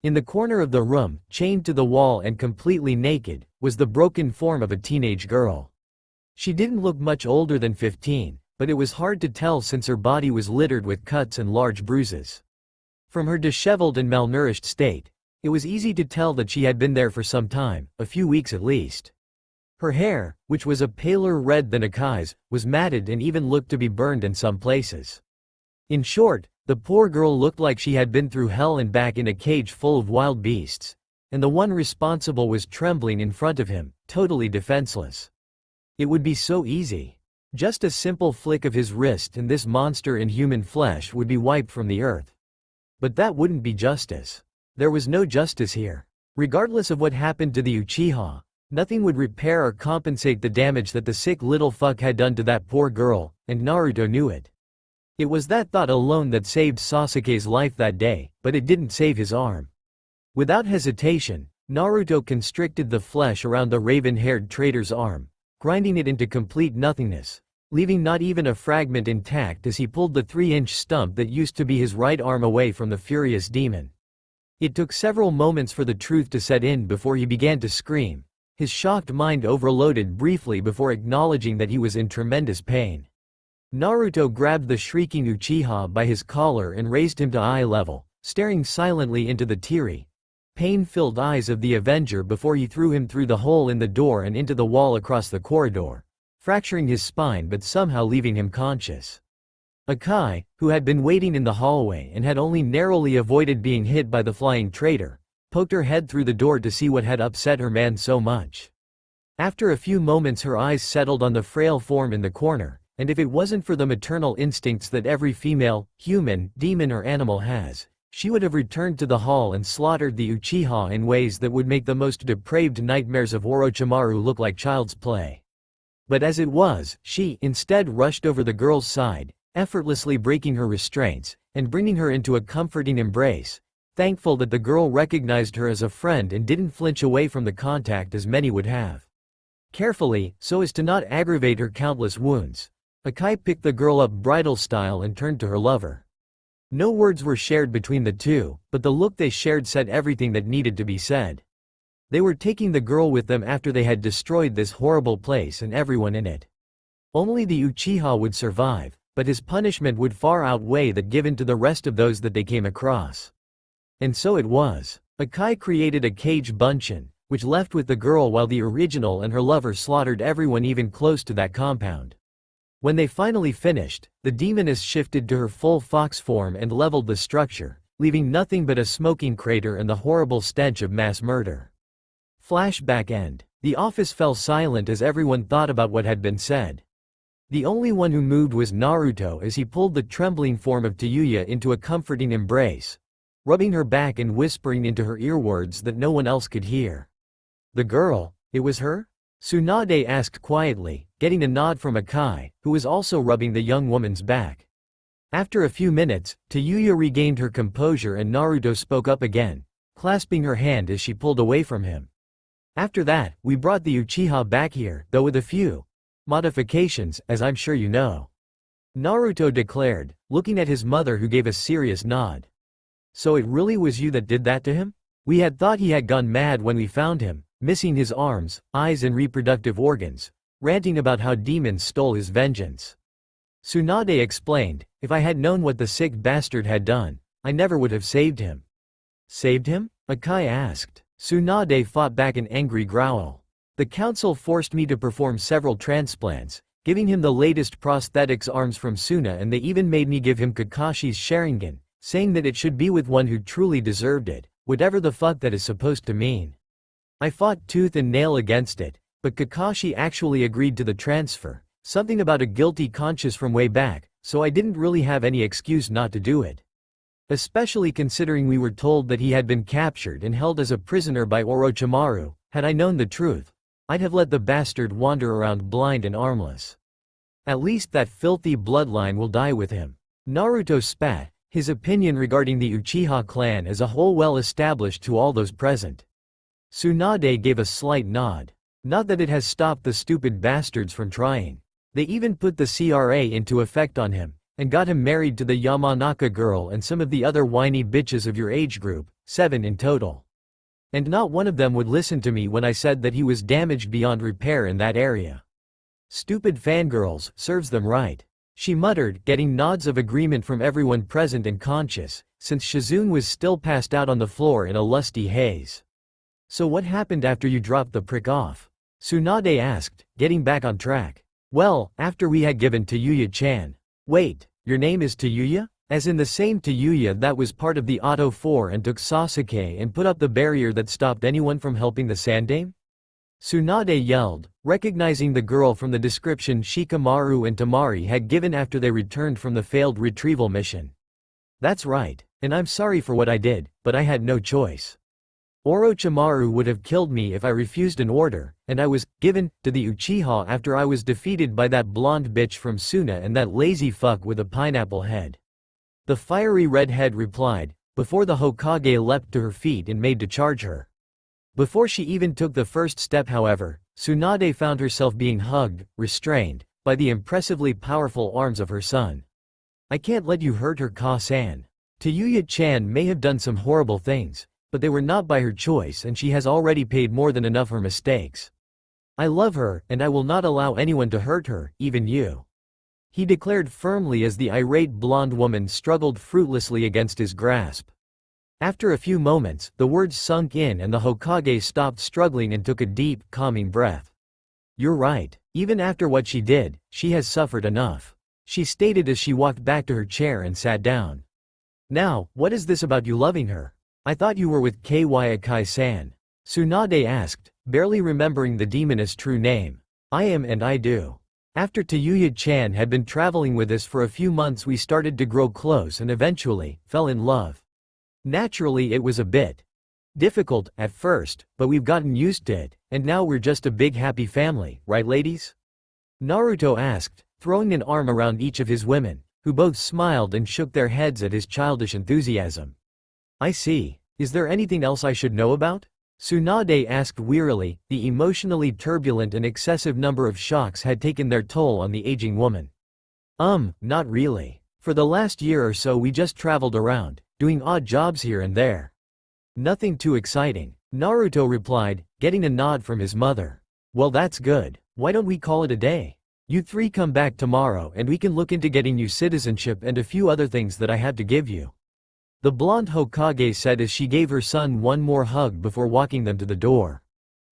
In the corner of the room, chained to the wall and completely naked, was the broken form of a teenage girl. She didn't look much older than 15, but it was hard to tell since her body was littered with cuts and large bruises. From her disheveled and malnourished state, it was easy to tell that she had been there for some time, a few weeks at least. Her hair, which was a paler red than Akai's, was matted and even looked to be burned in some places. In short, the poor girl looked like she had been through hell and back in a cage full of wild beasts, and the one responsible was trembling in front of him, totally defenseless. It would be so easy. Just a simple flick of his wrist and this monster in human flesh would be wiped from the earth. But that wouldn't be justice. There was no justice here. Regardless of what happened to the Uchiha, nothing would repair or compensate the damage that the sick little fuck had done to that poor girl, and Naruto knew it. It was that thought alone that saved Sasuke's life that day, but it didn't save his arm. Without hesitation, Naruto constricted the flesh around the raven-haired traitor's arm, grinding it into complete nothingness, leaving not even a fragment intact as he pulled the 3-inch stump that used to be his right arm away from the furious demon. It took several moments for the truth to set in before he began to scream, his shocked mind overloaded briefly before acknowledging that he was in tremendous pain. Naruto grabbed the shrieking Uchiha by his collar and raised him to eye level, staring silently into the teary, pain-filled eyes of the Avenger before he threw him through the hole in the door and into the wall across the corridor, fracturing his spine but somehow leaving him conscious. Akai, who had been waiting in the hallway and had only narrowly avoided being hit by the flying traitor, poked her head through the door to see what had upset her man so much. After a few moments her eyes settled on the frail form in the corner, and if it wasn't for the maternal instincts that every female, human, demon or animal has, she would have returned to the hall and slaughtered the Uchiha in ways that would make the most depraved nightmares of Orochimaru look like child's play. But as it was, she instead rushed over the girl's side, effortlessly breaking her restraints, and bringing her into a comforting embrace, thankful that the girl recognized her as a friend and didn't flinch away from the contact as many would have. Carefully, so as to not aggravate her countless wounds, Akai picked the girl up bridal style and turned to her lover. No words were shared between the two, but the look they shared said everything that needed to be said. They were taking the girl with them after they had destroyed this horrible place and everyone in it. Only the Uchiha would survive, but his punishment would far outweigh that given to the rest of those that they came across. And so it was. Akai created a cage buncheon, which left with the girl while the original and her lover slaughtered everyone even close to that compound. When they finally finished, the demoness shifted to her full fox form and leveled the structure, leaving nothing but a smoking crater and the horrible stench of mass murder. Flashback end. The office fell silent as everyone thought about what had been said. The only one who moved was Naruto as he pulled the trembling form of Tayuya into a comforting embrace, rubbing her back and whispering into her ear words that no one else could hear. The girl, it was her? Tsunade asked quietly, getting a nod from Akai, who was also rubbing the young woman's back. After a few minutes, Tayuya regained her composure and Naruto spoke up again, clasping her hand as she pulled away from him. After that, we brought the Uchiha back here, though with a few modifications, as I'm sure you know. Naruto declared, looking at his mother who gave a serious nod. So it really was you that did that to him? We had thought he had gone mad when we found him, missing his arms, eyes and reproductive organs, ranting about how demons stole his vengeance. Tsunade explained, if I had known what the sick bastard had done, I never would have saved him. Saved him? Akai asked. Tsunade fought back an angry growl. The council forced me to perform several transplants, giving him the latest prosthetics arms from Suna, and they even made me give him Kakashi's Sharingan, saying that it should be with one who truly deserved it, whatever the fuck that is supposed to mean. I fought tooth and nail against it, but Kakashi actually agreed to the transfer, something about a guilty conscience from way back, so I didn't really have any excuse not to do it. Especially considering we were told that he had been captured and held as a prisoner by Orochimaru. Had I known the truth, I'd have let the bastard wander around blind and armless. At least that filthy bloodline will die with him. Naruto spat, his opinion regarding the Uchiha clan as a whole well established to all those present. Tsunade gave a slight nod. Not that it has stopped the stupid bastards from trying. They even put the CRA into effect on him, and got him married to the Yamanaka girl and some of the other whiny bitches of your age group, 7 in total. And not one of them would listen to me when I said that he was damaged beyond repair in that area. Stupid fangirls, serves them right. She muttered, getting nods of agreement from everyone present and conscious, since Shizune was still passed out on the floor in a lusty haze. So what happened after you dropped the prick off? Tsunade asked, getting back on track. Well, after we had given Tayuya-chan. Wait, your name is Tayuya? As in the same Tayuya that was part of the Auto 4 and took Sasuke and put up the barrier that stopped anyone from helping the Sandame? Tsunade yelled, recognizing the girl from the description Shikamaru and Tamari had given after they returned from the failed retrieval mission. That's right, and I'm sorry for what I did, but I had no choice. Orochimaru would have killed me if I refused an order, and I was given to the Uchiha after I was defeated by that blonde bitch from Suna and that lazy fuck with a pineapple head. The fiery redhead replied, before the Hokage leapt to her feet and made to charge her. Before she even took the first step, however, Tsunade found herself being hugged, restrained, by the impressively powerful arms of her son. I can't let you hurt her, Ka-san. Tayuya-chan may have done some horrible things, but they were not by her choice and she has already paid more than enough for mistakes. I love her, and I will not allow anyone to hurt her, even you. He declared firmly as the irate blonde woman struggled fruitlessly against his grasp. After a few moments, the words sunk in and the Hokage stopped struggling and took a deep, calming breath. You're right, even after what she did, she has suffered enough. She stated as she walked back to her chair and sat down. Now, what is this about you loving her? I thought you were with Kyakai-san. Tsunade asked, barely remembering the demoness' true name. I am, and I do. After Tayuya-chan had been traveling with us for a few months, we started to grow close and eventually fell in love. Naturally, it was a bit difficult at first, but we've gotten used to it, and now we're just a big happy family, right ladies? Naruto asked, throwing an arm around each of his women, who both smiled and shook their heads at his childish enthusiasm. I see. Is there anything else I should know about? Tsunade asked wearily. The emotionally turbulent and excessive number of shocks had taken their toll on the aging woman. Not really. For the last year or so we just traveled around, doing odd jobs here and there. Nothing too exciting, Naruto replied, getting a nod from his mother. Well, that's good. Why don't we call it a day? You three come back tomorrow and we can look into getting you citizenship and a few other things that I have to give you. The blonde Hokage said as she gave her son one more hug before walking them to the door.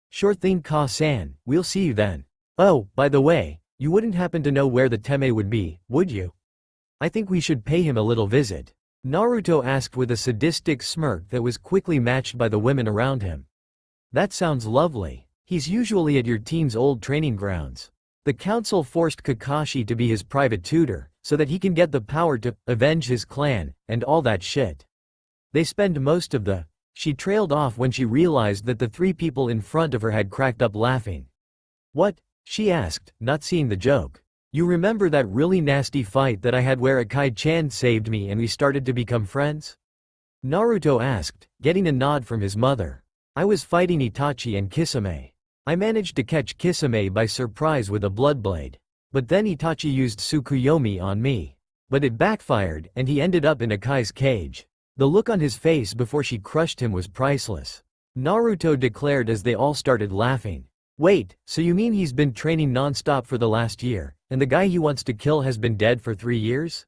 Sure thing, Ka-san, we'll see you then. Oh, by the way, you wouldn't happen to know where the Teme would be, would you? I think we should pay him a little visit. Naruto asked with a sadistic smirk that was quickly matched by the women around him. That sounds lovely. He's usually at your team's old training grounds. The council forced Kakashi to be his private tutor, so that he can get the power to avenge his clan, and all that shit. They spend most of the. She trailed off when she realized that the three people in front of her had cracked up laughing. What? She asked, not seeing the joke. You remember that really nasty fight that I had where Akai-chan saved me and we started to become friends? Naruto asked, getting a nod from his mother. I was fighting Itachi and Kisame. I managed to catch Kisame by surprise with a bloodblade. But then Itachi used Tsukuyomi on me. But it backfired and he ended up in Akai's cage. The look on his face before she crushed him was priceless. Naruto declared as they all started laughing. Wait, so you mean he's been training non-stop for the last year, and the guy he wants to kill has been dead for 3 years?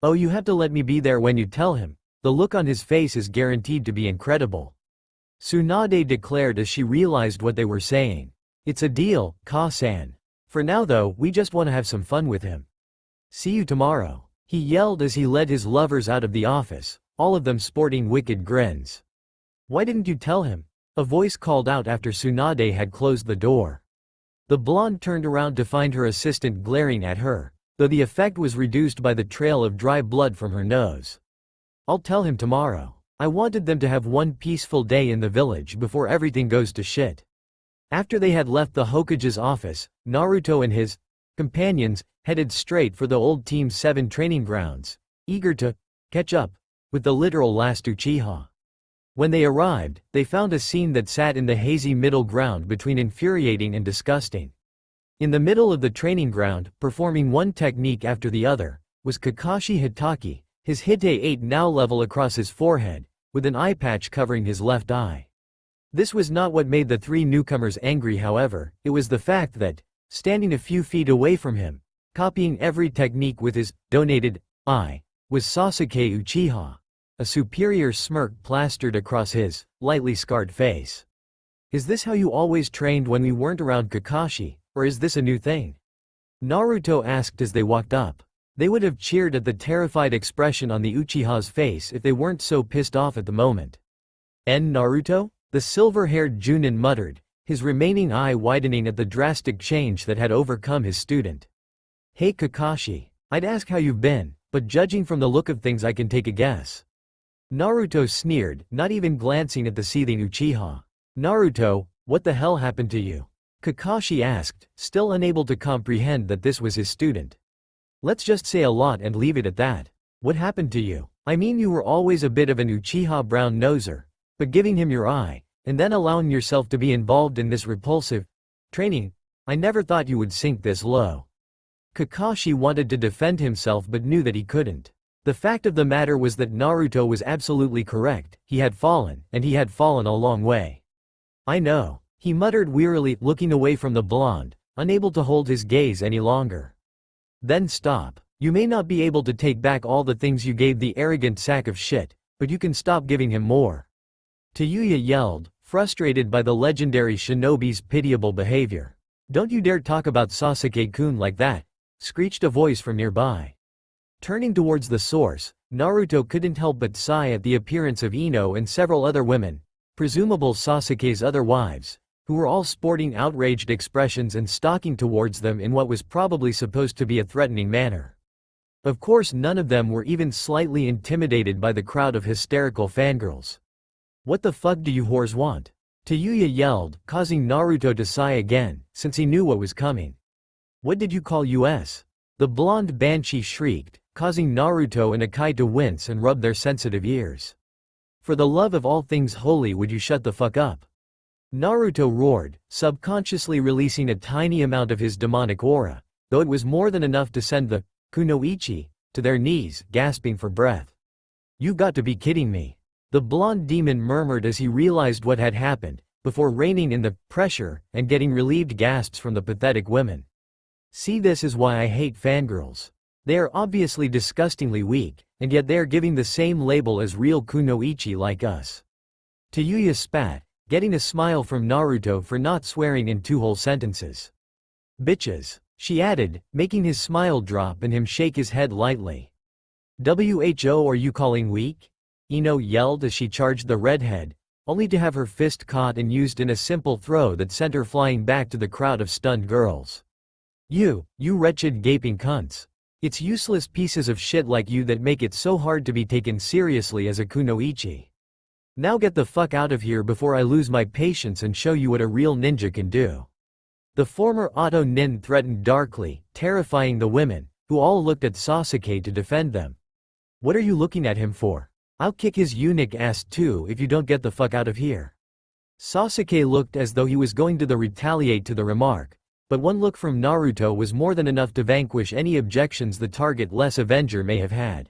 Oh, you have to let me be there when you tell him. The look on his face is guaranteed to be incredible. Tsunade declared as she realized what they were saying. It's a deal, Ka-san. For now though, we just want to have some fun with him. See you tomorrow, he yelled as he led his lovers out of the office, all of them sporting wicked grins. Why didn't you tell him? A voice called out after Tsunade had closed the door. The blonde turned around to find her assistant glaring at her, though the effect was reduced by the trail of dry blood from her nose. I'll tell him tomorrow. I wanted them to have one peaceful day in the village before everything goes to shit. After they had left the Hokage's office, Naruto and his companions headed straight for the old Team 7 training grounds, eager to catch up with the literal last Uchiha. When they arrived, they found a scene that sat in the hazy middle ground between infuriating and disgusting. In the middle of the training ground, performing one technique after the other, was Kakashi Hitaki, his Hite 8 now level across his forehead, with an eye patch covering his left eye. This was not what made the three newcomers angry, however, it was the fact that, standing a few feet away from him, copying every technique with his donated eye, was Sasuke Uchiha, a superior smirk plastered across his lightly scarred face. "Is this how you always trained when we weren't around, Kakashi, or is this a new thing?" Naruto asked as they walked up. They would have cheered at the terrified expression on the Uchiha's face if they weren't so pissed off at the moment. Naruto?" the silver-haired Junin muttered, his remaining eye widening at the drastic change that had overcome his student. "Hey Kakashi, I'd ask how you've been, but judging from the look of things I can take a guess." Naruto sneered, not even glancing at the seething Uchiha. "Naruto, what the hell happened to you?" Kakashi asked, still unable to comprehend that this was his student. "Let's just say a lot and leave it at that. What happened to you? I mean, you were always a bit of an Uchiha brown-noser, but giving him your eye, and then allowing yourself to be involved in this repulsive training, I never thought you would sink this low." Kakashi wanted to defend himself but knew that he couldn't. The fact of the matter was that Naruto was absolutely correct, he had fallen, and he had fallen a long way. "I know," he muttered wearily, looking away from the blonde, unable to hold his gaze any longer. "Then stop. You may not be able to take back all the things you gave the arrogant sack of shit, but you can stop giving him more." Tayuya yelled, frustrated by the legendary shinobi's pitiable behavior. "Don't you dare talk about Sasuke-kun like that," screeched a voice from nearby. Turning towards the source, Naruto couldn't help but sigh at the appearance of Ino and several other women, presumable Sasuke's other wives, who were all sporting outraged expressions and stalking towards them in what was probably supposed to be a threatening manner. Of course, none of them were even slightly intimidated by the crowd of hysterical fangirls. "What the fuck do you whores want?" Tayuya yelled, causing Naruto to sigh again, since he knew what was coming. "What did you call us?" the blonde banshee shrieked, causing Naruto and Akai to wince and rub their sensitive ears. "For the love of all things holy, would you shut the fuck up?" Naruto roared, subconsciously releasing a tiny amount of his demonic aura, though it was more than enough to send the kunoichi to their knees, gasping for breath. "You got to be kidding me." The blonde demon murmured as he realized what had happened, before reining in the pressure and getting relieved gasps from the pathetic women. "See, this is why I hate fangirls. They are obviously disgustingly weak, and yet they are giving the same label as real kunoichi like us." Tayuya spat, getting a smile from Naruto for not swearing in 2 whole sentences. "Bitches," she added, making his smile drop and him shake his head lightly. "Who are you calling weak?" Ino yelled as she charged the redhead, only to have her fist caught and used in a simple throw that sent her flying back to the crowd of stunned girls. You wretched gaping cunts. It's useless pieces of shit like you that make it so hard to be taken seriously as a kunoichi. Now get the fuck out of here before I lose my patience and show you what a real ninja can do." The former Auto Nin threatened darkly, terrifying the women, who all looked at Sasuke to defend them. "What are you looking at him for? I'll kick his eunuch ass too if you don't get the fuck out of here." Sasuke looked as though he was going to retaliate to the remark, but one look from Naruto was more than enough to vanquish any objections the target-less Avenger may have had.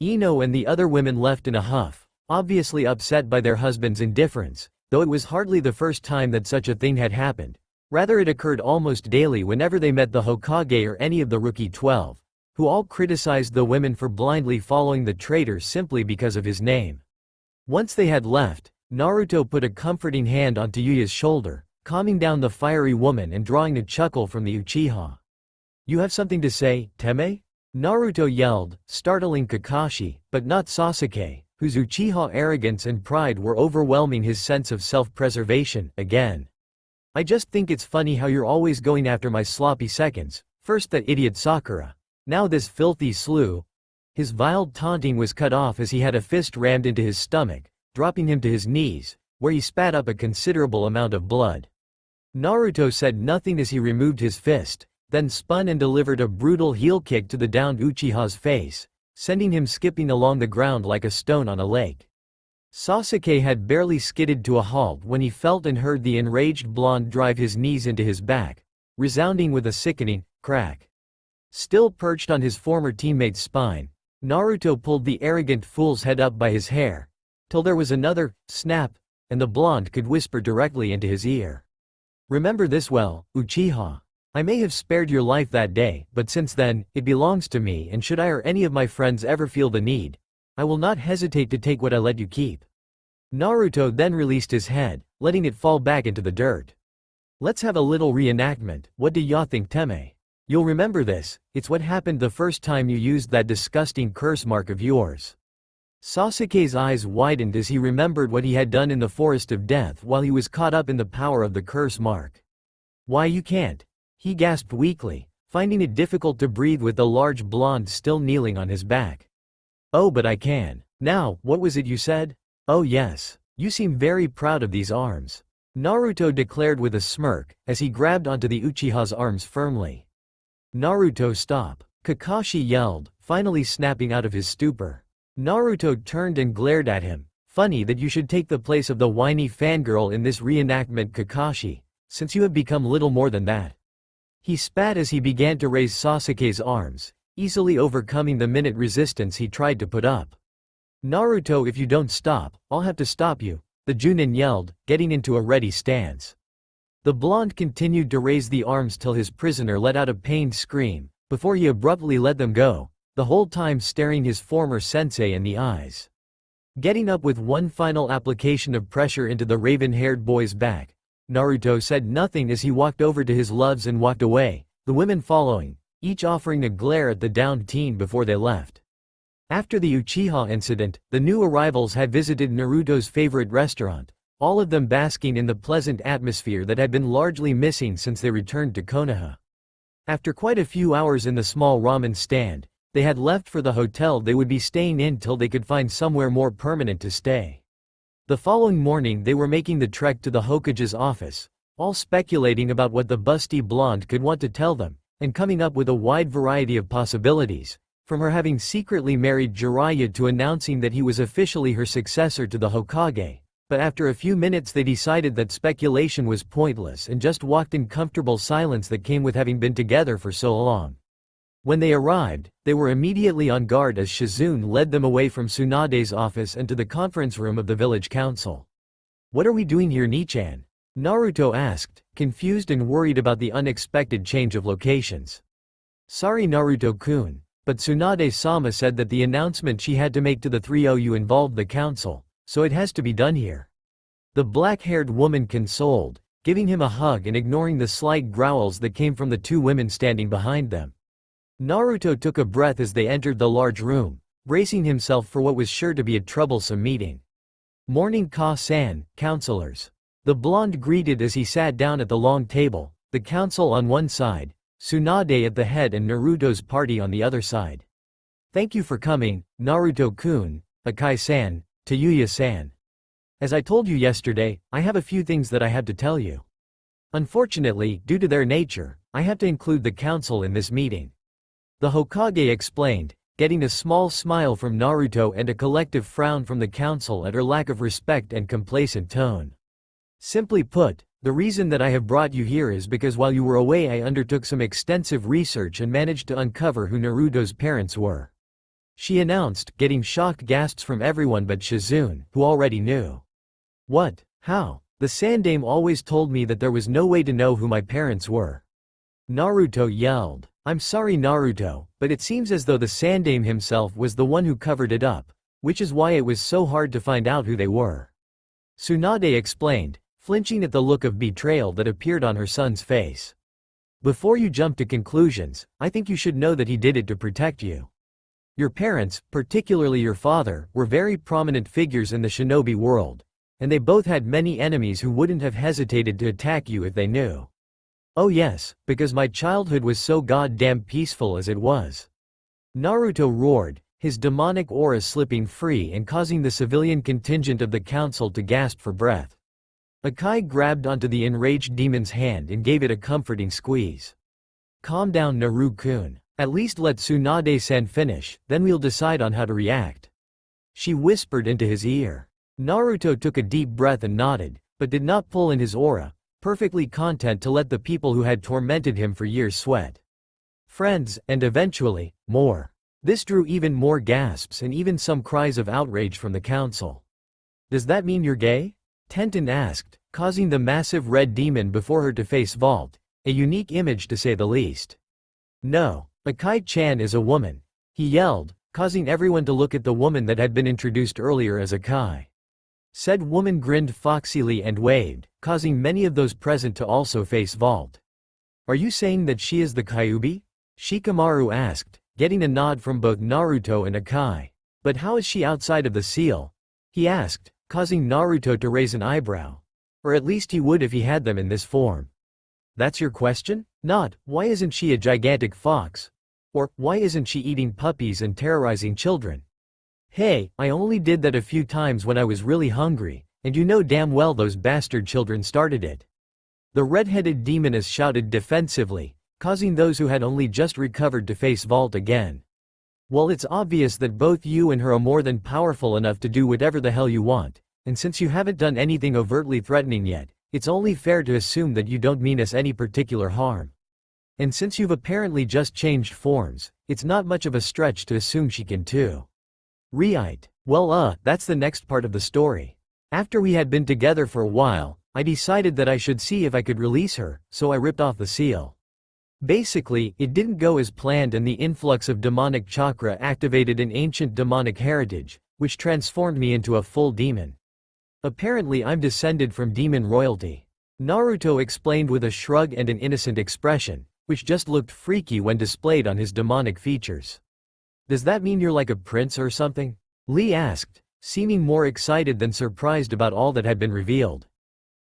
Ino and the other women left in a huff, obviously upset by their husband's indifference, though it was hardly the first time that such a thing had happened. Rather, it occurred almost daily whenever they met the Hokage or any of the Rookie 12. Who all criticized the women for blindly following the traitor simply because of his name. Once they had left, Naruto put a comforting hand on Tayuya's shoulder, calming down the fiery woman and drawing a chuckle from the Uchiha. "You have something to say, Teme?" Naruto yelled, startling Kakashi, but not Sasuke, whose Uchiha arrogance and pride were overwhelming his sense of self-preservation, again. "I just think it's funny how you're always going after my sloppy seconds, first that idiot Sakura. Now this filthy slew." His vile taunting was cut off as he had a fist rammed into his stomach, dropping him to his knees, where he spat up a considerable amount of blood. Naruto said nothing as he removed his fist, then spun and delivered a brutal heel kick to the downed Uchiha's face, sending him skipping along the ground like a stone on a lake. Sasuke had barely skidded to a halt when he felt and heard the enraged blonde drive his knees into his back, resounding with a sickening crack. Still perched on his former teammate's spine, Naruto pulled the arrogant fool's head up by his hair, till there was another snap, and the blonde could whisper directly into his ear. "Remember this well, Uchiha. I may have spared your life that day, but since then, it belongs to me, and should I or any of my friends ever feel the need, I will not hesitate to take what I let you keep." Naruto then released his head, letting it fall back into the dirt. "Let's have a little reenactment. What do ya think, Teme? You'll remember this, it's what happened the first time you used that disgusting curse mark of yours." Sasuke's eyes widened as he remembered what he had done in the Forest of Death while he was caught up in the power of the curse mark. "Why, you can't," he gasped weakly, finding it difficult to breathe with the large blonde still kneeling on his back. "Oh, but I can. Now, what was it you said? Oh yes, you seem very proud of these arms," Naruto declared with a smirk, as he grabbed onto the Uchiha's arms firmly. "Naruto, stop!" Kakashi yelled, finally snapping out of his stupor. Naruto turned and glared at him. "Funny that you should take the place of the whiny fangirl in this reenactment, Kakashi, since you have become little more than that." He spat as he began to raise Sasuke's arms, easily overcoming the minute resistance he tried to put up. "Naruto, if you don't stop, I'll have to stop you," the Junin yelled, getting into a ready stance. The blonde continued to raise the arms till his prisoner let out a pained scream, before he abruptly let them go, the whole time staring his former sensei in the eyes. Getting up with one final application of pressure into the raven-haired boy's back, Naruto said nothing as he walked over to his loves and walked away, the women following, each offering a glare at the downed teen before they left. After the Uchiha incident, the new arrivals had visited Naruto's favorite restaurant, all of them basking in the pleasant atmosphere that had been largely missing since they returned to Konoha. After quite a few hours in the small ramen stand, they had left for the hotel they would be staying in till they could find somewhere more permanent to stay. The following morning they were making the trek to the Hokage's office, all speculating about what the busty blonde could want to tell them, and coming up with a wide variety of possibilities, from her having secretly married Jiraiya to announcing that he was officially her successor to the Hokage. But after a few minutes they decided that speculation was pointless and just walked in comfortable silence that came with having been together for so long. When they arrived, they were immediately on guard as Shizune led them away from Tsunade's office and to the conference room of the village council. "What are we doing here, Nichan?" Naruto asked, confused and worried about the unexpected change of locations. "Sorry Naruto-kun, but Tsunade-sama said that the announcement she had to make to the 3OU involved the council, so it has to be done here." The black-haired woman consoled, giving him a hug and ignoring the slight growls that came from the two women standing behind them. Naruto took a breath as they entered the large room, bracing himself for what was sure to be a troublesome meeting. "Morning Ka-san, counselors." The blonde greeted as he sat down at the long table, the council on one side, Tsunade at the head and Naruto's party on the other side. "Thank you for coming, Naruto-kun, Akai-san, Tayuya-san. As I told you yesterday, I have a few things that I have to tell you. Unfortunately, due to their nature, I have to include the council in this meeting." The Hokage explained, getting a small smile from Naruto and a collective frown from the council at her lack of respect and complacent tone. "Simply put, the reason that I have brought you here is because while you were away I undertook some extensive research and managed to uncover who Naruto's parents were," she announced, getting shocked gasps from everyone but Shizune, who already knew. "What? How? The Sandame always told me that there was no way to know who my parents were." Naruto yelled. "I'm sorry Naruto, but it seems as though the Sandame himself was the one who covered it up, which is why it was so hard to find out who they were," Tsunade explained, flinching at the look of betrayal that appeared on her son's face. "Before you jump to conclusions, I think you should know that he did it to protect you. Your parents, particularly your father, were very prominent figures in the shinobi world, and they both had many enemies who wouldn't have hesitated to attack you if they knew. Oh yes, because my childhood was so goddamn peaceful as it was," Naruto roared, his demonic aura slipping free and causing the civilian contingent of the council to gasp for breath. Akai grabbed onto the enraged demon's hand and gave it a comforting squeeze. "Calm down Naru-kun. At least let Tsunade-san finish, then we'll decide on how to react. She whispered into his ear. Naruto took a deep breath and nodded, but did not pull in his aura, perfectly content to let the people who had tormented him for years sweat. Friends, and eventually, more. This drew even more gasps and even some cries of outrage from the council. Does that mean you're gay? Tenten asked, causing the massive red demon before her to face Vault, a unique image to say the least. No, Akai-chan is a woman, he yelled, causing everyone to look at the woman that had been introduced earlier as Akai. Said woman grinned foxily and waved, causing many of those present to also face Vault. Are you saying that she is the Kyuubi? Shikamaru asked, getting a nod from both Naruto and Akai. But how is she outside of the seal? He asked, causing Naruto to raise an eyebrow. Or at least he would if he had them in this form. That's your question? Not, why isn't she a gigantic fox? Or, why isn't she eating puppies and terrorizing children? Hey, I only did that a few times when I was really hungry, and you know damn well those bastard children started it. The red-headed demoness shouted defensively, causing those who had only just recovered to face Vault again. Well, it's obvious that both you and her are more than powerful enough to do whatever the hell you want, and since you haven't done anything overtly threatening yet, it's only fair to assume that you don't mean us any particular harm. And since you've apparently just changed forms, it's not much of a stretch to assume she can too. Right. Well, that's the next part of the story. After we had been together for a while, I decided that I should see if I could release her, so I ripped off the seal. Basically, it didn't go as planned and the influx of demonic chakra activated an ancient demonic heritage, which transformed me into a full demon. Apparently I'm descended from demon royalty. Naruto explained with a shrug and an innocent expression, which just looked freaky when displayed on his demonic features. Does that mean you're like a prince or something? Lee asked, seeming more excited than surprised about all that had been revealed.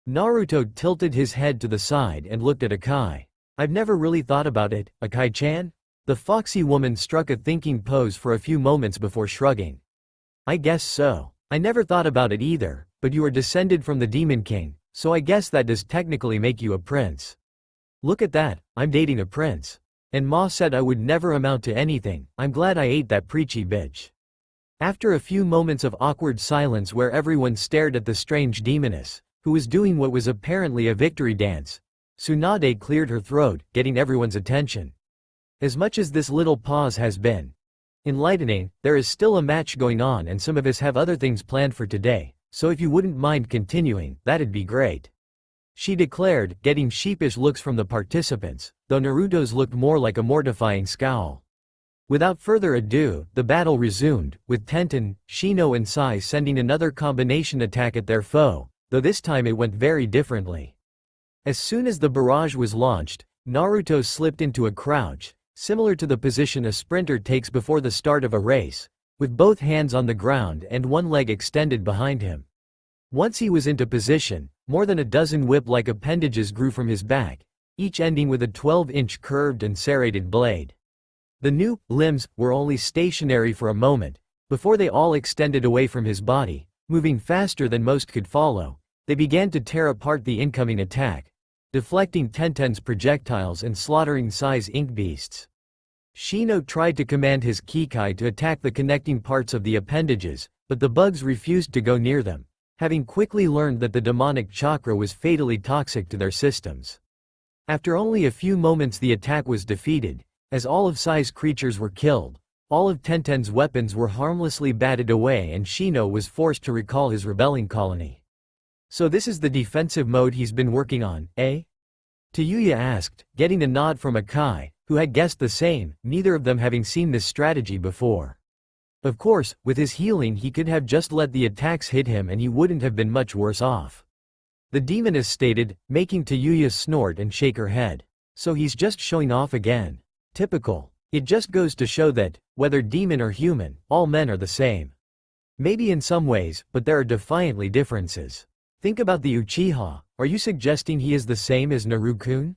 Naruto tilted his head to the side and looked at Akai. I've never really thought about it, Akai-chan? The foxy woman struck a thinking pose for a few moments before shrugging. I guess so. I never thought about it either, but you are descended from the Demon King, so I guess that does technically make you a prince. Look at that, I'm dating a prince. And Ma said I would never amount to anything. I'm glad I ate that preachy bitch. After a few moments of awkward silence where everyone stared at the strange demoness, who was doing what was apparently a victory dance, Tsunade cleared her throat, getting everyone's attention. As much as this little pause has been enlightening, there is still a match going on and some of us have other things planned for today, so if you wouldn't mind continuing, that'd be great. She declared, getting sheepish looks from the participants, though Naruto's looked more like a mortifying scowl. Without further ado, the battle resumed, with Tenten, Shino and Sai sending another combination attack at their foe, though this time it went very differently. As soon as the barrage was launched, Naruto slipped into a crouch, similar to the position a sprinter takes before the start of a race, with both hands on the ground and one leg extended behind him. Once he was into position, more than a dozen whip-like appendages grew from his back, each ending with a 12-inch curved and serrated blade. The new limbs were only stationary for a moment, before they all extended away from his body, moving faster than most could follow. They began to tear apart the incoming attack, deflecting Tenten's projectiles and slaughtering Sai's ink beasts. Shino tried to command his Kikai to attack the connecting parts of the appendages, but the bugs refused to go near them, having quickly learned that the demonic chakra was fatally toxic to their systems. After only a few moments the attack was defeated, as all of Sai's creatures were killed, all of Tenten's weapons were harmlessly batted away and Shino was forced to recall his rebelling colony. So this is the defensive mode he's been working on, eh? Tayuya asked, getting a nod from Akai, who had guessed the same, neither of them having seen this strategy before. Of course, with his healing he could have just let the attacks hit him and he wouldn't have been much worse off. The demoness stated, making Tayuya snort and shake her head. So he's just showing off again. Typical. It just goes to show that, whether demon or human, all men are the same. Maybe in some ways, but there are defiantly differences. Think about the Uchiha. Are you suggesting he is the same as Naruko?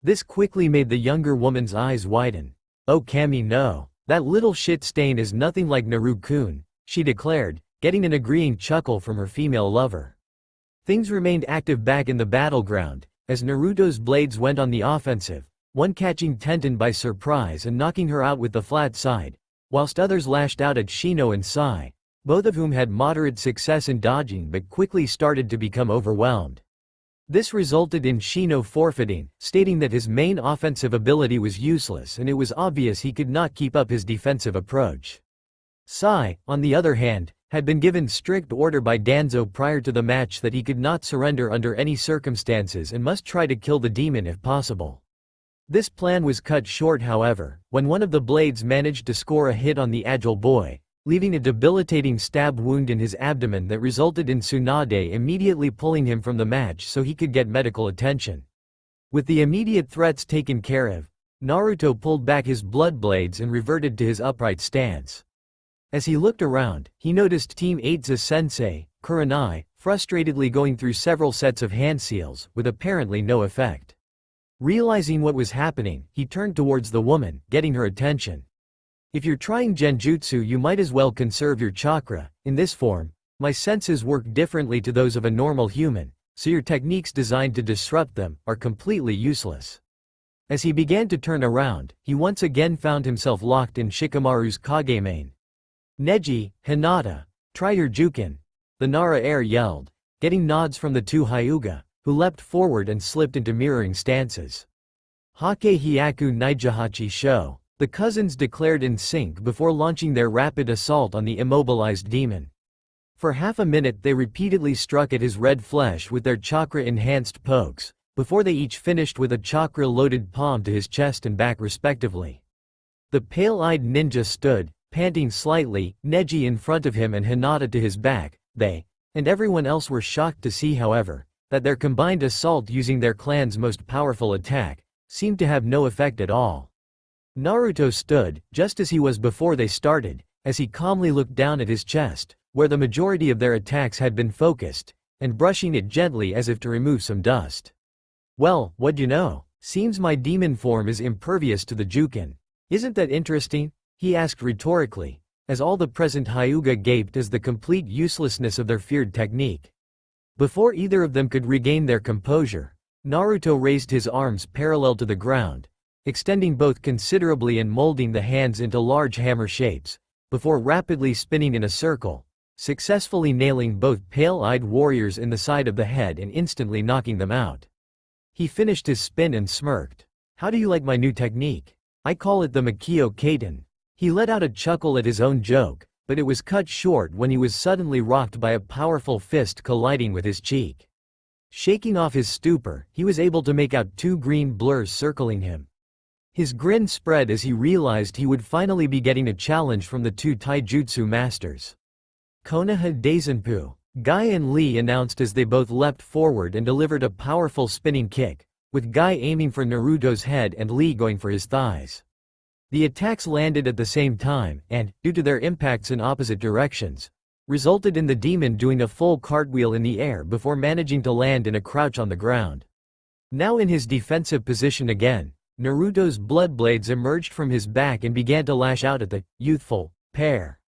This quickly made the younger woman's eyes widen. Oh Kami, no. That little shit stain is nothing like Naruko, she declared, getting an agreeing chuckle from her female lover. Things remained active back in the battleground, as Naruto's blades went on the offensive, one catching Tenten by surprise and knocking her out with the flat side, whilst others lashed out at Shino and Sai, both of whom had moderate success in dodging but quickly started to become overwhelmed. This resulted in Shino forfeiting, stating that his main offensive ability was useless and it was obvious he could not keep up his defensive approach. Sai, on the other hand, had been given strict order by Danzo prior to the match that he could not surrender under any circumstances and must try to kill the demon if possible. This plan was cut short however, when one of the blades managed to score a hit on the agile boy, leaving a debilitating stab wound in his abdomen that resulted in Tsunade immediately pulling him from the match so he could get medical attention. With the immediate threats taken care of, Naruto pulled back his blood blades and reverted to his upright stance. As he looked around, he noticed Team 8's sensei, Kurenai, frustratedly going through several sets of hand seals, with apparently no effect. Realizing what was happening, he turned towards the woman, getting her attention. If you're trying genjutsu you might as well conserve your chakra. In this form, my senses work differently to those of a normal human, so your techniques designed to disrupt them are completely useless. As he began to turn around, he once again found himself locked in Shikamaru's Kagemain. Neji, Hinata, try your Jukin, the Nara heir yelled, getting nods from the two Hyuga, who leapt forward and slipped into mirroring stances. Hake Hyaku Naijahachi Sho, the cousins declared in sync before launching their rapid assault on the immobilized demon. For half a minute they repeatedly struck at his red flesh with their chakra-enhanced pokes, before they each finished with a chakra-loaded palm to his chest and back respectively. The pale-eyed ninja stood, panting slightly, Neji in front of him and Hinata to his back. They, and everyone else were shocked to see however, that their combined assault using their clan's most powerful attack, seemed to have no effect at all. Naruto stood, just as he was before they started, as he calmly looked down at his chest, where the majority of their attacks had been focused, and brushing it gently as if to remove some dust. Well, what'd you know? Seems my demon form is impervious to the Jukin. Isn't that interesting? He asked rhetorically, as all the present Hyuga gaped as the complete uselessness of their feared technique. Before either of them could regain their composure, Naruto raised his arms parallel to the ground, extending both considerably and molding the hands into large hammer shapes, before rapidly spinning in a circle, successfully nailing both pale-eyed warriors in the side of the head and instantly knocking them out. He finished his spin and smirked. How do you like my new technique? I call it the Makio Kaiten. He let out a chuckle at his own joke, but it was cut short when he was suddenly rocked by a powerful fist colliding with his cheek. Shaking off his stupor, he was able to make out two green blurs circling him. His grin spread as he realized he would finally be getting a challenge from the two taijutsu masters. Konoha Daisenpu, Guy and Lee announced as they both leapt forward and delivered a powerful spinning kick, with Guy aiming for Naruto's head and Lee going for his thighs. The attacks landed at the same time and, due to their impacts in opposite directions, resulted in the demon doing a full cartwheel in the air before managing to land in a crouch on the ground. Now in his defensive position again, Naruto's blood blades emerged from his back and began to lash out at the youthful pair.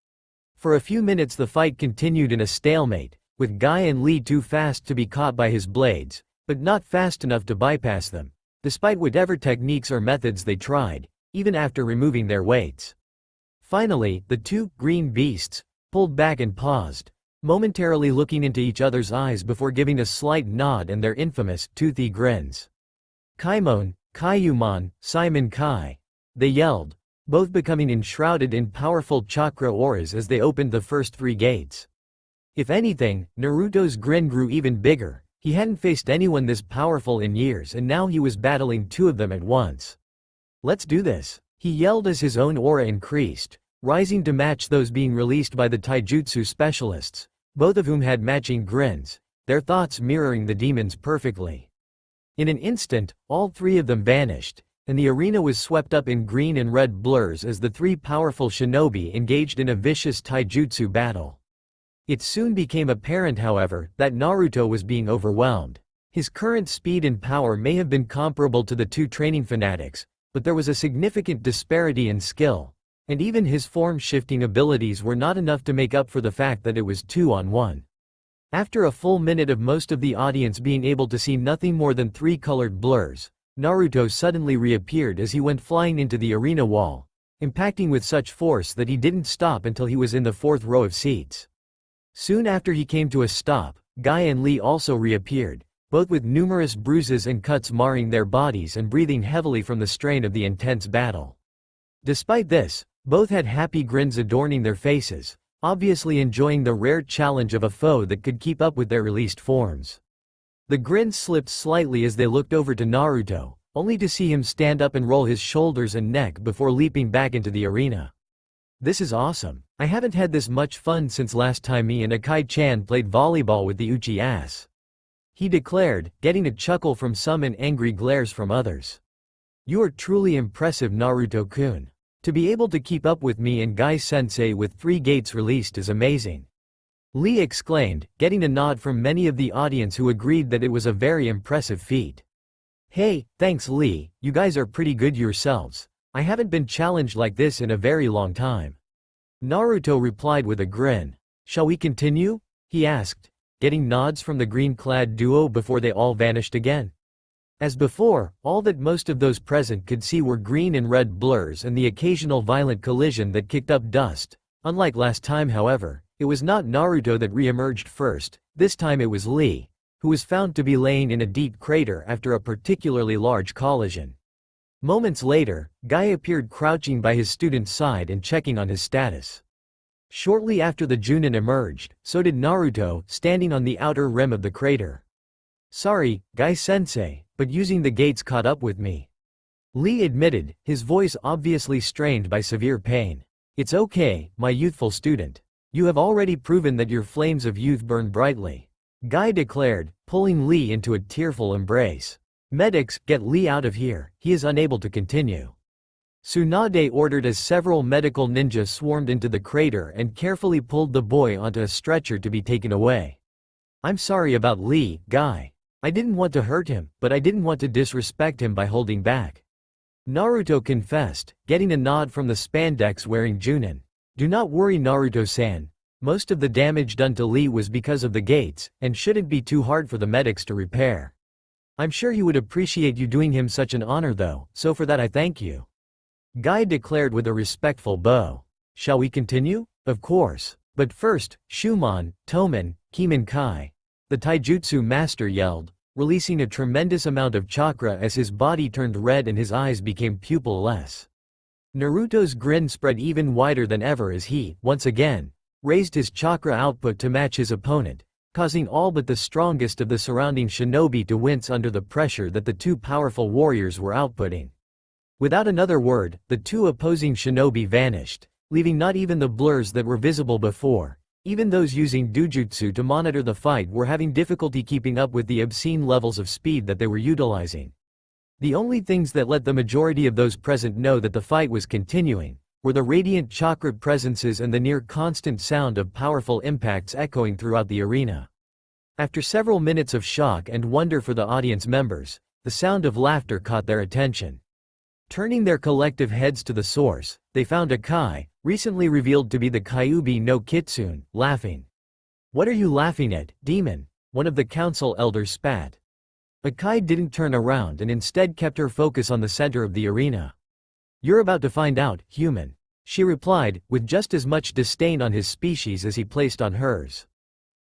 For a few minutes the fight continued in a stalemate, with Guy and Lee too fast to be caught by his blades, but not fast enough to bypass them, despite whatever techniques or methods they tried, even after removing their weights. Finally, the two green beasts pulled back and paused, momentarily looking into each other's eyes before giving a slight nod and their infamous toothy grins. Kaimon, Kaiumon, Simon Kai, they yelled, both becoming enshrouded in powerful chakra auras as they opened the first three gates. If anything, Naruto's grin grew even bigger. He hadn't faced anyone this powerful in years and now he was battling two of them at once. Let's do this, he yelled as his own aura increased, rising to match those being released by the taijutsu specialists, both of whom had matching grins, their thoughts mirroring the demons perfectly. In an instant, all three of them vanished, and the arena was swept up in green and red blurs as the three powerful shinobi engaged in a vicious taijutsu battle. It soon became apparent however, that Naruto was being overwhelmed. His current speed and power may have been comparable to the two training fanatics, but there was a significant disparity in skill, and even his form-shifting abilities were not enough to make up for the fact that it was 2-on-1. After a full minute of most of the audience being able to see nothing more than three colored blurs, Naruto suddenly reappeared as he went flying into the arena wall, impacting with such force that he didn't stop until he was in the fourth row of seats. Soon after he came to a stop, Guy and Lee also reappeared, both with numerous bruises and cuts marring their bodies and breathing heavily from the strain of the intense battle. Despite this, both had happy grins adorning their faces, obviously enjoying the rare challenge of a foe that could keep up with their released forms. The grins slipped slightly as they looked over to Naruto, only to see him stand up and roll his shoulders and neck before leaping back into the arena. "This is awesome. I haven't had this much fun since last time me and Akai-chan played volleyball with the Uchiha," he declared, getting a chuckle from some and angry glares from others. "You are truly impressive, Naruto-kun. To be able to keep up with me and Guy-sensei with 3 gates released is amazing," Lee exclaimed, getting a nod from many of the audience who agreed that it was a very impressive feat. "Hey, thanks Lee, you guys are pretty good yourselves. I haven't been challenged like this in a very long time," Naruto replied with a grin. "Shall we continue?" he asked, getting nods from the green-clad duo before they all vanished again. As before, all that most of those present could see were green and red blurs and the occasional violent collision that kicked up dust. Unlike last time, however, it was not Naruto that re-emerged first. This time it was Lee, who was found to be laying in a deep crater after a particularly large collision. Moments later, Guy appeared crouching by his student's side and checking on his status. Shortly after the Junin emerged, so did Naruto, standing on the outer rim of the crater. "Sorry, Guy-sensei, but using the gates caught up with me," Lee admitted, his voice obviously strained by severe pain. "It's okay, my youthful student. You have already proven that your flames of youth burn brightly," Guy declared, pulling Lee into a tearful embrace. "Medics, get Lee out of here, he is unable to continue," Tsunade ordered as several medical ninjas swarmed into the crater and carefully pulled the boy onto a stretcher to be taken away. "I'm sorry about Lee, Guy. I didn't want to hurt him, but I didn't want to disrespect him by holding back," Naruto confessed, getting a nod from the spandex-wearing Junin. "Do not worry, Naruto-san. Most of the damage done to Lee was because of the gates, and shouldn't be too hard for the medics to repair. I'm sure he would appreciate you doing him such an honor though, so for that I thank you," Guy declared with a respectful bow. "Shall we continue?" "Of course. But first, Shumon, Tomen, Kimenkai," the taijutsu master yelled, releasing a tremendous amount of chakra as his body turned red and his eyes became pupil-less. Naruto's grin spread even wider than ever as he, once again, raised his chakra output to match his opponent, causing all but the strongest of the surrounding shinobi to wince under the pressure that the two powerful warriors were outputting. Without another word, the two opposing shinobi vanished, leaving not even the blurs that were visible before. Even those using dujutsu to monitor the fight were having difficulty keeping up with the obscene levels of speed that they were utilizing. The only things that let the majority of those present know that the fight was continuing were the radiant chakra presences and the near-constant sound of powerful impacts echoing throughout the arena. After several minutes of shock and wonder for the audience members, the sound of laughter caught their attention. Turning their collective heads to the source, they found Akai, recently revealed to be the Kyuubi no Kitsune, laughing. "What are you laughing at, demon?" one of the council elders spat. Akai didn't turn around and instead kept her focus on the center of the arena. "You're about to find out, human," she replied, with just as much disdain on his species as he placed on hers.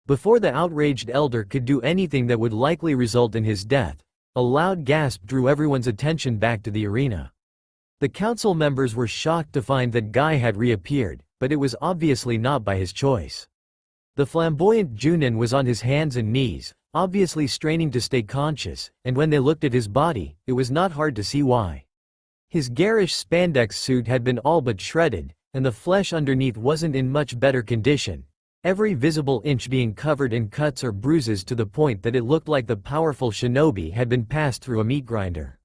Before the outraged elder could do anything that would likely result in his death, a loud gasp drew everyone's attention back to the arena. The council members were shocked to find that Guy had reappeared, but it was obviously not by his choice. The flamboyant Junin was on his hands and knees, obviously straining to stay conscious, and when they looked at his body, it was not hard to see why. His garish spandex suit had been all but shredded, and the flesh underneath wasn't in much better condition, every visible inch being covered in cuts or bruises to the point that it looked like the powerful shinobi had been passed through a meat grinder.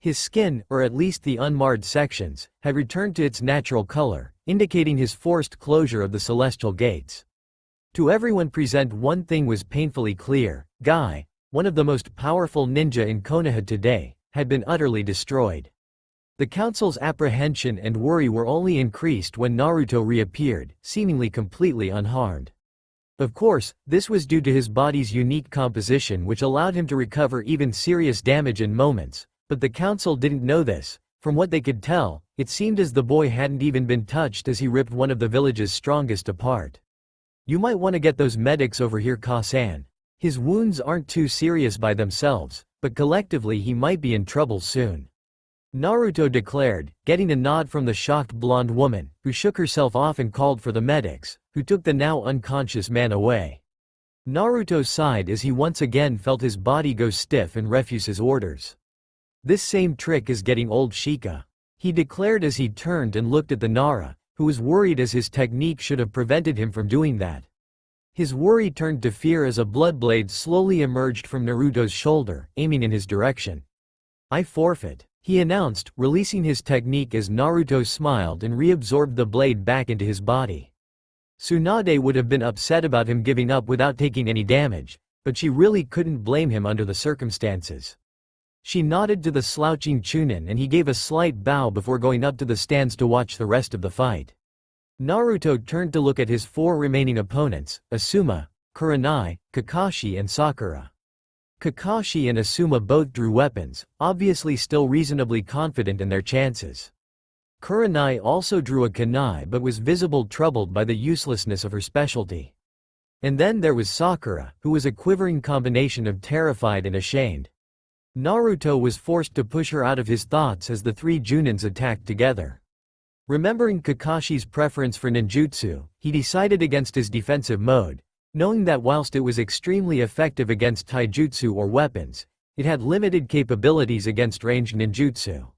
His skin, or at least the unmarred sections, had returned to its natural color, indicating his forced closure of the celestial gates. To everyone present, one thing was painfully clear: Guy, one of the most powerful ninja in Konoha today, had been utterly destroyed. The council's apprehension and worry were only increased when Naruto reappeared, seemingly completely unharmed. Of course, this was due to his body's unique composition, which allowed him to recover even serious damage in moments, But the council didn't know this. From what they could tell, it seemed as the boy hadn't even been touched as he ripped one of the village's strongest apart. You might want to get those medics over here, Ka-san. His wounds aren't too serious by themselves, but collectively he might be in trouble soon. Naruto declared, getting a nod from the shocked blonde woman, who shook herself off and called for the medics, who took the now unconscious man away. Naruto sighed as he once again felt his body go stiff and refuse his orders. This same trick is getting old, Shika, he declared as he turned and looked at the Nara, who was worried as his technique should have prevented him from doing that. His worry turned to fear as a blood blade slowly emerged from Naruto's shoulder, aiming in his direction. I forfeit, he announced, releasing his technique as Naruto smiled and reabsorbed the blade back into his body. Tsunade would have been upset about him giving up without taking any damage, but she really couldn't blame him under the circumstances. She nodded to the slouching Chunin and he gave a slight bow before going up to the stands to watch the rest of the fight. Naruto turned to look at his four remaining opponents, Asuma, Kurenai, Kakashi and Sakura. Kakashi and Asuma both drew weapons, obviously still reasonably confident in their chances. Kurenai also drew a kunai but was visibly troubled by the uselessness of her specialty. And then there was Sakura, who was a quivering combination of terrified and ashamed. Naruto was forced to push her out of his thoughts as the three Junins attacked together. Remembering Kakashi's preference for ninjutsu, he decided against his defensive mode, knowing that whilst it was extremely effective against taijutsu or weapons, it had limited capabilities against ranged ninjutsu.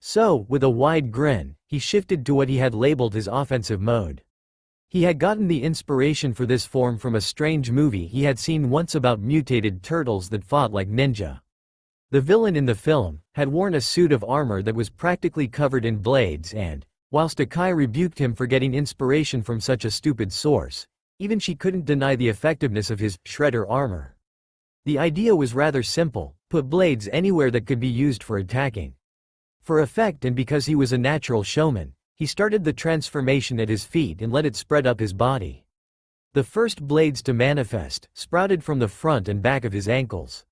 So, with a wide grin, he shifted to what he had labeled his offensive mode. He had gotten the inspiration for this form from a strange movie he had seen once about mutated turtles that fought like ninja. The villain in the film had worn a suit of armor that was practically covered in blades and, whilst Akai rebuked him for getting inspiration from such a stupid source, even she couldn't deny the effectiveness of his shredder armor. The idea was rather simple: put blades anywhere that could be used for attacking. For effect and because he was a natural showman, he started the transformation at his feet and let it spread up his body. The first blades to manifest sprouted from the front and back of his ankles,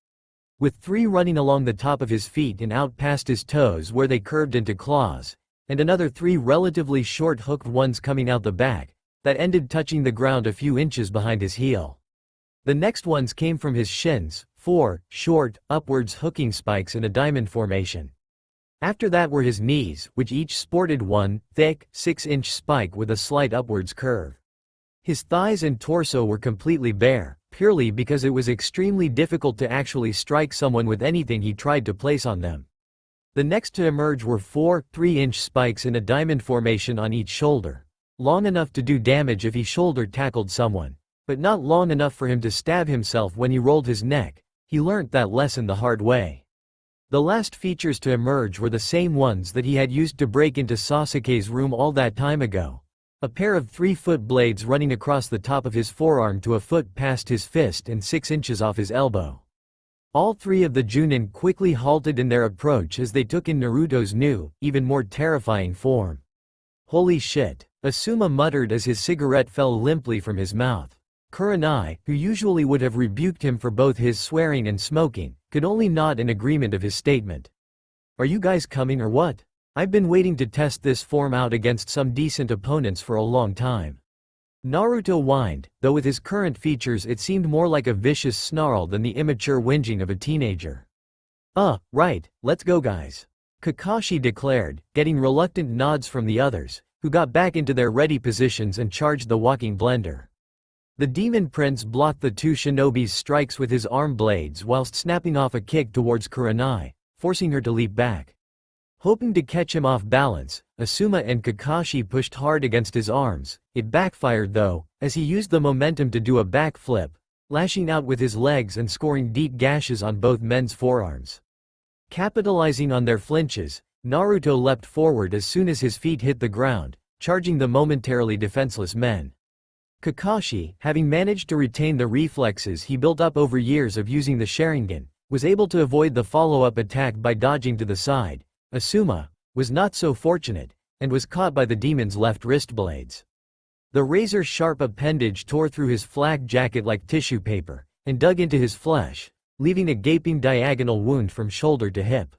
with three running along the top of his feet and out past his toes where they curved into claws, and another three relatively short hooked ones coming out the back, that ended touching the ground a few inches behind his heel. The next ones came from his shins, four short, upwards hooking spikes in a diamond formation. After that were his knees, which each sported one thick, 6-inch spike with a slight upwards curve. His thighs and torso were completely bare, purely because it was extremely difficult to actually strike someone with anything he tried to place on them. The next to emerge were four 3-inch spikes in a diamond formation on each shoulder, long enough to do damage if he shoulder tackled someone, but not long enough for him to stab himself when he rolled his neck. He learnt that lesson the hard way. The last features to emerge were the same ones that he had used to break into Sasuke's room all that time ago. A pair of 3-foot blades running across the top of his forearm to a foot past his fist and 6 inches off his elbow. All three of the Junin quickly halted in their approach as they took in Naruto's new, even more terrifying form. Holy shit, Asuma muttered as his cigarette fell limply from his mouth. Kurenai, who usually would have rebuked him for both his swearing and smoking, could only nod in agreement of his statement. Are you guys coming or what? I've been waiting to test this form out against some decent opponents for a long time. Naruto whined, though with his current features it seemed more like a vicious snarl than the immature whinging of a teenager. Right, let's go guys. Kakashi declared, getting reluctant nods from the others, who got back into their ready positions and charged the walking blender. The demon prince blocked the two shinobi's strikes with his arm blades whilst snapping off a kick towards Kurenai, forcing her to leap back. Hoping to catch him off balance, Asuma and Kakashi pushed hard against his arms. It backfired though, as he used the momentum to do a backflip, lashing out with his legs and scoring deep gashes on both men's forearms. Capitalizing on their flinches, Naruto leapt forward as soon as his feet hit the ground, charging the momentarily defenseless men. Kakashi, having managed to retain the reflexes he built up over years of using the Sharingan, was able to avoid the follow-up attack by dodging to the side. Asuma was not so fortunate, and was caught by the demon's left wrist blades. The razor-sharp appendage tore through his flak jacket like tissue paper, and dug into his flesh, leaving a gaping diagonal wound from shoulder to hip.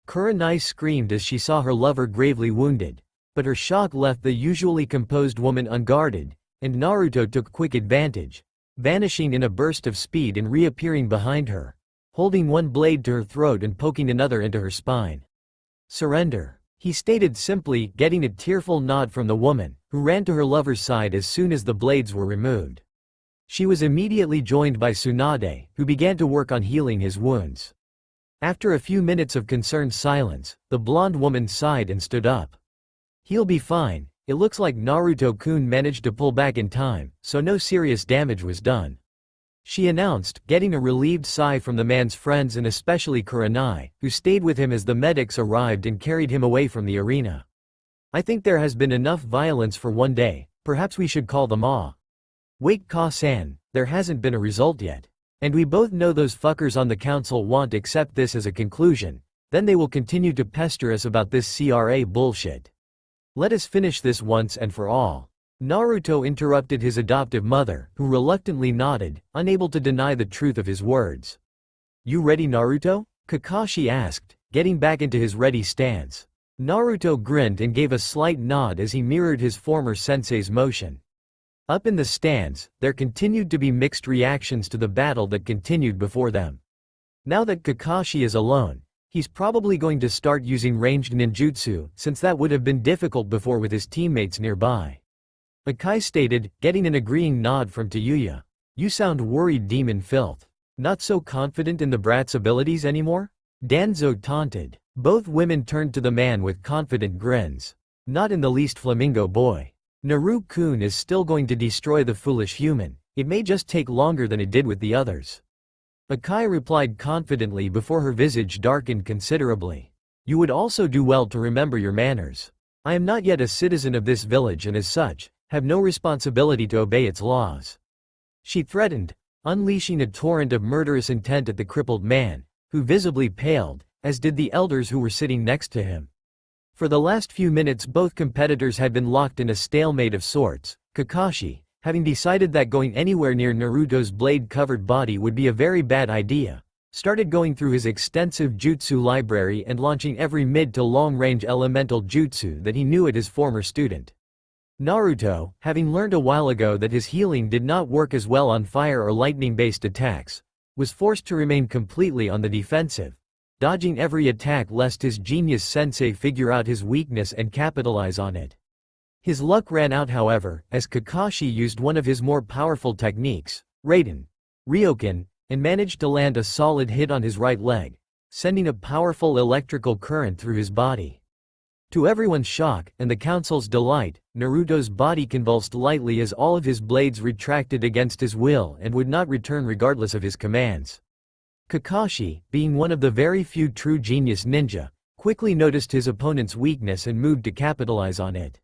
Kurenai screamed as she saw her lover gravely wounded, but her shock left the usually composed woman unguarded, and Naruto took quick advantage, vanishing in a burst of speed and reappearing behind her, holding one blade to her throat and poking another into her spine. "Surrender," he stated simply, getting a tearful nod from the woman, who ran to her lover's side as soon as the blades were removed. She was immediately joined by Tsunade, who began to work on healing his wounds. After a few minutes of concerned silence, the blonde woman sighed and stood up. "He'll be fine. It looks like Naruto-kun managed to pull back in time, so no serious damage was done," she announced, getting a relieved sigh from the man's friends and especially Kurenai, who stayed with him as the medics arrived and carried him away from the arena. "I think there has been enough violence for one day, perhaps we should call them off." "Wait, Ka-san, there hasn't been a result yet. And we both know those fuckers on the council won't accept this as a conclusion, then they will continue to pester us about this CRA bullshit. Let us finish this once and for all." Naruto interrupted his adoptive mother, who reluctantly nodded, unable to deny the truth of his words. "You ready, Naruto?" Kakashi asked, getting back into his ready stance. Naruto grinned and gave a slight nod as he mirrored his former sensei's motion. Up in the stands, there continued to be mixed reactions to the battle that continued before them. Now that Kakashi is alone, he's probably going to start using ranged ninjutsu, since that would have been difficult before with his teammates nearby. Akai stated, getting an agreeing nod from Tayuya. "You sound worried, demon filth. Not so confident in the brat's abilities anymore?" Danzo taunted. Both women turned to the man with confident grins. "Not in the least, Flamingo boy. Naruto-kun is still going to destroy the foolish human. It may just take longer than it did with the others." Akai replied confidently before her visage darkened considerably. "You would also do well to remember your manners. I am not yet a citizen of this village and as such, have no responsibility to obey its laws," she threatened, unleashing a torrent of murderous intent at the crippled man, who visibly paled, as did the elders who were sitting next to him. For the last few minutes both competitors had been locked in a stalemate of sorts. Kakashi, having decided that going anywhere near Naruto's blade-covered body would be a very bad idea, started going through his extensive jutsu library and launching every mid to long-range elemental jutsu that he knew at his former student. Naruto, having learned a while ago that his healing did not work as well on fire or lightning-based attacks, was forced to remain completely on the defensive, dodging every attack lest his genius sensei figure out his weakness and capitalize on it. His luck ran out however, as Kakashi used one of his more powerful techniques, Raiden, Ryokan, and managed to land a solid hit on his right leg, sending a powerful electrical current through his body. To everyone's shock, and the council's delight, Naruto's body convulsed lightly as all of his blades retracted against his will and would not return regardless of his commands. Kakashi, being one of the very few true genius ninja, quickly noticed his opponent's weakness and moved to capitalize on it.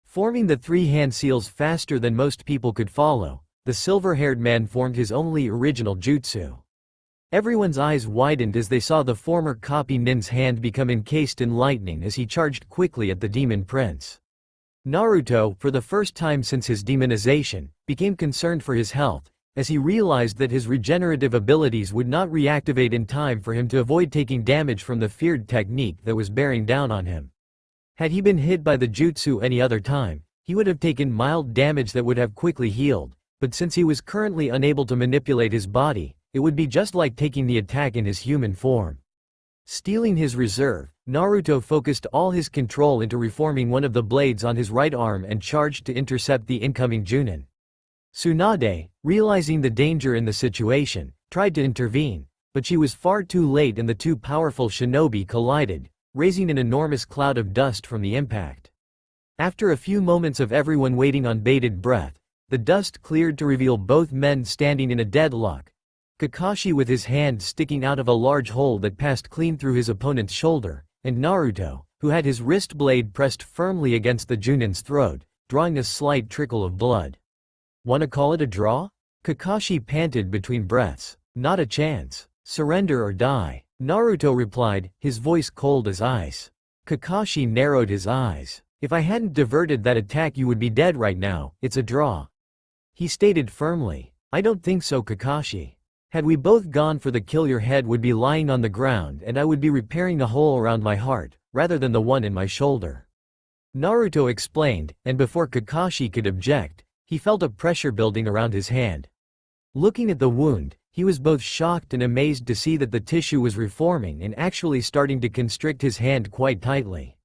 Forming the three hand seals faster than most people could follow, the silver-haired man formed his only original jutsu. Everyone's eyes widened as they saw the former copy nin's hand become encased in lightning as he charged quickly at the demon prince. Naruto, for the first time since his demonization, became concerned for his health, as he realized that his regenerative abilities would not reactivate in time for him to avoid taking damage from the feared technique that was bearing down on him. Had he been hit by the jutsu any other time, he would have taken mild damage that would have quickly healed, but since he was currently unable to manipulate his body, it would be just like taking the attack in his human form. Stealing his reserve, Naruto focused all his control into reforming one of the blades on his right arm and charged to intercept the incoming Junin. Tsunade, realizing the danger in the situation, tried to intervene, but she was far too late and the two powerful shinobi collided, raising an enormous cloud of dust from the impact. After a few moments of everyone waiting on bated breath, the dust cleared to reveal both men standing in a deadlock. Kakashi with his hand sticking out of a large hole that passed clean through his opponent's shoulder, and Naruto, who had his wrist blade pressed firmly against the Junin's throat, drawing a slight trickle of blood. "Wanna call it a draw?" Kakashi panted between breaths. "Not a chance. Surrender or die," Naruto replied, his voice cold as ice. Kakashi narrowed his eyes. "If I hadn't diverted that attack you would be dead right now, it's a draw," he stated firmly. "I don't think so, Kakashi. Had we both gone for the kill, your head would be lying on the ground and I would be repairing the hole around my heart, rather than the one in my shoulder. Naruto explained, and before Kakashi could object, he felt a pressure building around his hand. Looking at the wound, he was both shocked and amazed to see that the tissue was reforming and actually starting to constrict his hand quite tightly.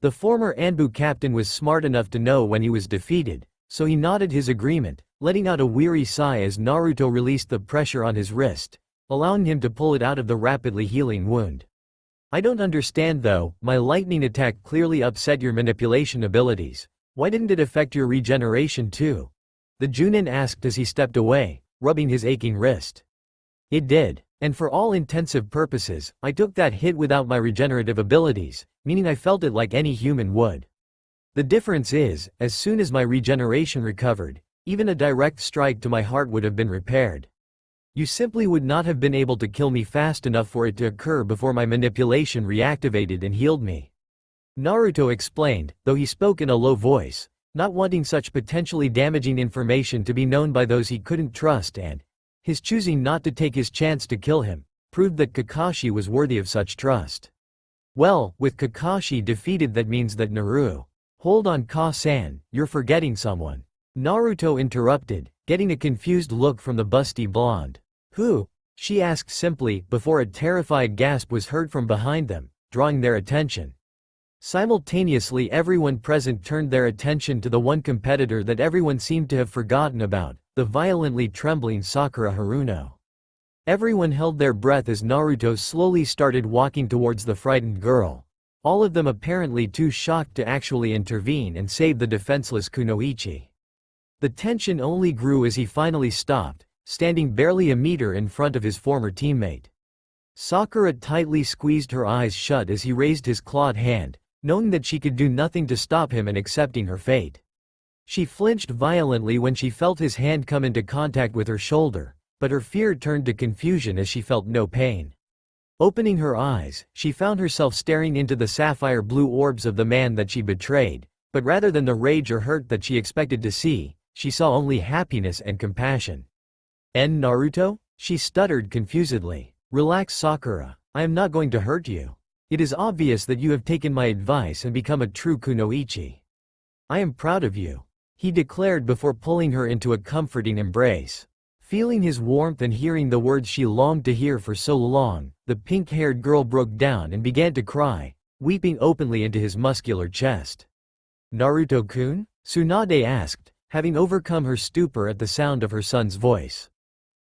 The former Anbu captain was smart enough to know when he was defeated, so he nodded his agreement, letting out a weary sigh as Naruto released the pressure on his wrist, allowing him to pull it out of the rapidly healing wound. I don't understand though, my lightning attack clearly upset your manipulation abilities. Why didn't it affect your regeneration too? The Junin asked as he stepped away, rubbing his aching wrist. It did, and for all intensive purposes, I took that hit without my regenerative abilities, meaning I felt it like any human would. The difference is, as soon as my regeneration recovered, even a direct strike to my heart would have been repaired. You simply would not have been able to kill me fast enough for it to occur before my manipulation reactivated and healed me. Naruto explained, though he spoke in a low voice, not wanting such potentially damaging information to be known by those he couldn't trust, and his choosing not to take his chance to kill him proved that Kakashi was worthy of such trust. Well, with Kakashi defeated, that means that Naru. Hold on, Ka-san, you're forgetting someone. Naruto interrupted, getting a confused look from the busty blonde. Who? She asked simply, before a terrified gasp was heard from behind them, drawing their attention. Simultaneously, everyone present turned their attention to the one competitor that everyone seemed to have forgotten about, the violently trembling Sakura Haruno. Everyone held their breath as Naruto slowly started walking towards the frightened girl, all of them apparently too shocked to actually intervene and save the defenseless Kunoichi. The tension only grew as he finally stopped, standing barely a meter in front of his former teammate. Sakura tightly squeezed her eyes shut as he raised his clawed hand, knowing that she could do nothing to stop him and accepting her fate. She flinched violently when she felt his hand come into contact with her shoulder, but her fear turned to confusion as she felt no pain. Opening her eyes, she found herself staring into the sapphire blue orbs of the man that she betrayed, but rather than the rage or hurt that she expected to see, she saw only happiness and compassion. Naruto? She stuttered confusedly. Relax, Sakura, I am not going to hurt you. It is obvious that you have taken my advice and become a true Kunoichi. I am proud of you, he declared before pulling her into a comforting embrace. Feeling his warmth and hearing the words she longed to hear for so long, the pink-haired girl broke down and began to cry, weeping openly into his muscular chest. Naruto-kun? Tsunade asked, having overcome her stupor at the sound of her son's voice.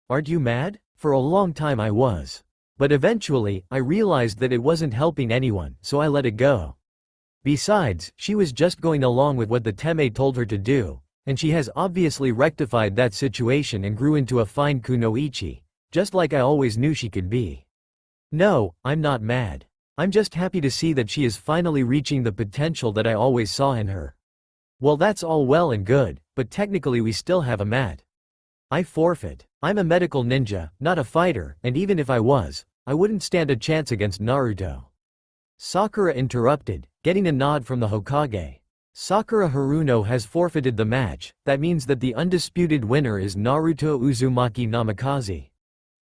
Aren't you mad? For a long time I was. But eventually, I realized that it wasn't helping anyone, so I let it go. Besides, she was just going along with what the Teme told her to do, and she has obviously rectified that situation and grew into a fine Kunoichi, just like I always knew she could be. No, I'm not mad. I'm just happy to see that she is finally reaching the potential that I always saw in her. Well, that's all well and good, but technically we still have a mat. I forfeit. I'm a medical ninja, not a fighter, and even if I was, I wouldn't stand a chance against Naruto. Sakura interrupted, getting a nod from the Hokage. Sakura Haruno has forfeited the match. That means that the undisputed winner is Naruto Uzumaki Namikaze.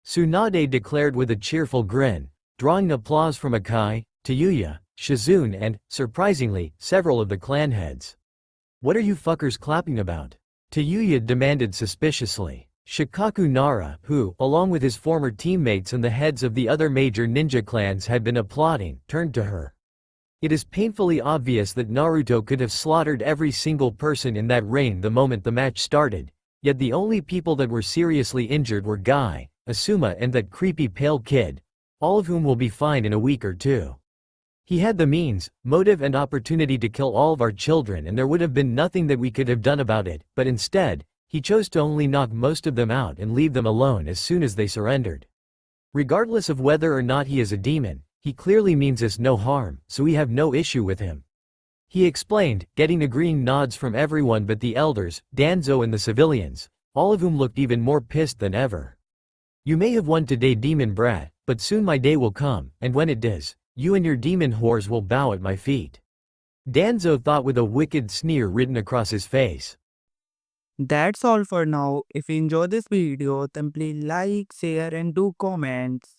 Tsunade declared with a cheerful grin, drawing applause from Akai, Tayuya, Shizune and, surprisingly, several of the clan heads. What are you fuckers clapping about? Tayuya demanded suspiciously. Shikaku Nara, who, along with his former teammates and the heads of the other major ninja clans had been applauding, turned to her. It is painfully obvious that Naruto could have slaughtered every single person in that ring the moment the match started, yet the only people that were seriously injured were Guy, Asuma and that creepy pale kid, all of whom will be fine in a week or two. He had the means, motive and opportunity to kill all of our children and there would have been nothing that we could have done about it, but instead, he chose to only knock most of them out and leave them alone as soon as they surrendered. Regardless of whether or not he is a demon, he clearly means us no harm, so we have no issue with him. He explained, getting agreeing nods from everyone but the elders, Danzo and the civilians, all of whom looked even more pissed than ever. You may have won today, demon brat, but soon my day will come, and when it does, you and your demon whores will bow at my feet. Danzo thought with a wicked sneer written across his face. That's all for now. If you enjoy this video, then please like, share and do comments.